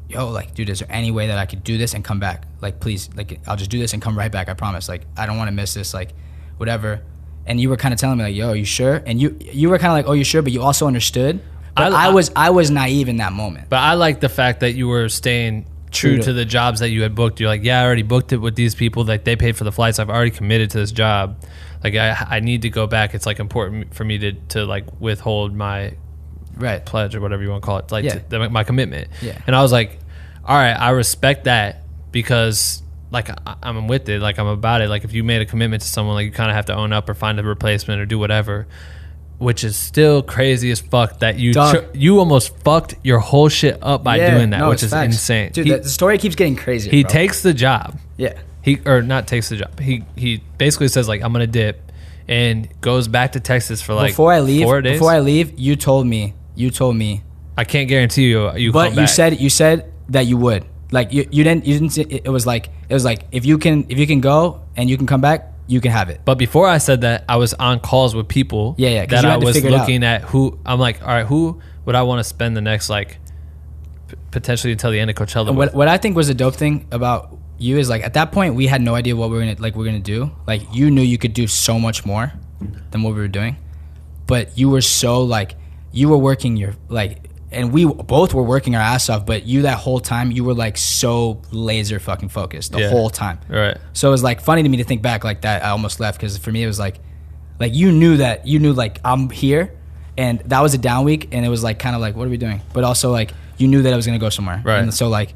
yo, like, dude, is there any way that I could do this and come back? Like, please, like, I'll just do this and come right back. I promise. Like, I don't want to miss this, like, whatever. And you were kind of telling me like, yo, are you sure? And you were kind of like, oh, you sure? But you also understood. But I was naive in that moment. But I like the fact that you were staying true to the jobs that you had booked. You're like, yeah, I already booked it with these people. Like, they paid for the flights. I've already committed to this job. Like, I need to go back. It's like important for me to like withhold my pledge or whatever you want to call it. Like my commitment. Yeah. And I was like, all right, I respect that because like I'm with it, like I'm about it. Like if you made a commitment to someone, like you kind of have to own up or find a replacement or do whatever, which is still crazy as fuck that you almost fucked your whole shit up by doing that, which is facts. Insane. Dude, the story keeps getting crazier. He takes the job. Yeah. Not takes the job. He basically says like, I'm going to dip and goes back to Texas for like 4 days. Before I leave, you told me. I can't guarantee you but come back. you said that you would. Like you didn't say, it was like if you can go and you can come back, you can have it. But before I said that, I was on calls with people that I was looking at who I'm like, all right, who would I want to spend the next like potentially until the end of Coachella with? What I think was a dope thing about you is like at that point we had no idea what we're gonna do. Like you knew you could do so much more than what we were doing, but you were so like you were working your like. And we both were working our ass off, but you that whole time, you were like so laser fucking focused the whole time. Right. So it was like funny to me to think back like that. I almost left because for me it was like you knew like I'm here, and that was a down week, and it was like kind of like what are we doing? But also like you knew that I was gonna go somewhere. Right. And so like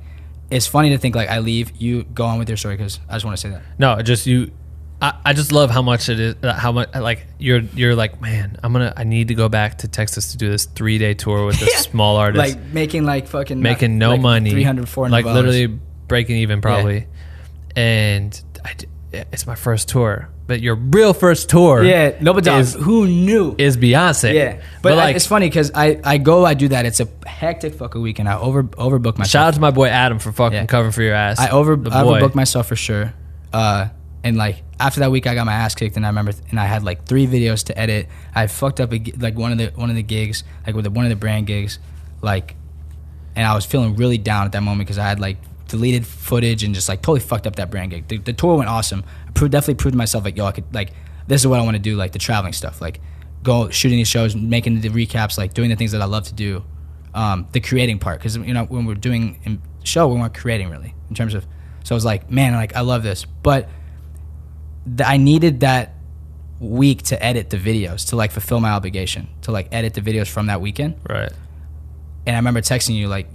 it's funny to think like I leave, you go on with your story because I just want to say that. No, just you. I just love how much it is. How much like you're like, man. I need to go back to Texas to do this 3-day tour with this small artist, like making like fucking no like money, 300, 400 like dollars. literally breaking even probably. Yeah. And it's my first tour, but your real first tour, who knew is Beyonce. Yeah, but like it's funny because I do that. It's a hectic fucking weekend. I overbook myself. Shout out to my boy Adam for fucking covering for your ass. I overbooked myself for sure. And like after that week, I got my ass kicked, and I remember, and I had like 3 videos to edit. I fucked up like one of the gigs, like with one of the brand gigs, like, and I was feeling really down at that moment because I had like deleted footage and just like totally fucked up that brand gig. The tour went awesome. I definitely proved to myself like, yo, I could like, this is what I want to do, like the traveling stuff, like go shooting these shows, making the recaps, like doing the things that I love to do, the creating part, because you know when we're doing a show, we weren't creating really in terms of. So I was like, man, like I love this, but. I needed that week to edit the videos, to like fulfill my obligation, to like edit the videos from that weekend. Right. And I remember texting you like,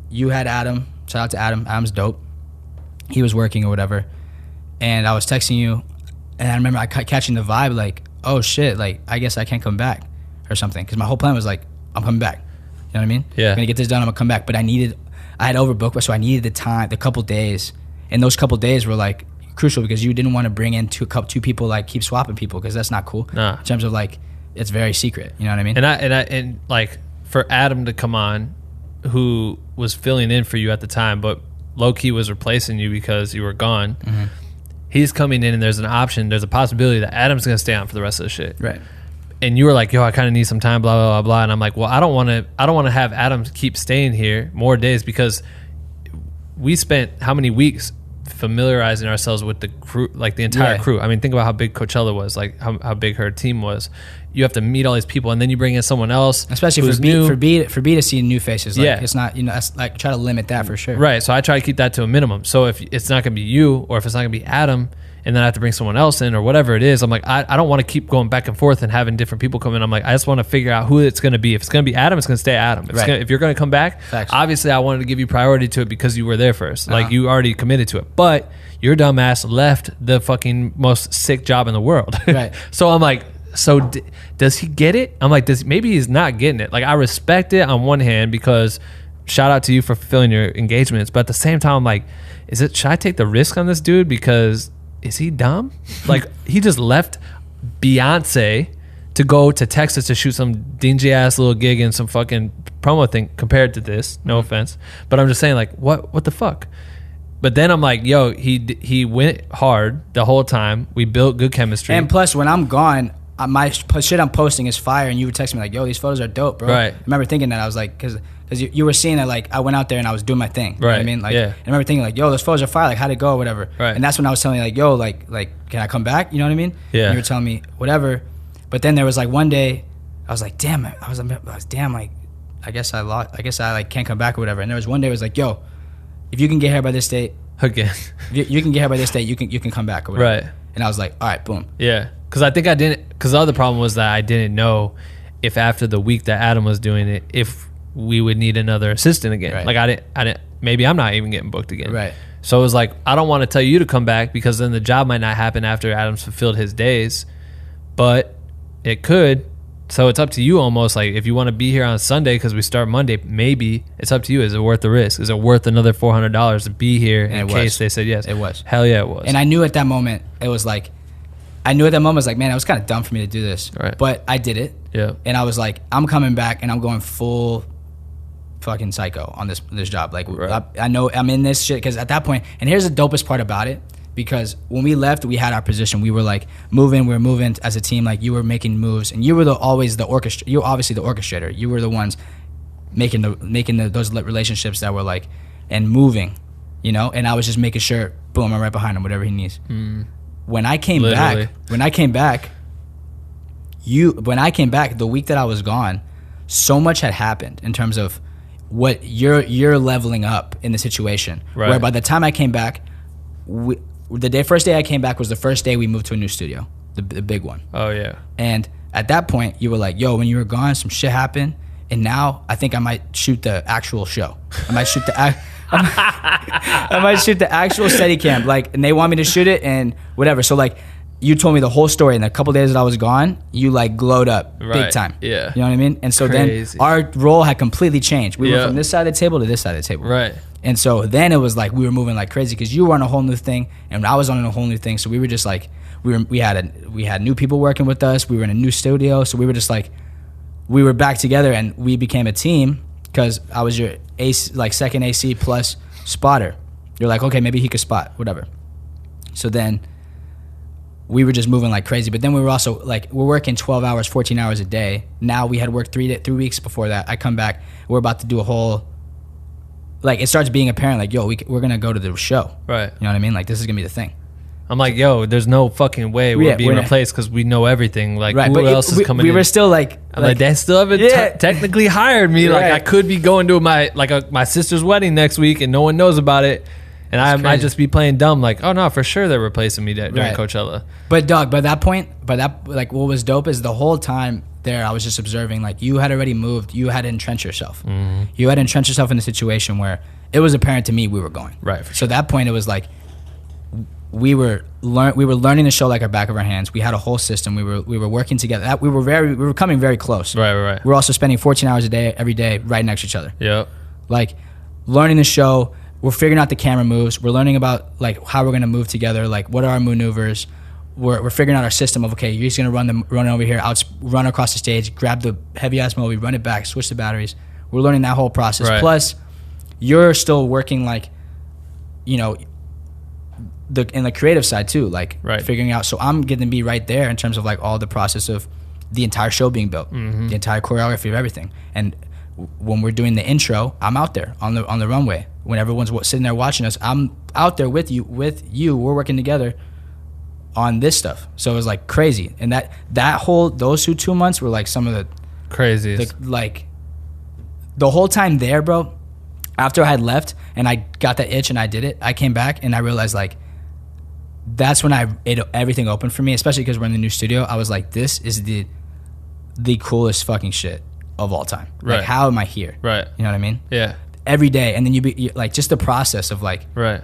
you had Adam, shout out to Adam, Adam's dope. He was working or whatever. And I was texting you, and I remember I catching the vibe like, oh shit, like I guess I can't come back or something. Because my whole plan was like, I'm coming back. You know what I mean? Yeah. I'm gonna get this done, I'm gonna come back. But I had overbooked, so I needed the time, the couple days. And those couple days were like, crucial because you didn't want to bring in two people, like keep swapping people, because that's not cool. Nah. In terms of like it's very secret, you know what I mean? And like for Adam to come on, who was filling in for you at the time, but low key was replacing you because you were gone. Mm-hmm. He's coming in, and there's a possibility that Adam's gonna stay on for the rest of the shit. Right. And you were like, yo, I kind of need some time, blah blah blah blah. And I'm like, well, I don't want to have Adam keep staying here more days, because we spent how many weeks familiarizing ourselves with the crew, like the entire crew. I mean, think about how big Coachella was, like how big her team was. You have to meet all these people, and then you bring in someone else, especially for B to see new faces. Like, it's not, that's like, try to limit that for sure. Right. So I try to keep that to a minimum. So if it's not going to be you, or if it's not going to be Adam, and then I have to bring someone else in or whatever it is, I'm like, I don't want to keep going back and forth and having different people come in. I'm like, I just want to figure out who it's going to be. If it's going to be Adam, it's going to stay Adam. If you're going to come back, obviously I wanted to give you priority to it because you were there first. Like, you already committed to it. But your dumbass left the fucking most sick job in the world. Right. So I'm like, does he get it? I'm like, maybe he's not getting it. Like, I respect it on one hand, because shout out to you for fulfilling your engagements. But at the same time, I'm like, should I take the risk on this dude? Because is he dumb? Like, he just left Beyonce to go to Texas to shoot some dingy ass little gig and some fucking promo thing compared to this. No offense, but I'm just saying, like, what the fuck? But then I'm like, yo, he went hard the whole time. We built good chemistry. And plus, when I'm gone, my shit I'm posting is fire, and you would text me like, yo, these photos are dope, bro. Right. I remember thinking that. I was like, because you were seeing that, like, I went out there and I was doing my thing. You know what I mean? Like, I remember thinking like, yo, those photos are fire, like, how'd it go or whatever. Right. And that's when I was telling you like, yo, like can I come back? You know what I mean? Yeah. And you were telling me whatever. But then there was like one day I was like, damn, like, I guess I like can't come back or whatever. And there was one day it was like, yo, if you can get here by this date, again, you can get here by this date, you can come back or whatever. Right. And I was like, all right, boom. Yeah. Because I think I didn't. Because the other problem was that I didn't know if after the week that Adam was doing it, if we would need another assistant again. Right. Like, I maybe I'm not even getting booked again. Right. So it was like, I don't want to tell you to come back because then the job might not happen after Adam's fulfilled his days, but it could. So it's up to you almost. Like, if you want to be here on Sunday because we start Monday, maybe it's up to you. Is it worth the risk? Is it worth another $400 to be here in case they said yes? It was. Hell yeah, it was. And I knew at that moment, it was like, man, it was kind of dumb for me to do this. Right. But I did it. Yeah. And I was like, I'm coming back and I'm going full fucking psycho on this job. Like, right. I know I'm in this shit because at that point, and here's the dopest part about it, because when we left, we had our position. We were like we were moving as a team. Like, you were making moves, and you were always the orchestra. You were obviously the orchestrator. You were the ones making those relationships that were like, and moving, you know. And I was just making sure, boom, I'm right behind him, whatever he needs. When I came back, the week that I was gone, so much had happened in terms of what you're leveling up in the situation. Right. Where by the time I came back, first day I came back was the first day we moved to a new studio, the big one. Oh yeah. And at that point, you were like, "Yo, when you were gone, some shit happened, and now I think I might shoot the actual show. I might shoot the actual Steadicam. Like, and they want me to shoot it and whatever. So like, you told me the whole story, and a couple days that I was gone, you like glowed up big time. Yeah. You know what I mean? And so Crazy. then our role had completely changed. We were from this side of the table to this side of the table. Right. And so then it was like we were moving like crazy because you were on a whole new thing and I was on a whole new thing. So we were just like we had new people working with us. We were in a new studio, so we were just like we were back together and we became a team because I was your AC, like second AC plus spotter. You're like, okay, maybe he could spot, whatever. So then we were just moving like crazy. But then we were also like, we're working 12 hours, 14 hours a day. Now we had worked 3 weeks before that. I come back, we're about to do a whole, like, it starts being apparent, like, yo, we're going to go to the show. Right. You know what I mean? Like, this is going to be the thing. I'm like, yo, there's no fucking way we're being replaced because we know everything. Like, right, who else is coming in? We were still like they still haven't technically hired me. Like, I could be going to my sister's wedding next week and no one knows about it. And I might just be playing dumb, like, oh no, for sure they're replacing me during Coachella. But Doug, by that point, like, what was dope is the whole time there, I was just observing, like, you had already moved, you had to entrench yourself. Mm-hmm. You had to entrench yourself in a situation where it was apparent to me we were going. Right. So at that point, it was like we were learning the show like our back of our hands. We had a whole system. We were working together. We were coming very close. Right. We were also spending 14 hours a day, every day, right next to each other. Yep. Like, learning the show. We're figuring out the camera moves. We're learning about, like, how we're going to move together. Like, what are our maneuvers? We're figuring out our system of, okay, you're just going to run over here, run across the stage, grab the heavy-ass movie, run it back, switch the batteries. We're learning that whole process. Right. Plus, you're still working, like, you know, in the creative side, too. Like, figuring out. So I'm going to be right there in terms of, like, all the process of the entire show being built, the entire choreography of everything. And when we're doing the intro, I'm out there on the runway. When everyone's sitting there watching us, I'm out there with you. We're working together on this stuff. So it was like crazy. And those 2 months were like some of the craziest. Like the whole time there, bro, after I had left and I got that itch and I did it, I came back and I realized, like, that's when everything opened for me, especially because we're in the new studio. I was like, this is the coolest fucking shit of all time. Right. Like, how am I here? Right. You know what I mean? Yeah. Every day. And then you like, just the process of, like, right.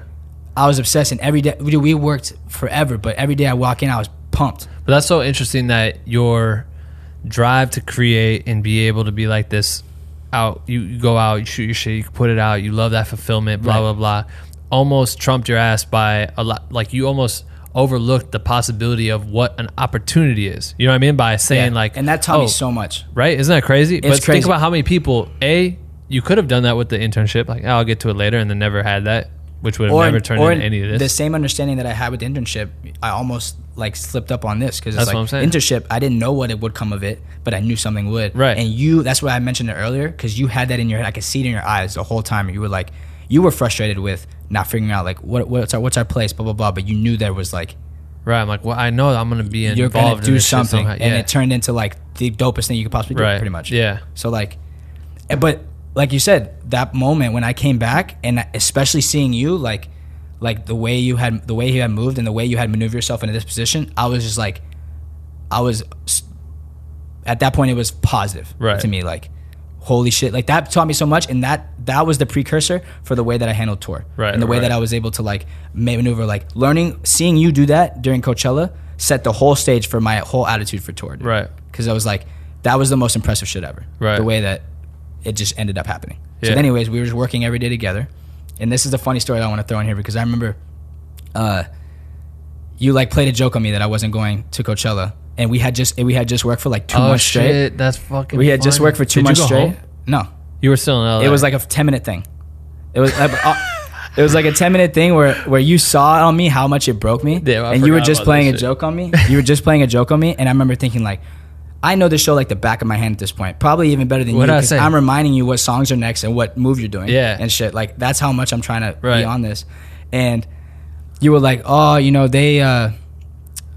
I was obsessed, and every day we worked forever, but every day I walk in, I was pumped. But that's so interesting that your drive to create and be able to be like this out, you go out, you shoot your shit, you put it out, you love that fulfillment, blah, blah, blah, almost trumped your ass by a lot. Like, you almost overlooked the possibility of what an opportunity is. You know what I mean? By saying, like, and that taught me so much. Right? Isn't that crazy? It's but crazy. Think about how many people, you could have done that with the internship, like, I'll get to it later, and then never had that, which would have never turned into any of this. The same understanding that I had with the internship, I almost, like, slipped up on this, because it's that's like, what I'm saying. Internship, I didn't know what it would come of it, but I knew something would. Right. And that's why I mentioned it earlier, because you had that in your head. I could see it in your eyes the whole time. You were like, you were frustrated with not figuring out, like, what's our place, blah, blah, blah, but you knew there was, like, right. I'm like, well, I know I'm going to be involved. You're going to do something, and it turned into, like, the dopest thing you could possibly do, pretty much. Yeah. So, like, but like you said, that moment when I came back, and especially seeing you, like the way you had moved and the way you had maneuvered yourself into this position, I was just like, at that point, it was positive to me. Like, holy shit, like that taught me so much, and that was the precursor for the way that I handled tour, right? And the way that I was able to like maneuver, like seeing you do that during Coachella set the whole stage for my whole attitude for tour, dude. Right? Because I was like, that was the most impressive shit ever, right? The way that it just ended up happening. Yeah. So anyways, we were just working every day together, and this is the funny story that I want to throw in here, because I remember you like played a joke on me that I wasn't going to Coachella, and we had just worked for like 2 months straight. Shit, that's fucking. We had just worked for 2 months straight. Home? No, you were still in LA. It was like a 10-minute thing. It was it was like a 10-minute thing where you saw on me how much it broke me, and you were just playing a joke on me. You were just playing a joke on me, and I remember thinking like, I know this show like the back of my hand at this point, probably even better than you, because I'm reminding you what songs are next and what move you're doing, and shit. Like that's how much I'm trying to be on this, and you were like, oh, you know,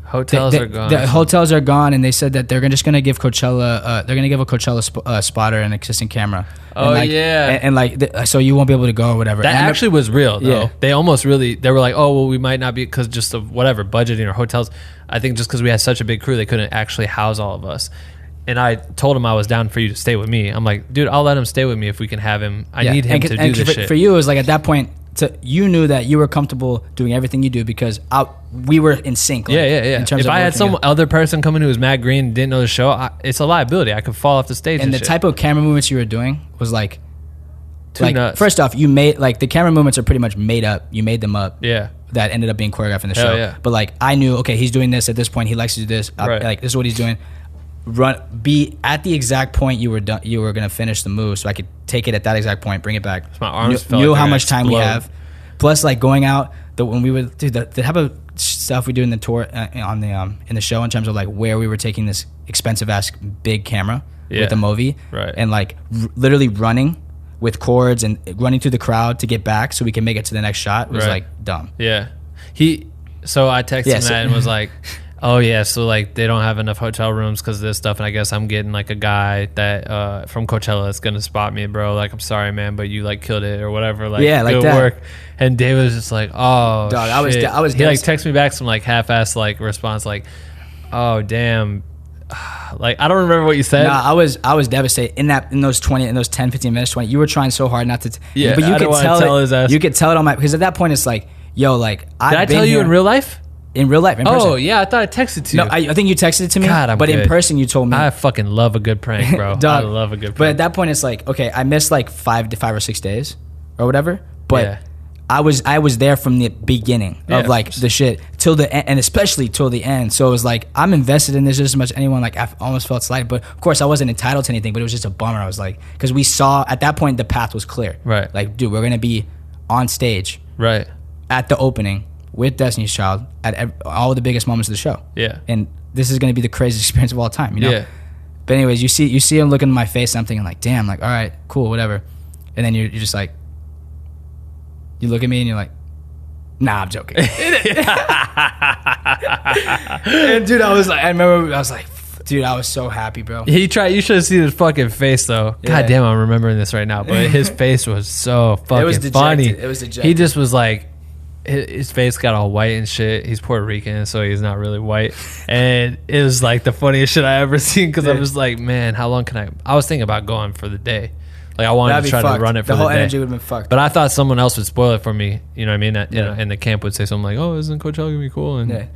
hotels are gone. The hotels are gone, and they said that they're just gonna give Coachella. They're gonna give a Coachella spotter an existing camera. Oh, and like, yeah, and like so you won't be able to go or whatever. That actually was real, though. Yeah. They almost really. They were like, oh well, we might not be because just of whatever budgeting or hotels. I think just because we had such a big crew, they couldn't actually house all of us. And I told him I was down for you to stay with me. I'm like, dude, I'll let him stay with me if we can have him. I need him to do this shit. For you, it was like at that point, you knew that you were comfortable doing everything you do because we were in sync. Like, In terms if I had some other person coming who was mad green and didn't know the show, it's a liability. I could fall off the stage. And the type of camera movements you were doing was like, nuts. First off, you made like the camera movements are pretty much made up. You made them up. Yeah. That ended up being choreographed in the show. Yeah. But like I knew, okay, he's doing this at this point. He likes to do this. Right. Like this is what he's doing. Be at the exact point you were done. You were gonna finish the move, so I could take it at that exact point, bring it back. My arms knew how much time we have. Plus, like going out, when we would do the type of stuff we do in the tour in the show in terms of like where we were taking this expensive ass big camera with the Movi, right? And like literally running with cords and running through the crowd to get back so we can make it to the next shot was like dumb. Yeah, So I texted him that and was like, oh yeah, so like they don't have enough hotel rooms because of this stuff, and I guess I'm getting like a guy that from Coachella that's gonna spot me, bro. Like I'm sorry, man, but you like killed it or whatever. Like like good that. Work. And David was just like, oh, dog, shit. I was. He like texted me back some like half-assed like response, like, oh damn, like I don't remember what you said. Nah, I was devastated in those 10, 15 minutes. You were trying so hard not to. But you could tell his ass. You could tell it on my, because at that point it's like, yo, like did I tell you in real life? In real life, in person. Oh yeah, I thought I texted to you. No, I think you texted it to me. God, but in person you told me. I fucking love a good prank, bro. Dog, I love a good prank. But at that point it's like, okay, I missed like 5 or 6 days or whatever. But I was there from the beginning of like the shit till the end, and especially till the end. So it was like I'm invested in this just as much as anyone. Like I almost felt slighted, but of course I wasn't entitled to anything. But it was just a bummer. I was like, because we saw at that point the path was clear. Right. Like, dude, we're gonna be on stage. Right. At the opening with Destiny's Child at all the biggest moments of the show. Yeah. And this is gonna be the craziest experience of all time. You know. Yeah. But anyways, you see him looking in my face. And I'm thinking like, damn, like all right, cool, whatever. And then you're just like, you look at me and you're like, nah, I'm joking. And dude, I was like, dude, I was so happy, bro. You should have seen his fucking face though. God damn, I'm remembering this right now. But his face was so fucking funny. It was dejected. He just was like, his face got all white and shit. He's Puerto Rican, so he's not really white. And it was like the funniest shit I ever seen, because I was like, man, how long can I was thinking about going for the day. Like I wanted to try to run it for the day. The whole energy would have been fucked. But I thought someone else would spoil it for me. You know what I mean? And the camp would say something like, "Oh, isn't Coachella gonna be cool?" And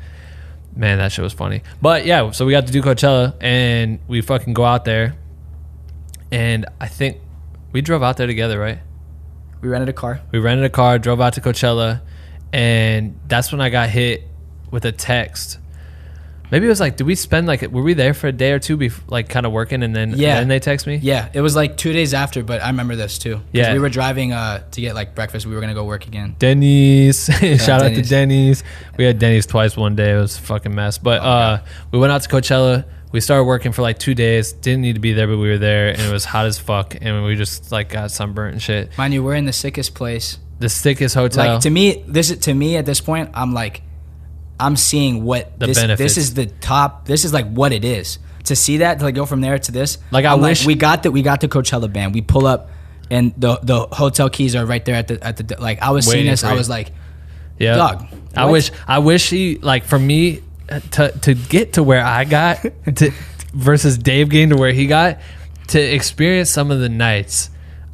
man, that shit was funny. But yeah, so we got to do Coachella, and we fucking go out there. And I think we drove out there together, right? We rented a car, drove out to Coachella, and that's when I got hit with a text. Maybe it was like, did we spend like, were we there for a day or two, like kind of working, and then they text me? Yeah, it was like 2 days after, but I remember this too. Yeah, we were driving to get like breakfast. We were gonna go work again. Denny's, shout out to Denny's. We had Denny's twice one day. It was a fucking mess. But we went out to Coachella. We started working for like 2 days. Didn't need to be there, but we were there, and it was hot as fuck. And we just like got sunburnt and shit. Mind you, we're in the sickest place, the sickest hotel. Like to me at this point, I'm seeing what the benefits. This is the top. This is like what it is. To see that, to like go from there to this. Like I wish we got the Coachella band. We pull up, and the hotel keys are right there at the like. I was seeing this. I was like, yeah, dog. What? I wish he, like, for me to get to where I got to versus Dave getting to where he got. to experience some of the nights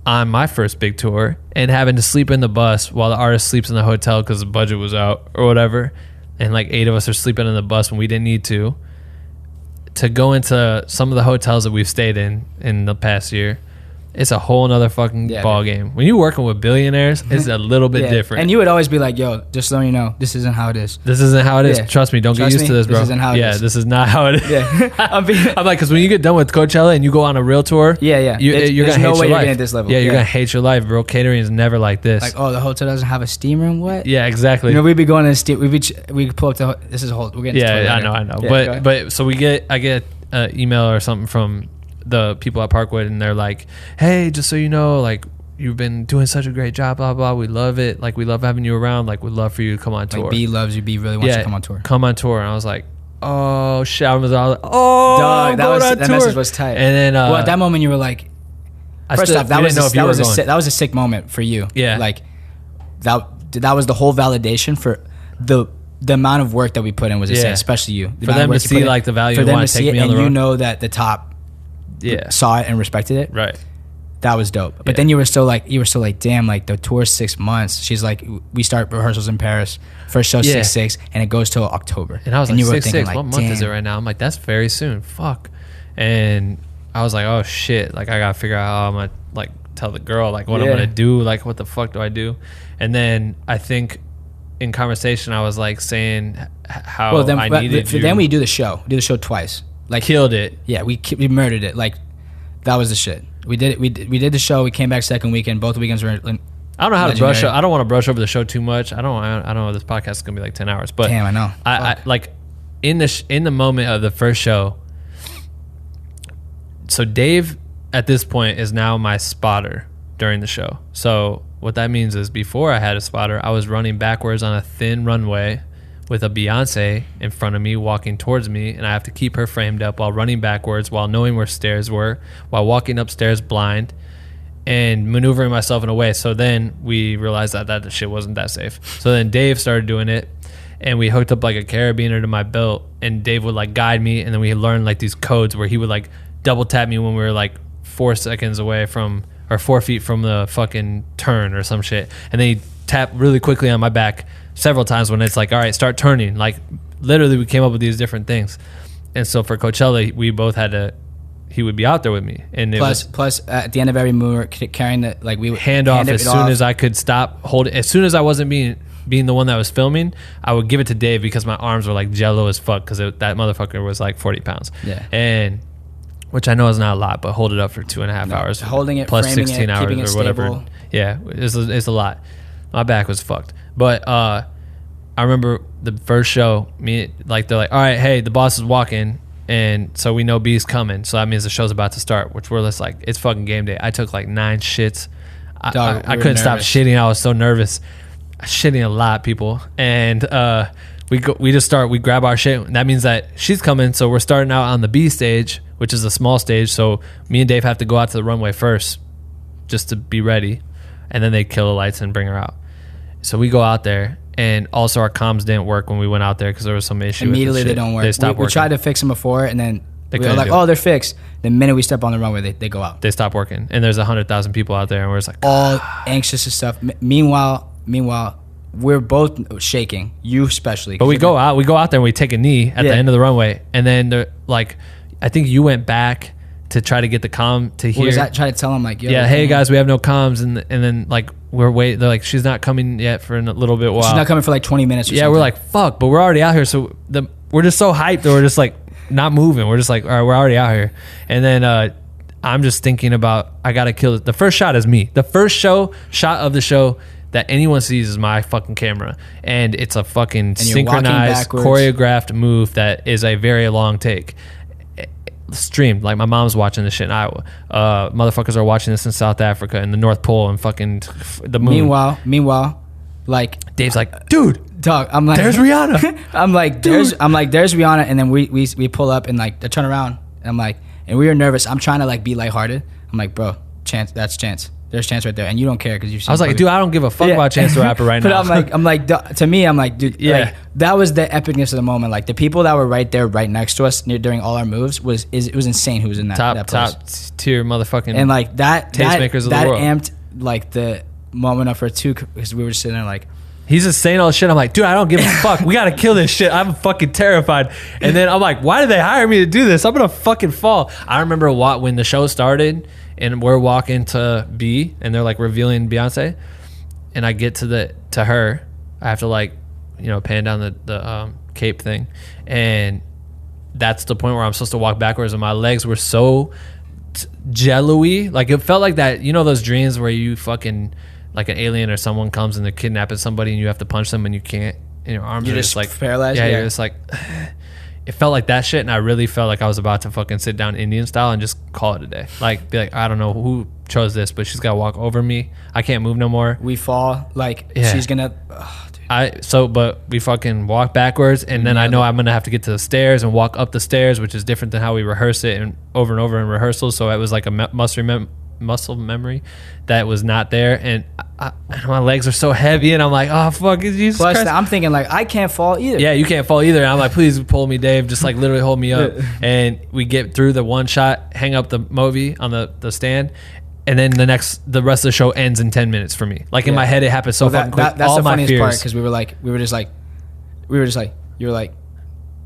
on my first big tour and having to sleep in the bus while the artist sleeps in the hotel because the budget was out or whatever, and like 8 of us are sleeping in the bus when we didn't need to go into some of the hotels that we've stayed in the past year. It's a whole nother fucking ball game. When you're working with billionaires, it's a little bit different. And you would always be like, yo, just so you know, this isn't how it is. This isn't how it is. Yeah. Trust me, don't get used to this, bro. This isn't how it is. This is not how it is. Yeah. I'm like, because when you get done with Coachella and you go on a real tour, you're gonna hate your life. You're getting at this level. Yeah, you're gonna hate your life, bro. Catering is never like this. Like, oh, the hotel doesn't have a steam room. What? Yeah, exactly. You know, we'd be going to the steam. We pull up to. This is a whole. We're getting. Yeah, I know. Yeah, but so I get an email or something from the people at Parkwood, and they're like, hey, just so you know, like, you've been doing such a great job, blah blah, we love it, like, we love having you around, like, we'd love for you to come on tour. Like, B loves you, B really wants you to come on tour. Come on tour. And I was like, oh shit, I was all like, oh dog, that message was tight. And then well, at that moment you were like, first off, that was a sick moment for you. Yeah, like that was the whole validation for the amount of work that we put in was insane, especially you. For them to see like the value and want to take me on the road. And you know that the top saw it and respected it. Right. That was dope. But then you were still like, damn, like the tour's 6 months. She's like, we start rehearsals in Paris. First show 6/6, and it goes till October. And I was like, 6/6, like, what month is it right now? I'm like, that's very soon. Fuck. And I was like, oh shit, like I gotta figure out how I'm gonna like tell the girl like what I'm gonna do, like what the fuck do I do? And then I think in conversation I was like saying how I needed you. Then we do the show. We do the show twice. Like, killed it. Yeah, we murdered it. Like, that was the shit. We did it. We did the show. We came back second weekend. Both weekends were. I don't know how to brush. I don't want to brush over the show too much. I don't know. This podcast is gonna be like 10 hours. But damn, I know. I like in the moment of the first show. So Dave at this point is now my spotter during the show. So what that means is before I had a spotter, I was running backwards on a thin runway with a Beyonce in front of me walking towards me, and I have to keep her framed up while running backwards, while knowing where stairs were, while walking upstairs blind and maneuvering myself in a way. So then we realized that shit wasn't that safe. So then Dave started doing it, and we hooked up like a carabiner to my belt, and Dave would like guide me, and then we learned like these codes where he would like double tap me when we were like 4 seconds away from, or 4 feet from the fucking turn or some shit, and then he'd tap really quickly on my back several times when it's like, all right, start turning. Like, literally we came up with these different things. And so for Coachella, we both had to, he would be out there with me, and plus at the end of every move, we were carrying the, like, we would hand off as soon as I could stop holding. As soon as I wasn't being the one that was filming, I would give it to Dave because my arms were like jello as fuck, because that motherfucker was like 40 pounds. Yeah. And which I know is not a lot, but hold it up for 2.5 hours, holding it, plus framing 16 it, hours keeping it or whatever. stable. Yeah, it's a lot. My back was fucked. But I remember the first show, they're like, all right, hey, the boss is walking, and so we know B's coming, so that means the show's about to start, which we're just like, it's fucking game day. I took like 9 shits. Dog, I couldn't stop shitting. I was so nervous. Shitting a lot, people. And we grab our shit. That means that she's coming, so we're starting out on the B stage, which is a small stage, so me and Dave have to go out to the runway first just to be ready, and then they kill the lights and bring her out. So we go out there, and also our comms didn't work when we went out there because there was some issue. Immediately with the they don't work. They stopped working. We tried to fix them before, and then we were like, oh, they're fixed. The minute we step on the runway, they go out. They stop working, and there's 100,000 people out there, and we're just like, all anxious and stuff. Meanwhile, we're both shaking. You especially. But we go out there, and we take a knee at the end of the runway, and then like, I think you went back to try to get the comm to hear. Try to tell them like, yo, yeah, hey guys, we have no comms, and then like we're waiting. They're like, she's not coming yet for a little bit while. She's not coming for like 20 minutes. Or yeah, something. We're like, fuck, but we're already out here, so we're just so hyped that we're just like not moving. We're just like, all right, we're already out here, and then I'm just thinking about, I gotta kill it. The first shot is me. The first shot of the show that anyone sees is my fucking camera, and it's a fucking synchronized, choreographed move that is a very long take. Streamed, like my mom's watching this shit in Iowa. Motherfuckers are watching this in South Africa, in the North Pole, and fucking the moon. Meanwhile, like Dave's like, dude, dog. I'm like, there's Rihanna. I'm like, there's Rihanna, and then we pull up and like I turn around, and I'm like, and we were nervous. I'm trying to like be lighthearted. I'm like, bro, that's Chance. There's Chance right there, and you don't care because you've seen. I was like, dude, I don't give a fuck about Chance the Rapper right now. But I'm like, to me, I'm like, dude, like, that was the epicness of the moment. Like the people that were right there, right next to us, during all our moves, it was insane. Who was in that top tier motherfucking and like that tastemakers of the world. That amped like the moment up for too, because we were just sitting there like. He's just saying all this shit. I'm like, dude, I don't give a fuck. We gotta kill this shit. I'm fucking terrified. And then I'm like, why did they hire me to do this? I'm gonna fucking fall. I remember when the show started and we're walking to B and they're like revealing Beyonce, and I get to her. I have to like, pan down the cape thing, and that's the point where I'm supposed to walk backwards, and my legs were so jello-y. Like it felt like that. Those dreams where you fucking. Like an alien or someone comes and they're kidnapping somebody and you have to punch them and you can't, and your arms are just like paralyzed. Yeah, you're just like, it felt like that shit, and I really felt like I was about to fucking sit down Indian style and just call it a day. Like, be like, I don't know who chose this, but she's got to walk over me. I can't move no more. We fall, like, she's gonna. But we fucking walk backwards, and then I know I'm gonna have to get to the stairs and walk up the stairs, which is different than how we rehearse it and over in rehearsals. So it was like a muscle memory that was not there, and my legs are so heavy, and I'm like, oh fuck, Jesus Plus, Christ. I'm thinking like I can't fall either. Yeah, you can't fall either. And I'm like, please pull me, Dave. Just like literally hold me up. And we get through the one shot, hang up the movie on the stand, and then the rest of the show ends in 10 minutes for me. Like in my head, it happened so fucking quick. That's all the my funniest fears. part, because we were just like, you were like.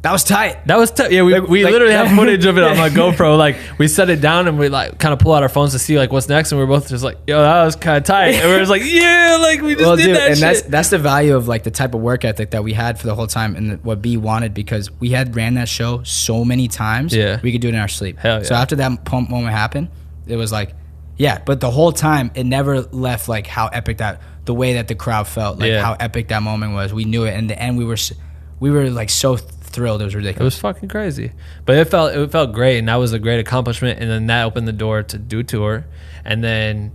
That was tight. That was tight. Yeah, we literally have footage of it on my GoPro. Like we set it down and we like kind of pull out our phones to see like what's next, and we were both just like, yo, that was kind of tight. And we were just like, yeah, like we just did that shit. And that's the value of like the type of work ethic that we had for the whole time, and what B wanted, because we had ran that show so many times. Yeah, we could do it in our sleep. Hell yeah. So after that moment happened, it was like, yeah. But the whole time, it never left like how epic the way that the crowd felt, like how epic that moment was. We knew it, and in the end, we were like so thrilled. It was ridiculous. It was fucking crazy, but it felt great, and that was a great accomplishment. And then that opened the door to do tour. And then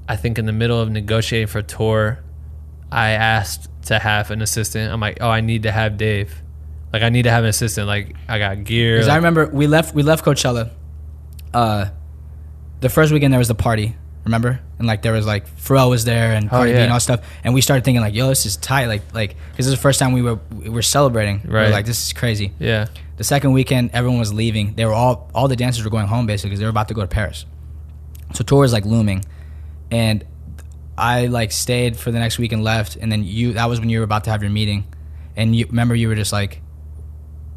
I think in the middle of negotiating for tour, I asked to have an assistant. I'm like, oh, I need to have Dave. Like I need to have an assistant. Like I got gear. Because I remember we left Coachella. The first weekend there was the party. Remember? And like there was like Pharrell was there and Cardi B and all stuff, and we started thinking like, yo, this is tight, like because this is the first time we were celebrating. Right. We were like, this is crazy. Yeah. The second weekend, everyone was leaving. They were all the dancers were going home basically because they were about to go to Paris. So tour was like looming, and I like stayed for the next week and left. And then that was when you were about to have your meeting, and you remember you were just like,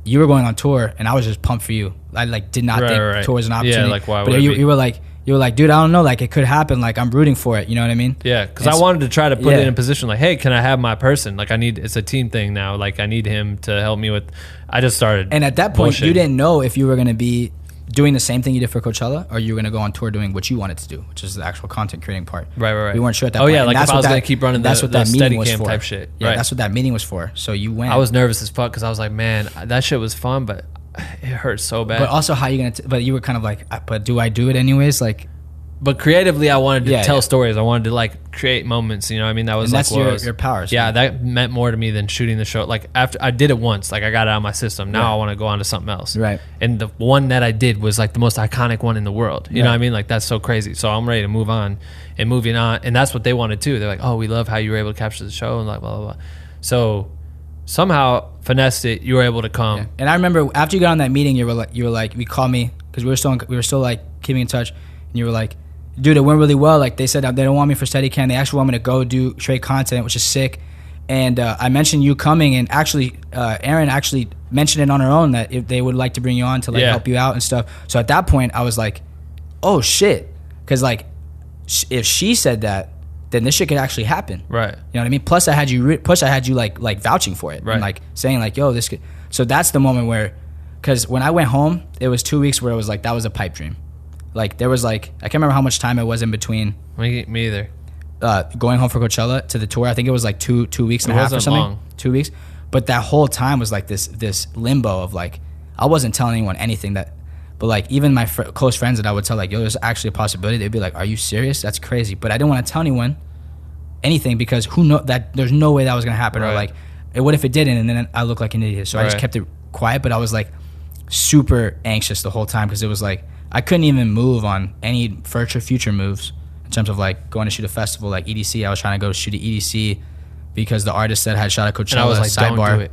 you were going on tour, and I was just pumped for you. I like did not think tour was an opportunity. Yeah, like why would you were like. You were like, dude, I don't know, like it could happen, like I'm rooting for it, you know what I mean? Yeah, because I wanted to try to put it in a position like, hey, can I have my person? Like it's a team thing now, like I need him to help me with. I just started. And at that point, you didn't know if you were going to be doing the same thing you did for Coachella, or you were going to go on tour doing what you wanted to do, which is the actual content creating part. Right. We weren't sure at that point. Oh yeah, like if I was going to keep running the Steadicam type shit. Yeah, that's what that meeting was for. So you went. I was nervous as fuck because I was like, man, that shit was fun, but it hurt so bad. But also, how you going to, but you were kind of like, but do I do it anyways? Like, but creatively, I wanted to tell stories. I wanted to like create moments. You know what I mean? That was and that's your powers. Yeah, that meant more to me than shooting the show. Like after I did it once, like I got it out of my system. Now I want to go on to something else. Right. And the one that I did was like the most iconic one in the world. You know what I mean? Like that's so crazy. So I'm ready to move on and moving on. And that's what they wanted too. They're like, oh, we love how you were able to capture the show and like blah blah blah. So somehow finessed it. You were able to come. Yeah. And I remember after you got on that meeting, you were like, we called me because we were still like keeping in touch, and you were like, dude, it went really well. Like they said they don't want me for Steadicam. They actually want me to go do straight content, which is sick. And I mentioned you coming, and actually Erin actually mentioned it on her own that if they would like to bring you on to like help you out and stuff. So at that point, I was like, oh shit, because like if she said that, then this shit could actually happen. Right. You know what I mean? Plus I had you like vouching for it, and like saying like, yo, this could. So that's the moment where, because when I went home, it was 2 weeks where it was like that was a pipe dream. Like there was like I can't remember how much time it was in between. Me either. Going home for Coachella to the tour, I think it was like two weeks and a half or something. Long. 2 weeks, but that whole time was like this limbo of like I wasn't telling anyone anything that, but like even my close friends that I would tell like, yo, there's actually a possibility. They'd be like, are you serious? That's crazy. But I didn't want to tell anyone anything because who know that there's no way that was gonna happen, or like what if it didn't, and then I look like an idiot. So I just kept it quiet, but I was like super anxious the whole time because it was like I couldn't even move on any future moves in terms of like going to shoot a festival like EDC. I was trying to go shoot at EDC because the artist said had shot at Coachella. And I was like, sidebar. don't do it.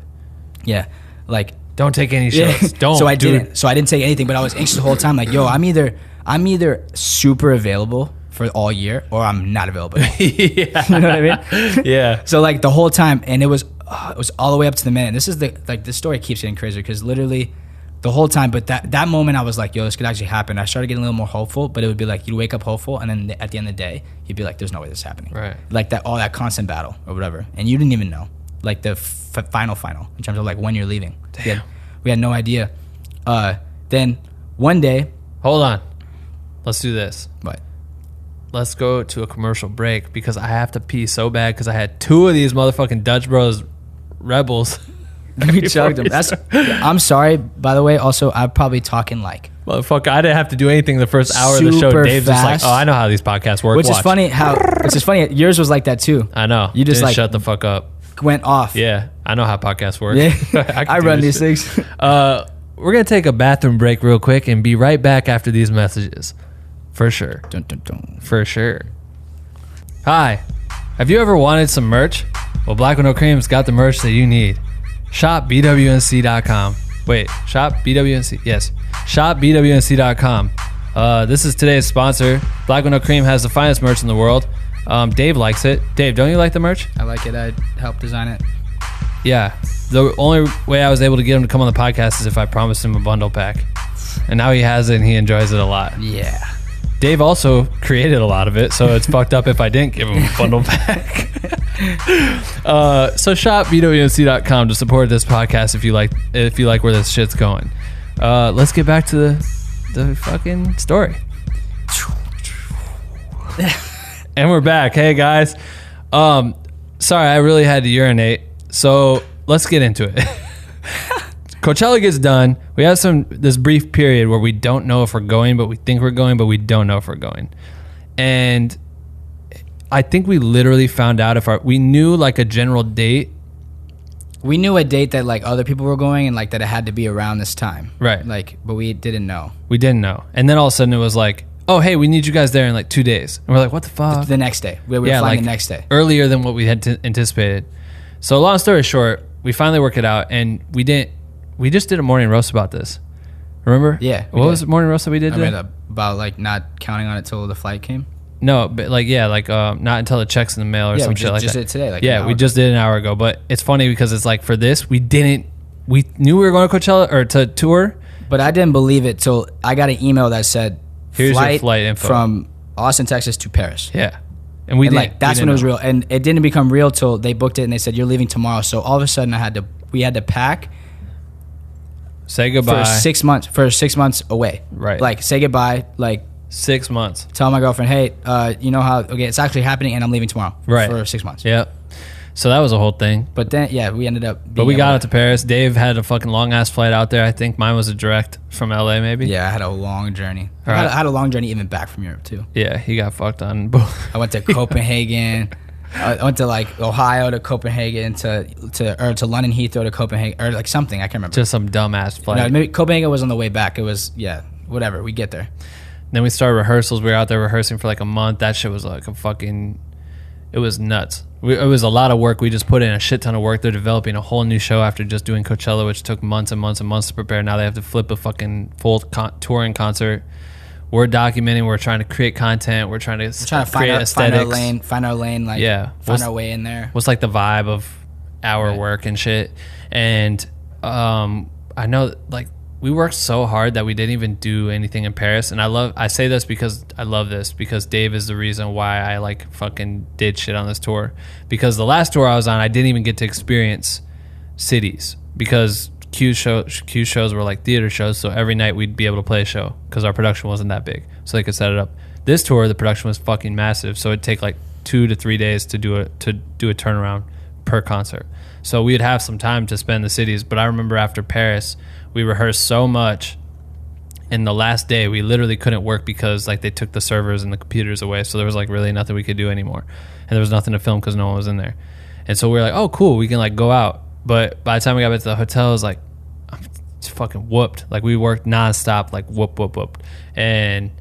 Yeah, like don't take any shots. Don't. So I do didn't. it. So I didn't take anything. But I was anxious the whole time. Like, yo, I'm either super available for all year or I'm not available. Yeah. You know what I mean? Yeah. So like the whole time, and it was all the way up to the minute. And this is this story keeps getting crazier because literally the whole time. But that moment, I was like, yo, this could actually happen. I started getting a little more hopeful, but it would be like you'd wake up hopeful, and then at the end of the day, you'd be like, there's no way this is happening. Right. Like all that constant battle or whatever, and you didn't even know. Like the final in terms of like when you're leaving. Damn. We had no idea. Then one day, Hold on. Let's do this. what? Let's go to a commercial break because I have to pee so bad because I had 2 of these motherfucking Dutch Bros Rebels. We chugged them. I'm sorry, by the way. Also, I'm probably talking like Motherfucker, I didn't have to do anything the first hour of the show. Super Dave's just like, fast. oh, I know how these podcasts work. which Watch. is funny. Which is funny. Yours was like that too. I know. You just Didn't like shut the fuck up. went off. Yeah, I know how podcasts work. Yeah. can I do run this these shit. things. We're going to take a bathroom break real quick and be right back after these messages. For sure. Dun, dun, dun. For sure. Hi. Have you ever wanted some merch? Well, Black with No Cream's got the merch that you need. Shop BWNC.com. Wait, shop BWNC? Yes. Shop BWNC.com. This is today's sponsor. Black with No Cream has the finest merch in the world. Dave likes it. Dave, don't you like the merch? I like it. I helped design it. Yeah. The only way I was able to get him to come on the podcast is if I promised him a bundle pack. And now he has it and he enjoys it a lot. Yeah. Dave also created a lot of it, so it's fucked up if I didn't give him a bundle pack. So shop BWNC.com to support this podcast if you like where this shit's going. Let's get back to the fucking story. And we're back. Hey guys. Sorry, I really had to urinate. So let's get into it. Coachella gets done. We have this brief period where we don't know if we're going, but we think we're going, but we don't know if we're going. And I think we literally found out we knew like a general date. We knew a date that like other people were going and like that it had to be around this time. Right. Like, but we didn't know. We didn't know. And then all of a sudden it was like, oh, hey, we need you guys there in like 2 days. And we're like, what the fuck? The next day. We were flying like the next day. Earlier than what we had anticipated. So long story short, we finally work it out and we just did a morning roast about this. Remember? Yeah. What was the morning roast that we did I today? read about like not counting on it till the flight came. No, but not until the check's in the mail or some shit like that. Just did it today. Like Yeah, we just did an hour ago. But it's funny because it's like for this, we knew we were going to Coachella or to tour. But I didn't believe it till I got an email that said, Here's your flight info. from Austin, Texas to Paris. Yeah. And we And didn't. like that's when it was real. And it didn't become real till they booked it and they said, you're leaving tomorrow. So all of a sudden we had to pack Say goodbye. for 6 months away. Right. Like say goodbye, like 6 months. tell my girlfriend, hey, you know how, okay, it's actually happening and I'm leaving tomorrow. Right. For 6 months. Yep. So that was a whole thing. But then, yeah, we ended up But we got out to Paris. Dave had a fucking long ass flight out there. I think mine was a direct from LA, maybe. Yeah, I had a long journey. All right. I had a long journey even back from Europe, too. Yeah, he got fucked on both. I went to Copenhagen. I went to like Ohio to Copenhagen to London Heathrow to Copenhagen or like something. I can't remember. Just some dumbass flight. No, maybe Copenhagen was on the way back. It was, yeah, whatever. We get there. Then we started rehearsals. We were out there rehearsing for like a month. That shit was like it was nuts. It was a lot of work. We just put in a shit ton of work. They're developing a whole new show after just doing Coachella, which took months and months and months to prepare. Now they have to flip a fucking full touring concert. We're documenting. We're trying to create content. We're trying to Find our lane, like find our way in there. What's like the vibe of our work and shit. And I know like we worked so hard that we didn't even do anything in Paris. And I say this because I love this, because Dave is the reason why I like fucking did shit on this tour. Because the last tour I was on, I didn't even get to experience cities because Q shows were like theater shows. So every night we'd be able to play a show because our production wasn't that big. So they could set it up. This tour, the production was fucking massive. So it'd take like 2 to 3 days to do a turnaround per concert. So we'd have some time to spend in the cities. But I remember after Paris, we rehearsed so much, and the last day we literally couldn't work because like they took the servers and the computers away, so there was like really nothing we could do anymore, and there was nothing to film because no one was in there. And so we were like, oh cool, we can like go out. But by the time we got back to the hotel, it was like I'm just fucking whooped. Like we worked nonstop, like whoop. And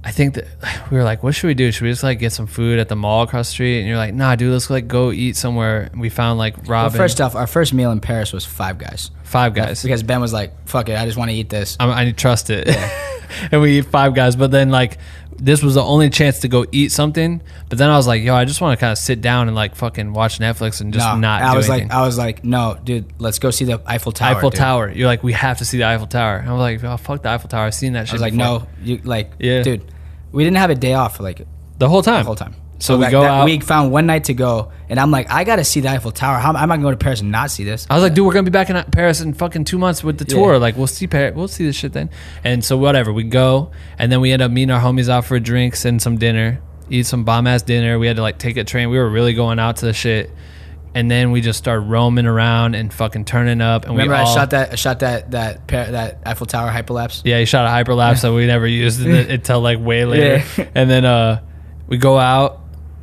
I think that we were like, what should we do? Should we just like get some food at the mall across the street? And you're like, nah, dude, let's like go eat somewhere. And we found like Robin. Well, first off, our first meal in Paris was Five Guys. Five Guys. Because Ben was like, fuck it, I just want to eat this. I trust it. Yeah. And we eat Five Guys. But then like this was the only chance to go eat something. But then I was like, yo, I just want to kind of sit down and like fucking watch Netflix and just not do anything. I was like, no, dude, let's go see the Eiffel Tower. Tower. You're like, we have to see the Eiffel Tower. And I was like, oh, fuck the Eiffel Tower. I've seen that shit I was like, before. no, you like, dude, we didn't have a day off for like the whole time. So we go out. We found one night to go, and I'm like, I gotta see the Eiffel Tower. How am I gonna go to Paris and not see this? I was like, dude, we're gonna be back in Paris in fucking 2 months with the tour. Like, we'll see Paris, we'll see this shit then. And so whatever, we go, and then we end up meeting our homies out for drinks and some dinner, eat some bomb ass dinner. We had to like take a train. We were really going out to the shit. And then we just started roaming around and fucking turning up. And remember, I shot that Eiffel Tower hyperlapse. Yeah, he shot a hyperlapse that we never used until like way later. Yeah. And then we go out,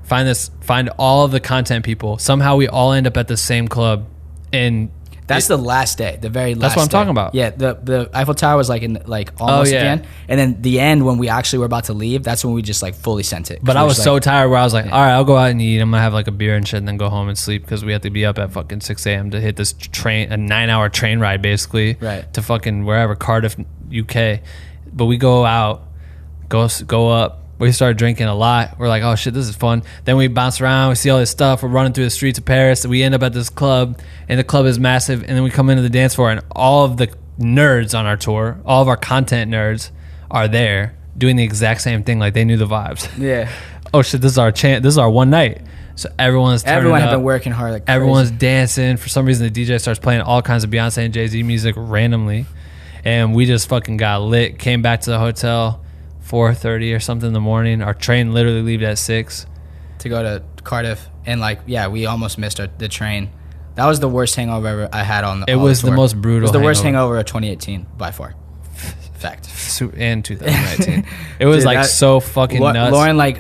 find all of the content people. Somehow we all end up at the same club, and that's the last day, the very last. That's what I'm talking about. Yeah, the Eiffel Tower was like in like almost at the end, and then the end when we actually were about to leave, that's when we just like fully sent it. But I was so tired where I was like, all right, I'll go out and eat. I'm gonna have like a beer and shit, and then go home and sleep because we have to be up at fucking 6 a.m. to hit this train, a 9-hour train ride basically, to fucking wherever, Cardiff, UK. But we go out, go up. We started drinking a lot. We're like, oh shit, this is fun. Then we bounce around. We see all this stuff. We're running through the streets of Paris. We end up at this club, and the club is massive. And then we come into the dance floor, and all of the nerds on our tour, all of our content nerds, are there doing the exact same thing. Like they knew the vibes. Yeah. Oh shit, this is our chance. This is our one night. So everyone had been working hard. Like everyone's dancing. For some reason, the DJ starts playing all kinds of Beyonce and Jay-Z music randomly, and we just fucking got lit. Came back to the hotel 4:30 or something in the morning. Our train literally leaved at 6 to go to Cardiff, and like we almost missed the train. That was the worst hangover I had on the. It was the most brutal. It was the worst hangover of 2018 by far. Fact. And 2019. It was like so fucking nuts.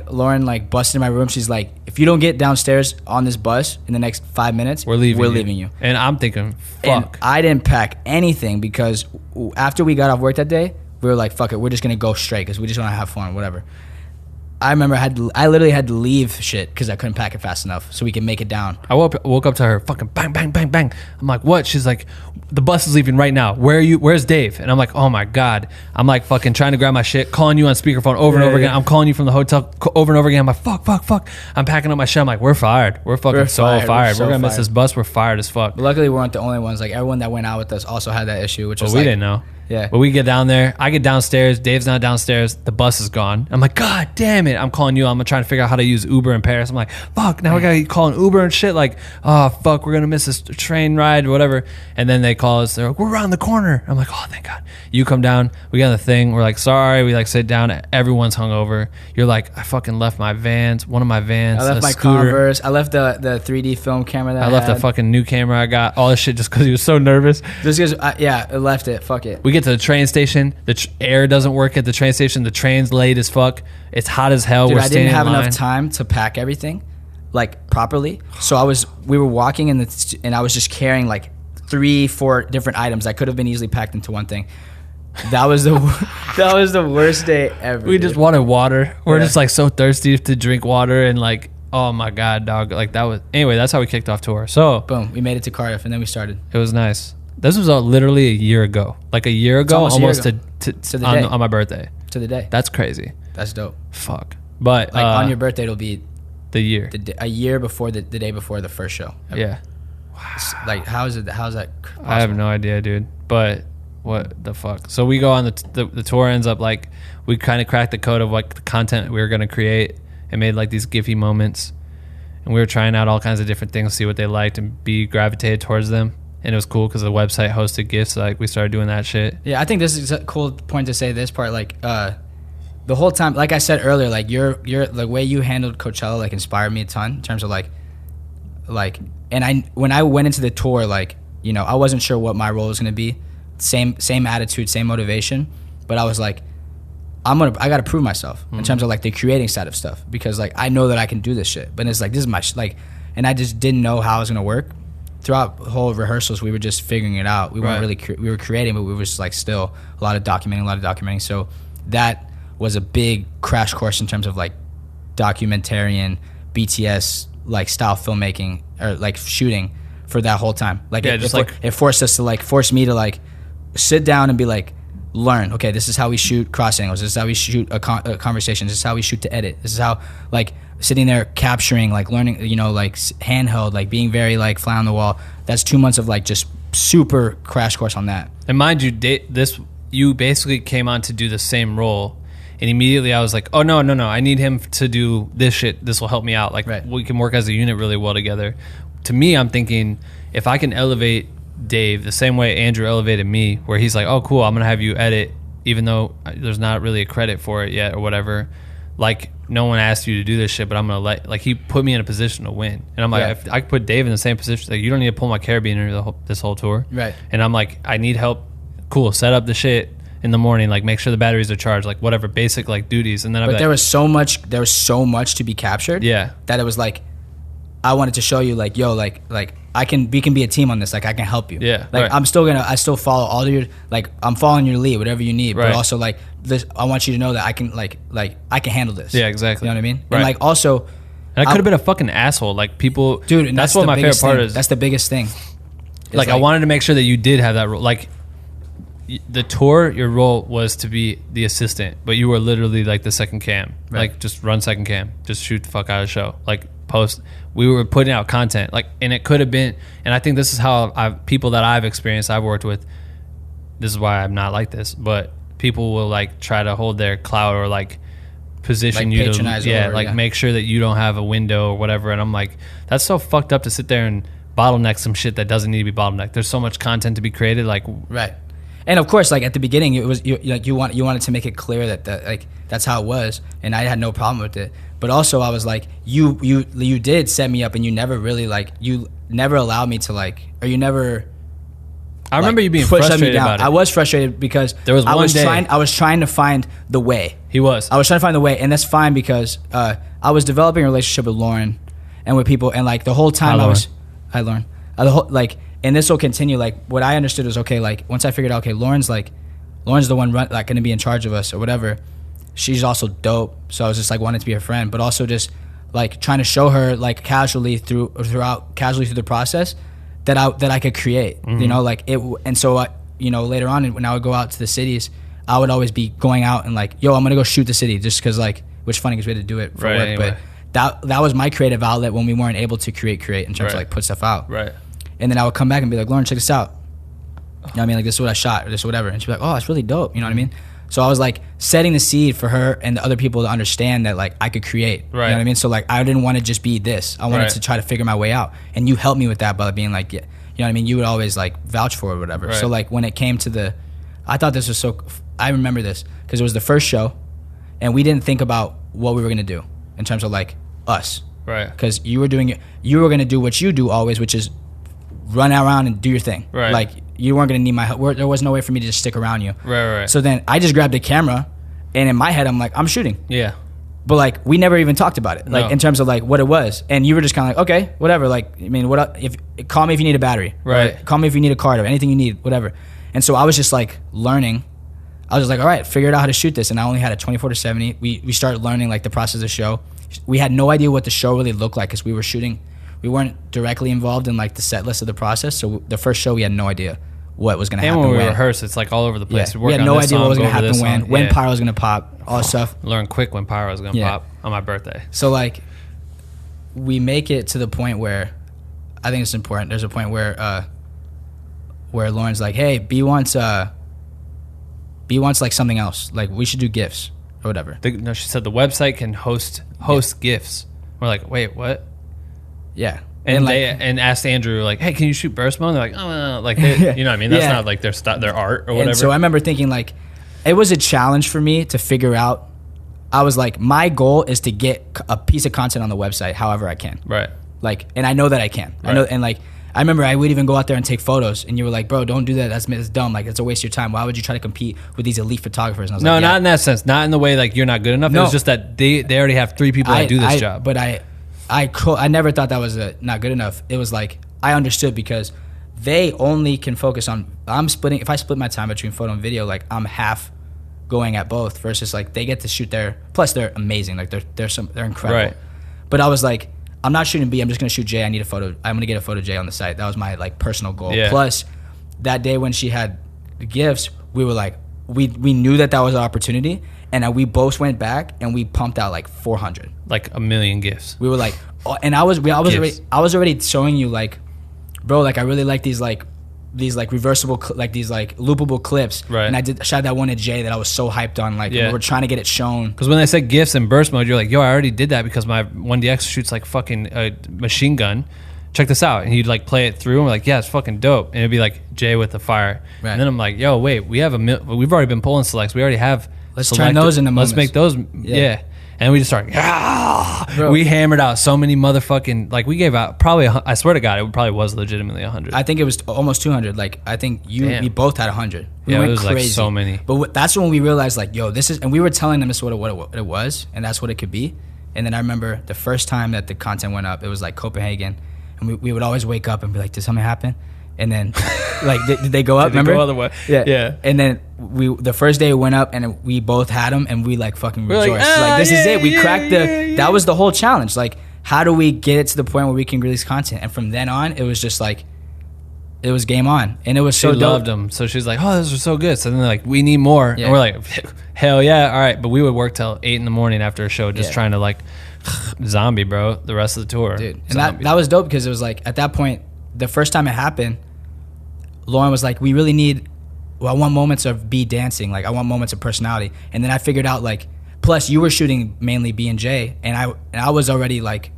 Lauren busted in my room. She's like, if you don't get downstairs on this bus in the next 5 minutes, we're leaving you. And I'm thinking, fuck. And I didn't pack anything because after we got off work that day, we were like, fuck it, we're just gonna go straight because we just want to have fun, whatever. I remember I literally had to leave shit because I couldn't pack it fast enough so we could make it down. I woke up to her fucking bang, bang, bang, bang. I'm like, what? She's like, the bus is leaving right now. Where are you? Where's Dave? And I'm like, oh my God. I'm like fucking trying to grab my shit, calling you on speakerphone over and over again. I'm calling you from the hotel over and over again. I'm like, fuck. I'm packing up my shit. I'm like, we're fired. We're fucking so fired. We're gonna miss this bus. We're fired as fuck. But luckily, we weren't the only ones. Like everyone that went out with us also had that issue, which was we didn't know. Yeah. But we get down there. I get downstairs. Dave's not downstairs. The bus is gone. I'm like, God damn it. I'm calling you. I'm trying to figure out how to use Uber in Paris. I'm like, fuck, now we got to call an Uber and shit. Like, oh, fuck, we're going to miss this train ride or whatever. And then they call us. They're like, we're around the corner. I'm like, oh, thank God. You come down. We got on the thing. We're like, sorry. We like sit down. Everyone's hungover. You're like, I fucking left my Vans. One of my Vans. I left my scooter. Converse. I left the 3D film camera that I left had. a fucking new camera I got. All this shit just because he was so nervous. Just because, I left it. Fuck it. We get to the train station. The air doesn't work at the train station. The train's late as fuck. It's hot as hell. Dude, I didn't have enough time to pack everything like properly. So we were walking and I was just carrying like 3-4 different items that could have been easily packed into one thing. That was the worst day ever. We just wanted water. We're just like so thirsty to drink water and like, oh my God, dog. Like that was, anyway, that's how we kicked off tour. So boom, we made it to Cardiff and then we started. It was nice. This was literally a year ago. Like a year ago, almost to the day. On my birthday. To the day. That's crazy. That's dope. Fuck. But like on your birthday, it'll be the year. A year before the day before the first show. Yeah. Wow. Like how's that possible? I have no idea, dude. But what the fuck? So we go on the tour ends up like we kind of cracked the code of like the content we were gonna create and made like these giphy moments, and we were trying out all kinds of different things, see what they liked and be gravitated towards them. And it was cool because the website hosted gifts. So like we started doing that shit. Yeah, I think this is a cool point to say this part. Like the whole time, like I said earlier, like your the way you handled Coachella like inspired me a ton in terms of like and when I went into the tour, like, you know, I wasn't sure what my role was gonna be. Same attitude, same motivation, but I was like, I gotta prove myself in terms of like the creating side of stuff because like I know that I can do this shit. But it's like this is my and I just didn't know how it was gonna work. Throughout the whole rehearsals, we were just figuring it out. We weren't really we were creating, but we were just like still a lot of documenting. So that was a big crash course in terms of like documentarian BTS like style filmmaking or like shooting for that whole time. Like it forced us to like force me to like sit down and be like, learn. Okay, this is how we shoot cross angles. This is how we shoot a conversation. This is how we shoot to edit. This is how like sitting there capturing, like learning, you know, like handheld, like being very like fly on the wall. That's 2 months of like just super crash course on that. And mind you, you basically came on to do the same role, and immediately I was like, oh no, I need him to do this shit. This will help me out. Like we can work as a unit really well together. To me, I'm thinking if I can elevate Dave the same way Andrew elevated me, where he's like, oh cool, I'm gonna have you edit even though there's not really a credit for it yet or whatever, like no one asked you to do this shit, but I'm gonna like he put me in a position to win. And I'm like, if I could put Dave in the same position, like you don't need to pull my carabiner this whole tour, right? And I'm like, I need help. Cool, set up the shit in the morning, like make sure the batteries are charged, like whatever basic like duties. And then there was so much to be captured, that it was like I wanted to show you like, yo, like we can be a team on this. Like I can help you. Yeah. Like I still follow all of your, like I'm following your lead, whatever you need. But also like this, I want you to know that I can like I can handle this. Yeah, exactly. You know what I mean? Right. And like also, and I could have been a fucking asshole. Like people, dude. And that's what my favorite part is. That's the biggest thing. Like I wanted to make sure that you did have that role. Like the tour, your role was to be the assistant, but you were literally like the second cam. Right. Like just run second cam, just shoot the fuck out of the show. Like post, we were putting out content, like, and it could have been, and I think this is how people that I've experienced, I've worked with, this is why I'm not like this, but people will like try to hold their clout or like position like you to make sure that you don't have a window or whatever. And I'm like, that's so fucked up to sit there and bottleneck some shit that doesn't need to be bottlenecked. There's so much content to be created, like And of course, like at the beginning, it was you wanted to make it clear that like that's how it was, and I had no problem with it. But also, I was like, you did set me up, and you never really like you never allowed me to like, or you never. I remember you being frustrated about it. I was frustrated because there was one day I was trying to find the way. I was trying to find the way, and that's fine because I was developing a relationship with Lauren and with people, and like the whole time Hi Lauren. And this will continue. Like what I understood was okay. Like once I figured out, okay, Lauren's the one going to be in charge of us or whatever. She's also dope, so I was just like wanting to be her friend, but also just like trying to show her like casually through the process that I could create. Mm-hmm. You know, like it. And so later on when I would go out to the cities, I would always be going out and like, yo, I'm gonna go shoot the city just because like, which funny because we had to do it for work, anyway. But that was my creative outlet when we weren't able to create in terms of like put stuff out. Right. And then I would come back and be like, Lauren, check this out. You know what I mean? Like, this is what I shot or this whatever. And she'd be like, oh, it's really dope. You know what I mean? So I was like setting the seed for her and the other people to understand that like I could create. Right. You know what I mean? So like I didn't want to just be this. I wanted to try to figure my way out. And you helped me with that by being like, yeah, you know what I mean? You would always like vouch for it or whatever. Right. So like when it came to I thought this was I remember this because it was the first show and we didn't think about what we were going to do in terms of like us. Right. Because you were going to do what you do always, which is run around and do your thing. Right. Like you weren't gonna need my help. There was no way for me to just stick around you. Right. So then I just grabbed the camera, and in my head I'm like, I'm shooting. Yeah. But like we never even talked about it, like in terms of like what it was. And you were just kind of like, okay, whatever. Like I mean, call me if you need a battery. Right. Call me if you need a card or anything you need, whatever. And so I was just like learning. I was just like, all right, figured out how to shoot this. And I only had a 24-70. We started learning like the process of the show. We had no idea what the show really looked like because we were shooting. We weren't directly involved in like the set list of the process. So the first show we had no idea what was going to happen. And when we rehearse, it's like all over the place. Yeah. We had no idea what was going to happen when pyro was going to pop, all this stuff. Learn quick when pyro was going to pop on my birthday. So like we make it to the point where I think it's important. There's a point where Lauren's like, hey, B wants like something else. Like we should do GIFs or whatever. No, she said the website can host GIFs. We're like, wait, what? Yeah. And like, and asked Andrew, like, hey, can you shoot burst mode? And they're like, oh, no. Like, you know what I mean? That's not like their art or whatever. And so I remember thinking, like, it was a challenge for me to figure out. I was like, my goal is to get a piece of content on the website however I can. Right. Like, and I know that I can. Right. I know, and like, I remember I would even go out there and take photos, and you were like, bro, don't do that. That's dumb. Like, it's a waste of your time. Why would you try to compete with these elite photographers? And I was like, not in that sense. Not in the way, like, you're not good enough. No. It was just that they already have 3 people that do this job. But I never thought that was not good enough. It was like I understood because they only can focus on. If I split my time between photo and video, like I'm half going at both versus like they get to shoot their, plus they're amazing, like they're incredible. Right. But I was like, I'm not shooting B, I'm just gonna shoot J. I'm gonna get a photo of J on the site. That was my like personal goal. Yeah. Plus that day when she had the gifts, we were like, we knew that was an opportunity, and we both went back and we pumped out like 400, like a million gifts. We were like, and I was already showing you like, bro, like I really like these like reversible, like these like loopable clips. Right. And I shot that one at Jay that I was so hyped on. Like, we were trying to get it shown. Because when they said gifts in burst mode, you're like, yo, I already did that because my 1DX shoots like fucking a machine gun. Check this out. And he'd like play it through and we're like, yeah, it's fucking dope. And it'd be like Jay with the fire. Right. And then I'm like, yo, wait, we've already been pulling selects. We already have. Let's turn those into moments. Let's make those. Yeah. And we just started, we hammered out so many motherfucking, like we gave out probably, I swear to God, it probably was legitimately 100. I think it was almost 200. Like, I think we both had 100. We went it was crazy. Like so many. But that's when we realized like, yo, this is, and we were telling them this is what it was, and that's what it could be. And then I remember the first time that the content went up, it was like Copenhagen. And we would always wake up and be like, did something happen? And then, like, did they go up? Did remember? They go other way? Yeah. And then the first day it went up, and we both had them, and we like fucking rejoiced. Like, this is it. We cracked that was the whole challenge. Like, how do we get it to the point where we can release content? And from then on, it was just like, it was game on, and it was so dope. She loved them, so she's like, "Oh, those are so good." So then they're like, "We need more," and we're like, "Hell yeah, all right." But we would work till 8 a.m. after a show, just trying to like zombie, bro, the rest of the tour, dude. And that was dope because it was like at that point, the first time it happened, Lauren was like, we really need, I want moments of B dancing. Like, I want moments of personality. And then I figured out, like, plus you were shooting mainly B and J. And I was already, like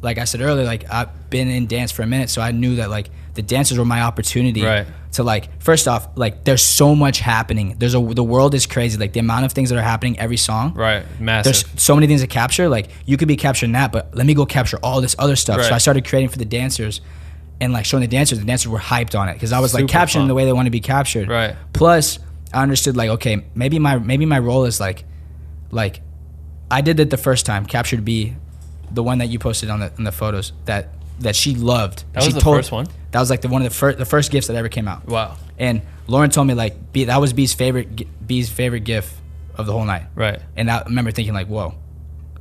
I said earlier, like, I've been in dance for a minute. So I knew that, like, the dancers were my opportunity to, like, first off, like, there's so much happening. The world is crazy. Like, the amount of things that are happening every song. Right, massive. There's so many things to capture. Like, you could be capturing that, but let me go capture all this other stuff. Right. So I started creating for the dancers. And like showing the dancers were hyped on it because I was like capturing the way they want to be captured. Right. Plus, I understood like, okay, maybe my role is like I did it the first time, captured B, the one that you posted on the photos that she loved. That was the first one. That was like the first gifts that ever came out. Wow. And Lauren told me like that was B's favorite gift of the whole night. Right. And I remember thinking like, whoa,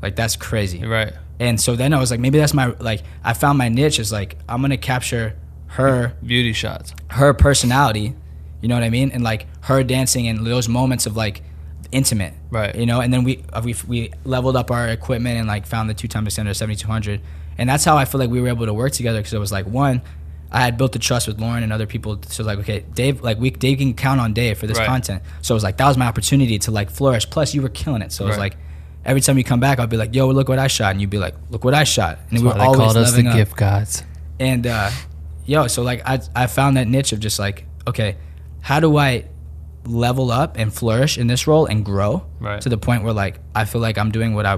like that's crazy. Right. And so then I was like, maybe that's my, like, I found my niche is like, I'm going to capture her beauty shots, her personality, you know what I mean? And like her dancing and those moments of like intimate, right? You know, and then we leveled up our equipment and like found the 2-time extender 7200. And that's how I feel like we were able to work together because it was like, one, I had built the trust with Lauren and other people. So like, okay, Dave, like Dave can count on Dave for this content. So it was like, that was my opportunity to like flourish. Plus you were killing it. So it was like, every time you come back, I'll be like, yo, look what I shot. And you'd be like, look what I shot. And we were always called us the up. gift gods. And, so like I found that niche of just like, okay, how do I level up and flourish in this role and grow to the point where like, I feel like I'm doing what I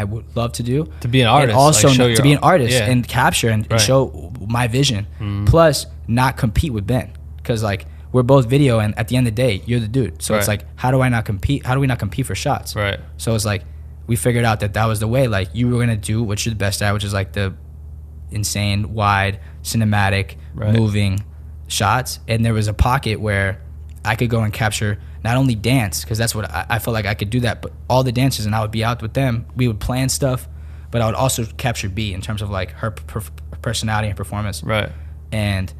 would love to do. To be an artist. And also like to be an artist and capture and show my vision. Plus not compete with Ben. Cause like, we're both video and at the end of the day, you're the dude. So it's like, how do we not compete for shots? Right. So it's like, we figured out that was the way. Like you were gonna do what you're the best at, which is like the insane, wide, cinematic, moving shots. And there was a pocket where I could go and capture not only dance, because that's what I felt like I could do that, but all the dancers, and I would be out with them. We would plan stuff, but I would also capture B in terms of like her personality and performance. Right. And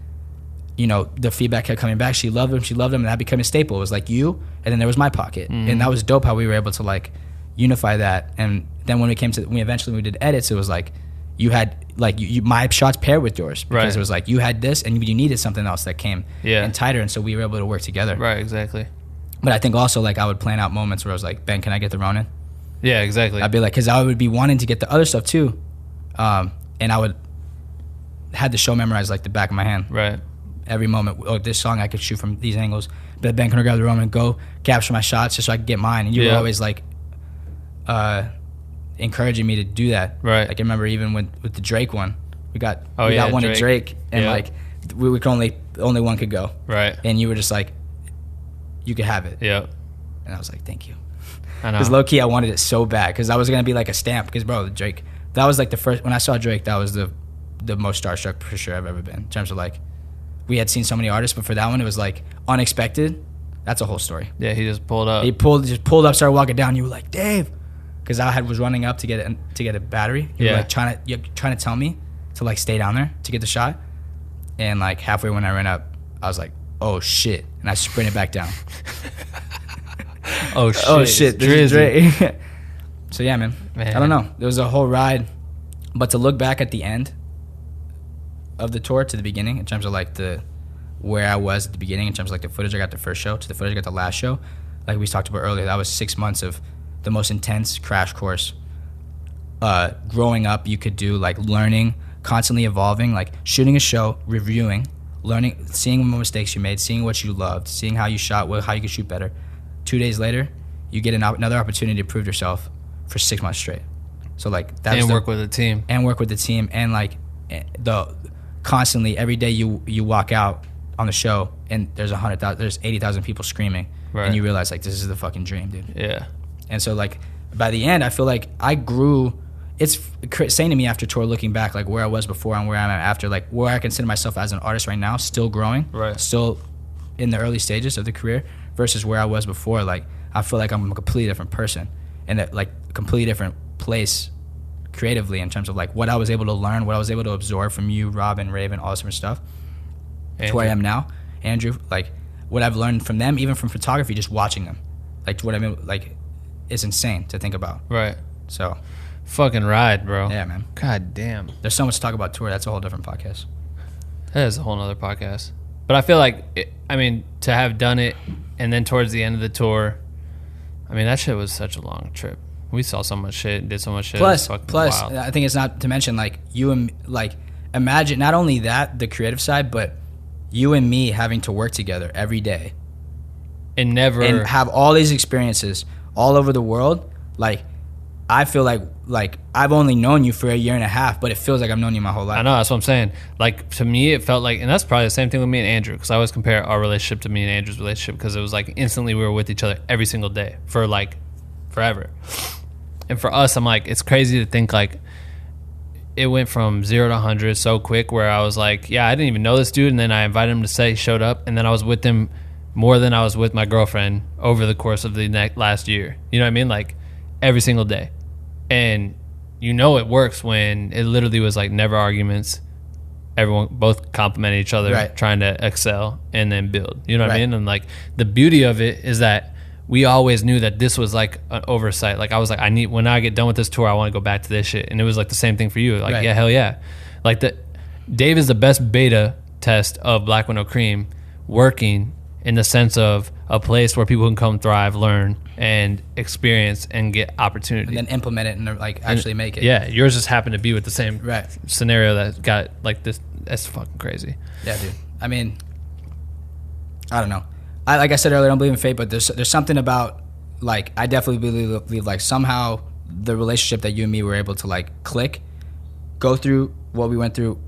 you know, the feedback kept coming back. She loved him, and that became a staple. It was like you, and then there was my pocket, and that was dope how we were able to like unify that. And then when we eventually did edits, it was like you had like my shots paired with yours because it was like you had this and you needed something else that came and tighter, and so we were able to work together. Right, exactly. But I think also like I would plan out moments where I was like, Ben, can I get the Ronin? Yeah, exactly. I'd be like, because I would be wanting to get the other stuff too, and I would had the show memorized like the back of my hand. Right. Every moment, oh, this song I could shoot from these angles. But Ben, can I grab the Ronin, go capture my shots just so I could get mine? And you were always like encouraging me to do that. Right. Like I remember even with the Drake one, we got one at Drake, and like we could only one could go. Right. And you were just like, you could have it. Yeah. And I was like, thank you. I know. Because low key I wanted it so bad because I was gonna be like a stamp. Because bro, Drake, that was like the first when I saw Drake, that was the most starstruck for sure I've ever been in terms of like. We had seen so many artists, but for that one, it was like unexpected. That's a whole story. Yeah, he just pulled up. He just pulled up, started walking down. You were like, Dave, because I was running up to get a battery. You were like trying to tell me to like stay down there to get the shot. And like halfway when I ran up, I was like, oh shit, and I sprinted back down. Oh shit! Oh shit! This is Dre. So yeah, man. I don't know. There was a whole ride, but to look back at the end of the tour to the beginning, in terms of like where I was at the beginning, in terms of like the footage I got the first show to the footage I got the last show, like we talked about earlier, that was 6 months of the most intense crash course. Growing up, you could do like learning, constantly evolving, like shooting a show, reviewing, learning, seeing what mistakes you made, seeing what you loved, seeing how you shot, how you could shoot better. 2 days later, you get another opportunity to prove yourself for 6 months straight. So like that, and work with the team, and like constantly every day you walk out on the show and there's 80,000 people screaming, and you realize like this is the fucking dream, dude. Yeah. And so like by the end, I feel like I grew. It's saying to me after tour, looking back, like where I was before and where I'm at after, like where I consider myself as an artist right now, still growing, still in the early stages of the career, versus where I was before. Like I feel like I'm a completely different person, and that like a completely different place creatively in terms of like what I was able to learn, what I was able to absorb from you, Robin, Raven, all this different stuff. To where I am now, Andrew, like what I've learned from them, even from photography, just watching them, like what I mean, like it's insane to think about. Right. So. Fucking ride, bro. Yeah, man. God damn. There's so much to talk about tour. That's a whole different podcast. That is a whole nother podcast. But I feel like, to have done it and then towards the end of the tour, that shit was such a long trip. We saw so much shit and did so much shit. Plus, I think it's not to mention, like, you and, like, imagine not only that, the creative side, but you and me having to work together every day. And have all these experiences all over the world. Like, I feel like I've only known you for a year and a half, but it feels like I've known you my whole life. I know, that's what I'm saying. Like, to me, it felt like, and that's probably the same thing with me and Andrew, because I always compare our relationship to me and Andrew's relationship, because it was like instantly we were with each other every single day for like forever. And for us, I'm like, it's crazy to think like it went from 0 to 100 so quick, where I was like, yeah, I didn't even know this dude, and then I invited him to say, he showed up, and then I was with him more than I was with my girlfriend over the course of the last year. You know what I mean? Like every single day. And you know it works when it literally was like never arguments. Everyone both complimented each other, trying to excel and then build. You know what I mean? And like the beauty of it is that we always knew that this was like an oversight. Like I was like, when I get done with this tour, I want to go back to this shit. And it was like the same thing for you. Like, yeah, hell yeah. Like Dave is the best beta test of Black with No Cream, working in the sense of a place where people can come thrive, learn, and experience and get opportunity. And then implement it and like actually make it. Yeah, yours just happened to be with the same scenario that got like this. That's fucking crazy. Yeah, dude. I don't know. Like I said earlier, I don't believe in fate, but there's something about, like, I definitely believe like somehow the relationship that you and me were able to like click, go through what we went through,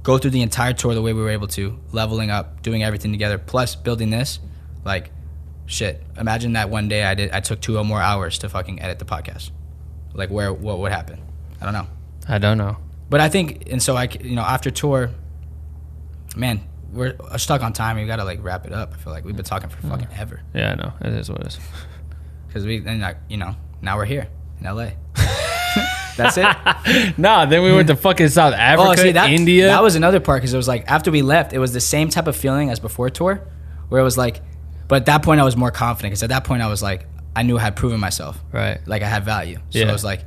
go through the entire tour the way we were able to, leveling up, doing everything together, plus building this, like, shit. Imagine that one day I took 2 or more hours to fucking edit the podcast. Like, what would happen? I don't know. But I think, and so after tour, man, we're stuck on time. We gotta like wrap it up. I feel like we've been talking for fucking ever. Yeah, I know. It is what it is. Because now we're here in LA. That's it. Nah, then we went to fucking South Africa, India. That was another part, because it was like after we left, it was the same type of feeling as before tour, where it was like, but at that point I was more confident, because at that point I was like, I knew I had proven myself. Right. Like I had value. So I was like,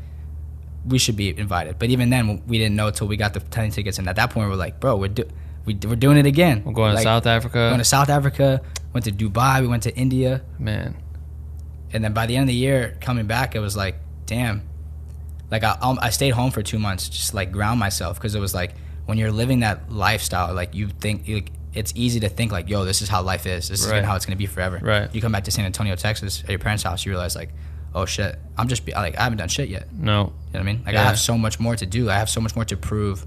we should be invited. But even then, we didn't know until we got the plane tickets, and at that point we're like, bro, we're doing it again. We're going to South Africa. Going to South Africa. Went to Dubai. We went to India. Man. And then by the end of the year, coming back, it was like, damn. Like I stayed home for 2 months, just like ground myself, because it was like when you're living that lifestyle, like you think it's easy to think like, yo, this is how life is. This is how it's gonna be forever. Right. You come back to San Antonio, Texas, at your parents' house, you realize like, oh shit, I haven't done shit yet. No. You know what I mean? Like I have so much more to do. I have so much more to prove.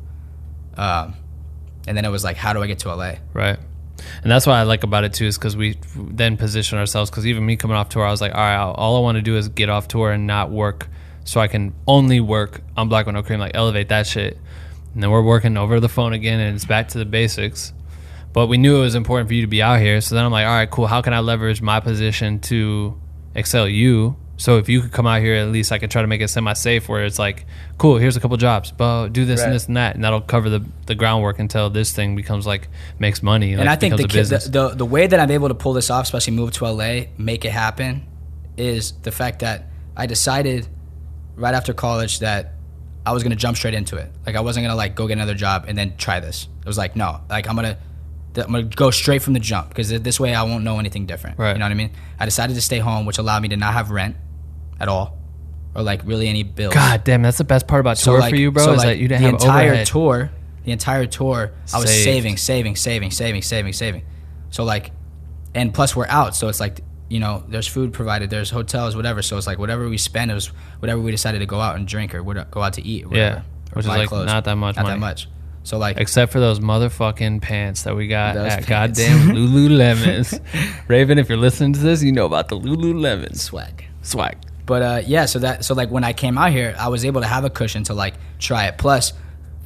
And then it was like, how do I get to LA? Right. And that's what I like about it too, is because we then position ourselves, because even me coming off tour, I was like, all right, all I want to do is get off tour and not work, so I can only work on Black with No Cream, like elevate that shit. And then we're working over the phone again, and it's back to the basics. But we knew it was important for you to be out here. So then I'm like, all right, cool. How can I leverage my position to excel you? So if you could come out here, at least I could try to make it semi-safe where it's like, cool, here's a couple jobs, but do this and this and that. And that'll cover the groundwork until this thing becomes like, makes money. And I think the way that I'm able to pull this off, especially move to LA, make it happen, is the fact that I decided right after college that I was going to jump straight into it. Like I wasn't going to like go get another job and then try this. It was like, no, like I'm going to go straight from the jump because this way I won't know anything different. Right. You know what I mean? I decided to stay home, which allowed me to not have rent at all or like really any bills. God damn, that's the best part about tour for you, bro, is that you didn't have overhead. The entire tour, I was saving. So like, and plus we're out. So it's like, you know, there's food provided, there's hotels, whatever. So it's like whatever we spend, it was whatever we decided to go out and drink or go out to eat. Or whatever, which is like clothes. Not that much money. Not that much. So like, except for those motherfucking pants that we got at goddamn Lululemons. Raven, if you're listening to this, you know about the Lululemons. Swag. But so like when I came out here, I was able to have a cushion to like try it. Plus,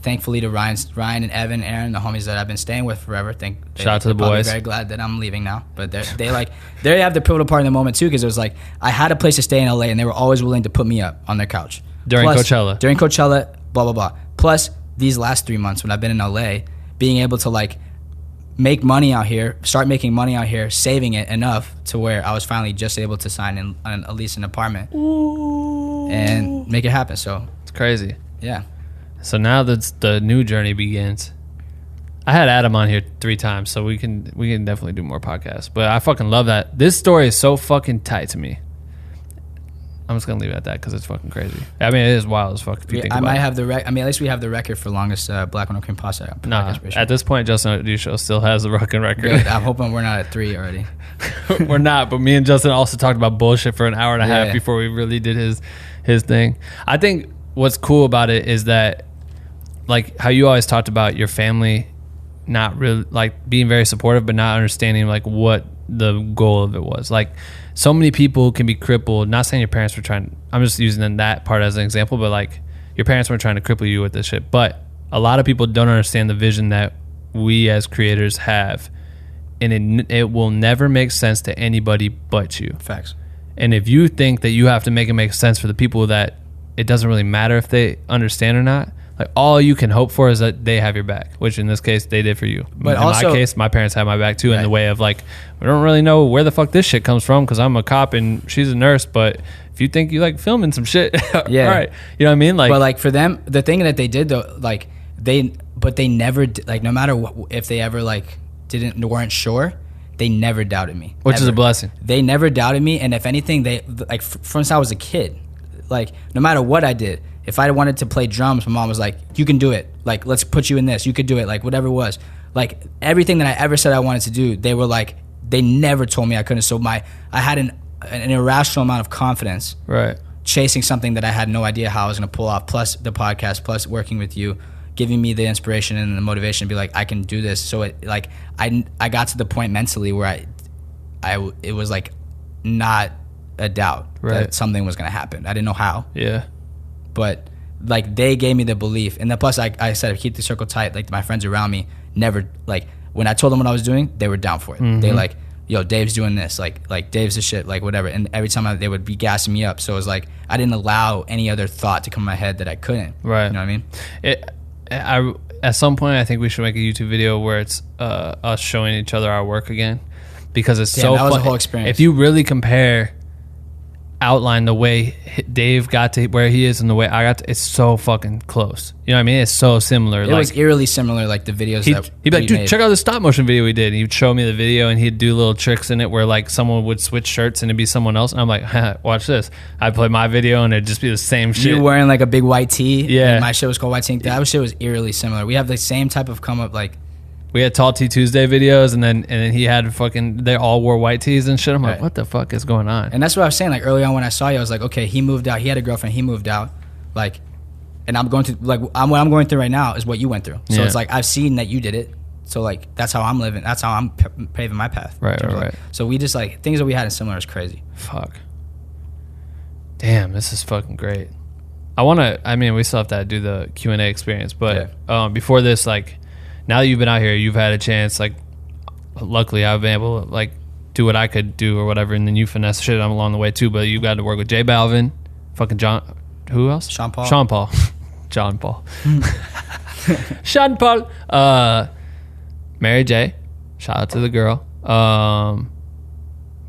thankfully to Ryan and Evan, Aaron, the homies that I've been staying with forever. Shout out to the boys. Very glad that I'm leaving now. But they have the pivotal part in the moment too, because it was like I had a place to stay in LA, and they were always willing to put me up on their couch during Coachella. Blah blah blah. Plus these last 3 months when I've been in LA, being able to like make money out here, start making money out here, saving it enough to where I was finally just able to sign in at least an apartment and make it happen. So it's crazy. Yeah. So now that the new journey begins. I had Adam on here 3 times, so we can definitely do more podcasts. But I fucking love that. This story is so fucking tight to me. I'm just gonna leave it at that because it's fucking crazy. I mean, it is wild as fuck. If you think about it. Have the at least we have the record for longest black on cream pasta. Nah, at this point, Justin Odusho still has the fucking record. Good. I'm hoping we're not at 3 already. We're not, but me and Justin also talked about bullshit for an hour and a half before we really did his thing. I think what's cool about it is that, like how you always talked about your family not really like being very supportive, but not understanding like what the goal of it was. Like so many people can be crippled. Not saying your parents were trying. I'm just using that part as an example, but like your parents weren't trying to cripple you with this shit. But a lot of people don't understand the vision that we as creators have, and it will never make sense to anybody but you. Facts. And if you think that you have to make it make sense for the people that it doesn't really matter if they understand or not, like all you can hope for is that they have your back, which in this case they did for you. But in my case, my parents had my back too, in the way of like, we don't really know where the fuck this shit comes from because I'm a cop and she's a nurse. But if you think you like filming some shit, all right, you know what I mean? Like, but like for them, the thing that they did though, like they never like no matter what, if they ever like weren't sure, they never doubted me, which is a blessing. They never doubted me, and if anything, they like since I was a kid, like no matter what I did. If I wanted to play drums, my mom was like, you can do it. Like, let's put you in this. You could do it. Like, whatever it was. Like, everything that I ever said I wanted to do, they were like, they never told me I couldn't. So I had an irrational amount of confidence. Right. Chasing something that I had no idea how I was going to pull off, plus the podcast, plus working with you, giving me the inspiration and the motivation to be like, I can do this. So, I got to the point mentally where it was like not a doubt that something was going to happen. I didn't know how. Yeah. But like they gave me the belief, and then plus I said keep the circle tight. Like my friends around me never like when I told them what I was doing, they were down for it. Mm-hmm. They like, yo, Dave's doing this, like Dave's the shit, like whatever. And every time they would be gassing me up, so it was like I didn't allow any other thought to come in my head that I couldn't. Right. You know what I mean? At some point, I think we should make a YouTube video where it's us showing each other our work again, because it's so that was fun. A whole experience. If you really outline the way Dave got to where he is and the way I got to, it's so fucking close. You know what I mean? It's so similar. It was eerily similar, like the videos he'd be like, dude, check out the stop motion video we did. And he'd show me the video and he'd do little tricks in it where like someone would switch shirts and it'd be someone else. And I'm like, watch this. I'd play my video and it'd just be the same shit. You wearing like a big white tee. Yeah. And my shit was called White Tee. That shit was eerily similar. We have the same type of come up, like, we had Tall Tea Tuesday videos, and then he had fucking, they all wore white tees and shit. I'm like, what the fuck is going on? And that's what I was saying. Like early on when I saw you, I was like, okay, he moved out. He had a girlfriend. He moved out. Like, and I'm going through, like, what I'm going through right now is what you went through. So it's like, I've seen that you did it. So like, that's how I'm living. That's how I'm paving my path. Right. So we just like, things that we had in similar is crazy. Fuck. Damn, this is fucking great. We still have to do the Q&A experience, but before this, like, now that you've been out here, you've had a chance, like, luckily I've been able to like do what I could do or whatever, and then you finesse shit along the way too. But you got to work with J Balvin, fucking John. Who else? Sean Paul. John Paul. Sean Paul. Mary J. Shout out to the girl.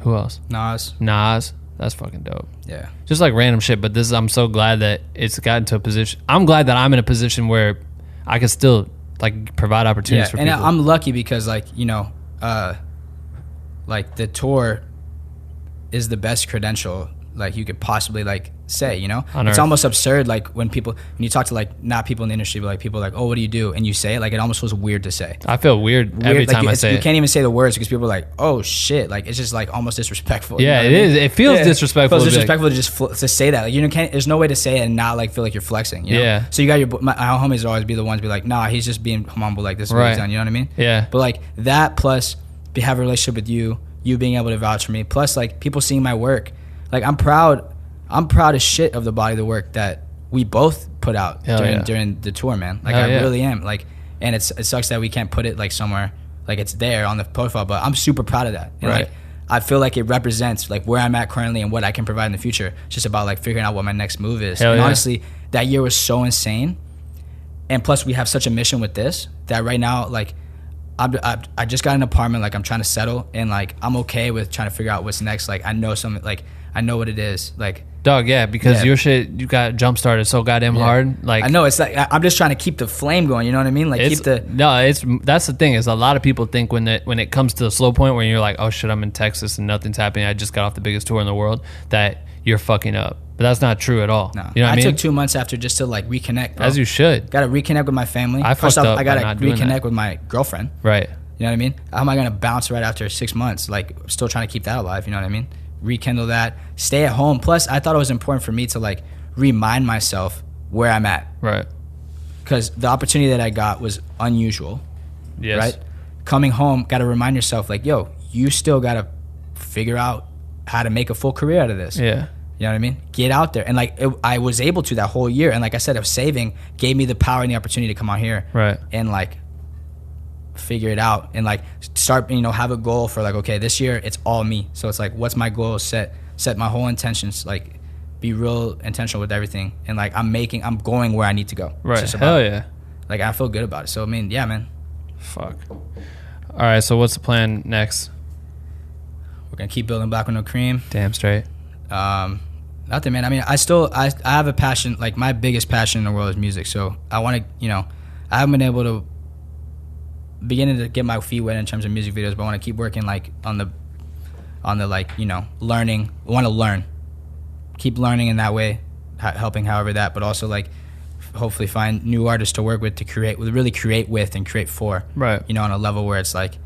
Who else? Nas. That's fucking dope. Yeah. Just like random shit. But I'm so glad that it's gotten to a position. I'm glad that I'm in a position where I can still like provide opportunities for people. And I'm lucky because like, you know, like the tour is the best credential like you could possibly like say, you know. It's almost absurd like when you talk to like not people in the industry but like people like, oh, what do you do, and you say it, like it almost feels weird to say. I feel weird every time I say it. You can't even say the words because people are like, oh shit, like it's just like almost disrespectful. Yeah, you know it is. It feels disrespectful. It feels disrespectful to just to say that. Like, you can't. There's no way to say it and not like feel like you're flexing. You know? Yeah. So you got my homies always be the ones to be like, nah, he's just being humble. Like this is what he's done. You know what I mean? Yeah. But like that plus have a relationship with you being able to vouch for me, plus like people seeing my work. Like I'm proud as shit of the body of the work that we both put out during the tour, man. Like I really am. Like, and it sucks that we can't put it like somewhere, like it's there on the profile, but I'm super proud of that. And like I feel like it represents like where I'm at currently and what I can provide in the future. It's just about like figuring out what my next move is. And honestly, that year was so insane. And plus we have such a mission with this that right now, like I just got an apartment, like I'm trying to settle, and like I'm okay with trying to figure out what's next. Like I know something, like I know what it is. Like dog, because your shit, you got jump started so goddamn hard. Like I know, it's like I'm just trying to keep the flame going. You know what I mean? Like that's the thing is a lot of people think when it comes to the slow point where you're like, oh shit, I'm in Texas and nothing's happening. I just got off the biggest tour in the world, that you're fucking up. But that's not true at all. No. You know what I mean? I took 2 months after just to like reconnect, bro. As you should. Got to reconnect with my family. I First fucked off, up I got by to not reconnect with my girlfriend. Right. You know what I mean? How am I going to bounce right after 6 months? Like, I'm still trying to keep that alive. You know what I mean? Rekindle that. Stay at home. Plus, I thought it was important for me to like remind myself where I'm at. Right. Because the opportunity that I got was unusual. Yes. Right? Coming home, got to remind yourself like, yo, you still got to figure out how to make a full career out of this. Yeah. You know what I mean? Get out there. And like I was able to that whole year. And like I said, of saving gave me the power and the opportunity to come out here. Right. And like figure it out and like start, you know, have a goal for like, okay, this year it's all me. So it's like, what's my goal? Set my whole intentions, like be real intentional with everything. And like I'm going where I need to go. Right. Hell yeah. Like I feel good about it. So I mean, yeah, man. Fuck. All right. So what's the plan next? We're going to keep building Black with No Cream. Damn straight. Nothing, man. I mean, I have a passion. Like my biggest passion in the world is music. So I want to, you know, I haven't been able to beginning to get my feet wet in terms of music videos, but I want to keep working like on the like, you know, learning. I want to learn, keep learning in that way, helping however that, but also like hopefully find new artists to work with, to really create with and create for. Right. You know, on a level where it's like,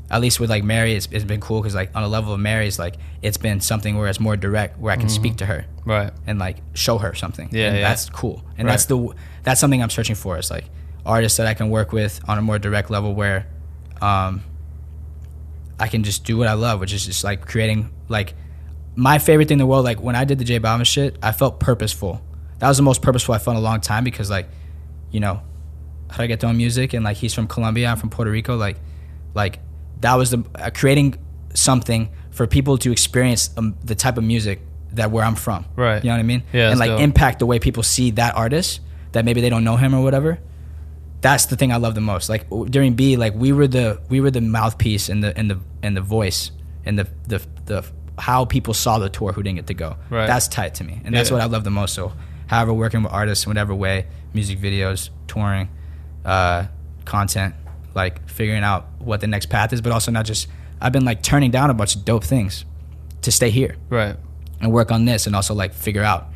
at least with like Mary, it's been cool because like on a level of Mary's, like it's been something where it's more direct, where I can speak to her, right, and like show her something. Yeah, and that's cool, and that's something I'm searching for. It's like artists that I can work with on a more direct level where, I can just do what I love, which is just like creating. Like my favorite thing in the world, like when I did the J Balvin shit, I felt purposeful. That was the most purposeful I felt in a long time because like, you know, how I get doing music and like he's from Colombia, I'm from Puerto Rico, like. That was the creating something for people to experience the type of music that where I'm from. Right. You know what I mean? Yeah. And like dope. impact the way people see that artist that maybe they don't know him or whatever. That's the thing I love the most. Like during B, like we were the mouthpiece and the voice and the how people saw the tour who didn't get to go. Right. That's tight to me, and that's what I love the most. So, however, working with artists in whatever way, music videos, touring, content. Like figuring out what the next path is, but also not just, I've been like turning down a bunch of dope things to stay here. Right. And work on this and also like figure out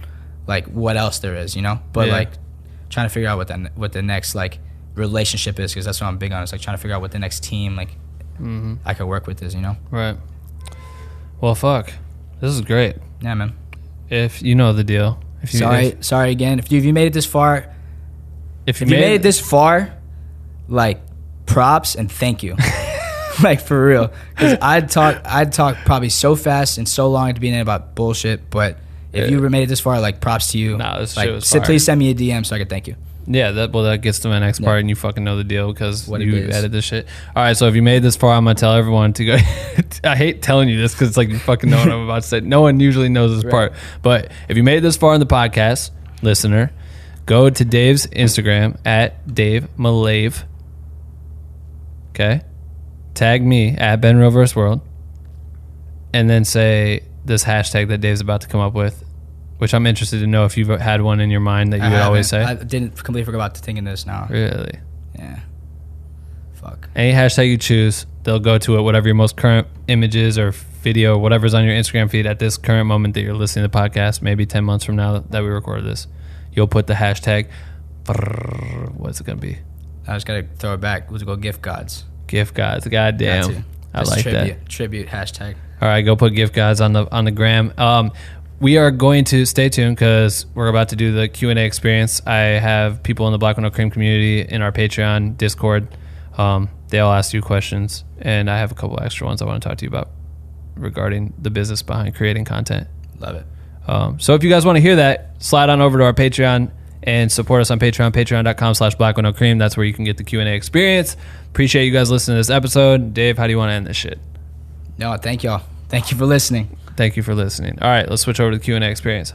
like what else there is, you know? But like trying to figure out what the next like relationship is, because that's what I'm big on. It's like trying to figure out what the next team like I could work with is, you know? Right. Well, fuck. This is great. Yeah, man. If you know the deal. Sorry again. If you made it this far, if you made it this far, like props and thank you. Like for real, because I'd talk probably so fast and so long to be in about bullshit, but if you made it this far, like props to you. Nah, this like, shit was fire. Please send me a DM so I can thank you. Yeah, that gets to my next part, and you fucking know the deal because What you it is. edited this shit. All right, so if you made this far, I'm gonna tell everyone to go. I hate telling you this because it's like you fucking know what I'm about to say. No one usually knows this part, but if you made this far in the podcast, listener, go to Dave's Instagram at Dave Malave. Okay, tag me at Ben Reverse World, and then say this hashtag that Dave's about to come up with. Which I'm interested to know if you've had one in your mind that you would always say. I didn't completely forget about thinking this now. Really? Yeah. Fuck. Any hashtag you choose, they'll go to it, whatever your most current images or video, whatever's on your Instagram feed at this current moment that you're listening to the podcast, maybe 10 months from now that we recorded this. You'll put the hashtag, what's it going to be? I just got to throw it back. Let's go gift gods. Gift gods. Goddamn. I like that. Tribute hashtag. All right, go put gift gods on the gram. We are going to stay tuned because we're about to do the Q&A experience. I have people in the Black Window Cream community in our Patreon Discord. They all ask you questions, and I have a couple extra ones I want to talk to you about regarding the business behind creating content. Love it. So if you guys want to hear that, slide on over to our Patreon and support us on Patreon, patreon.com/blackwindowcream. That's where you can get the Q&A experience. Appreciate you guys listening to this episode. Dave, how do you want to end this shit? No, thank y'all. Thank you for listening. Thank you for listening. All right, let's switch over to the Q&A experience.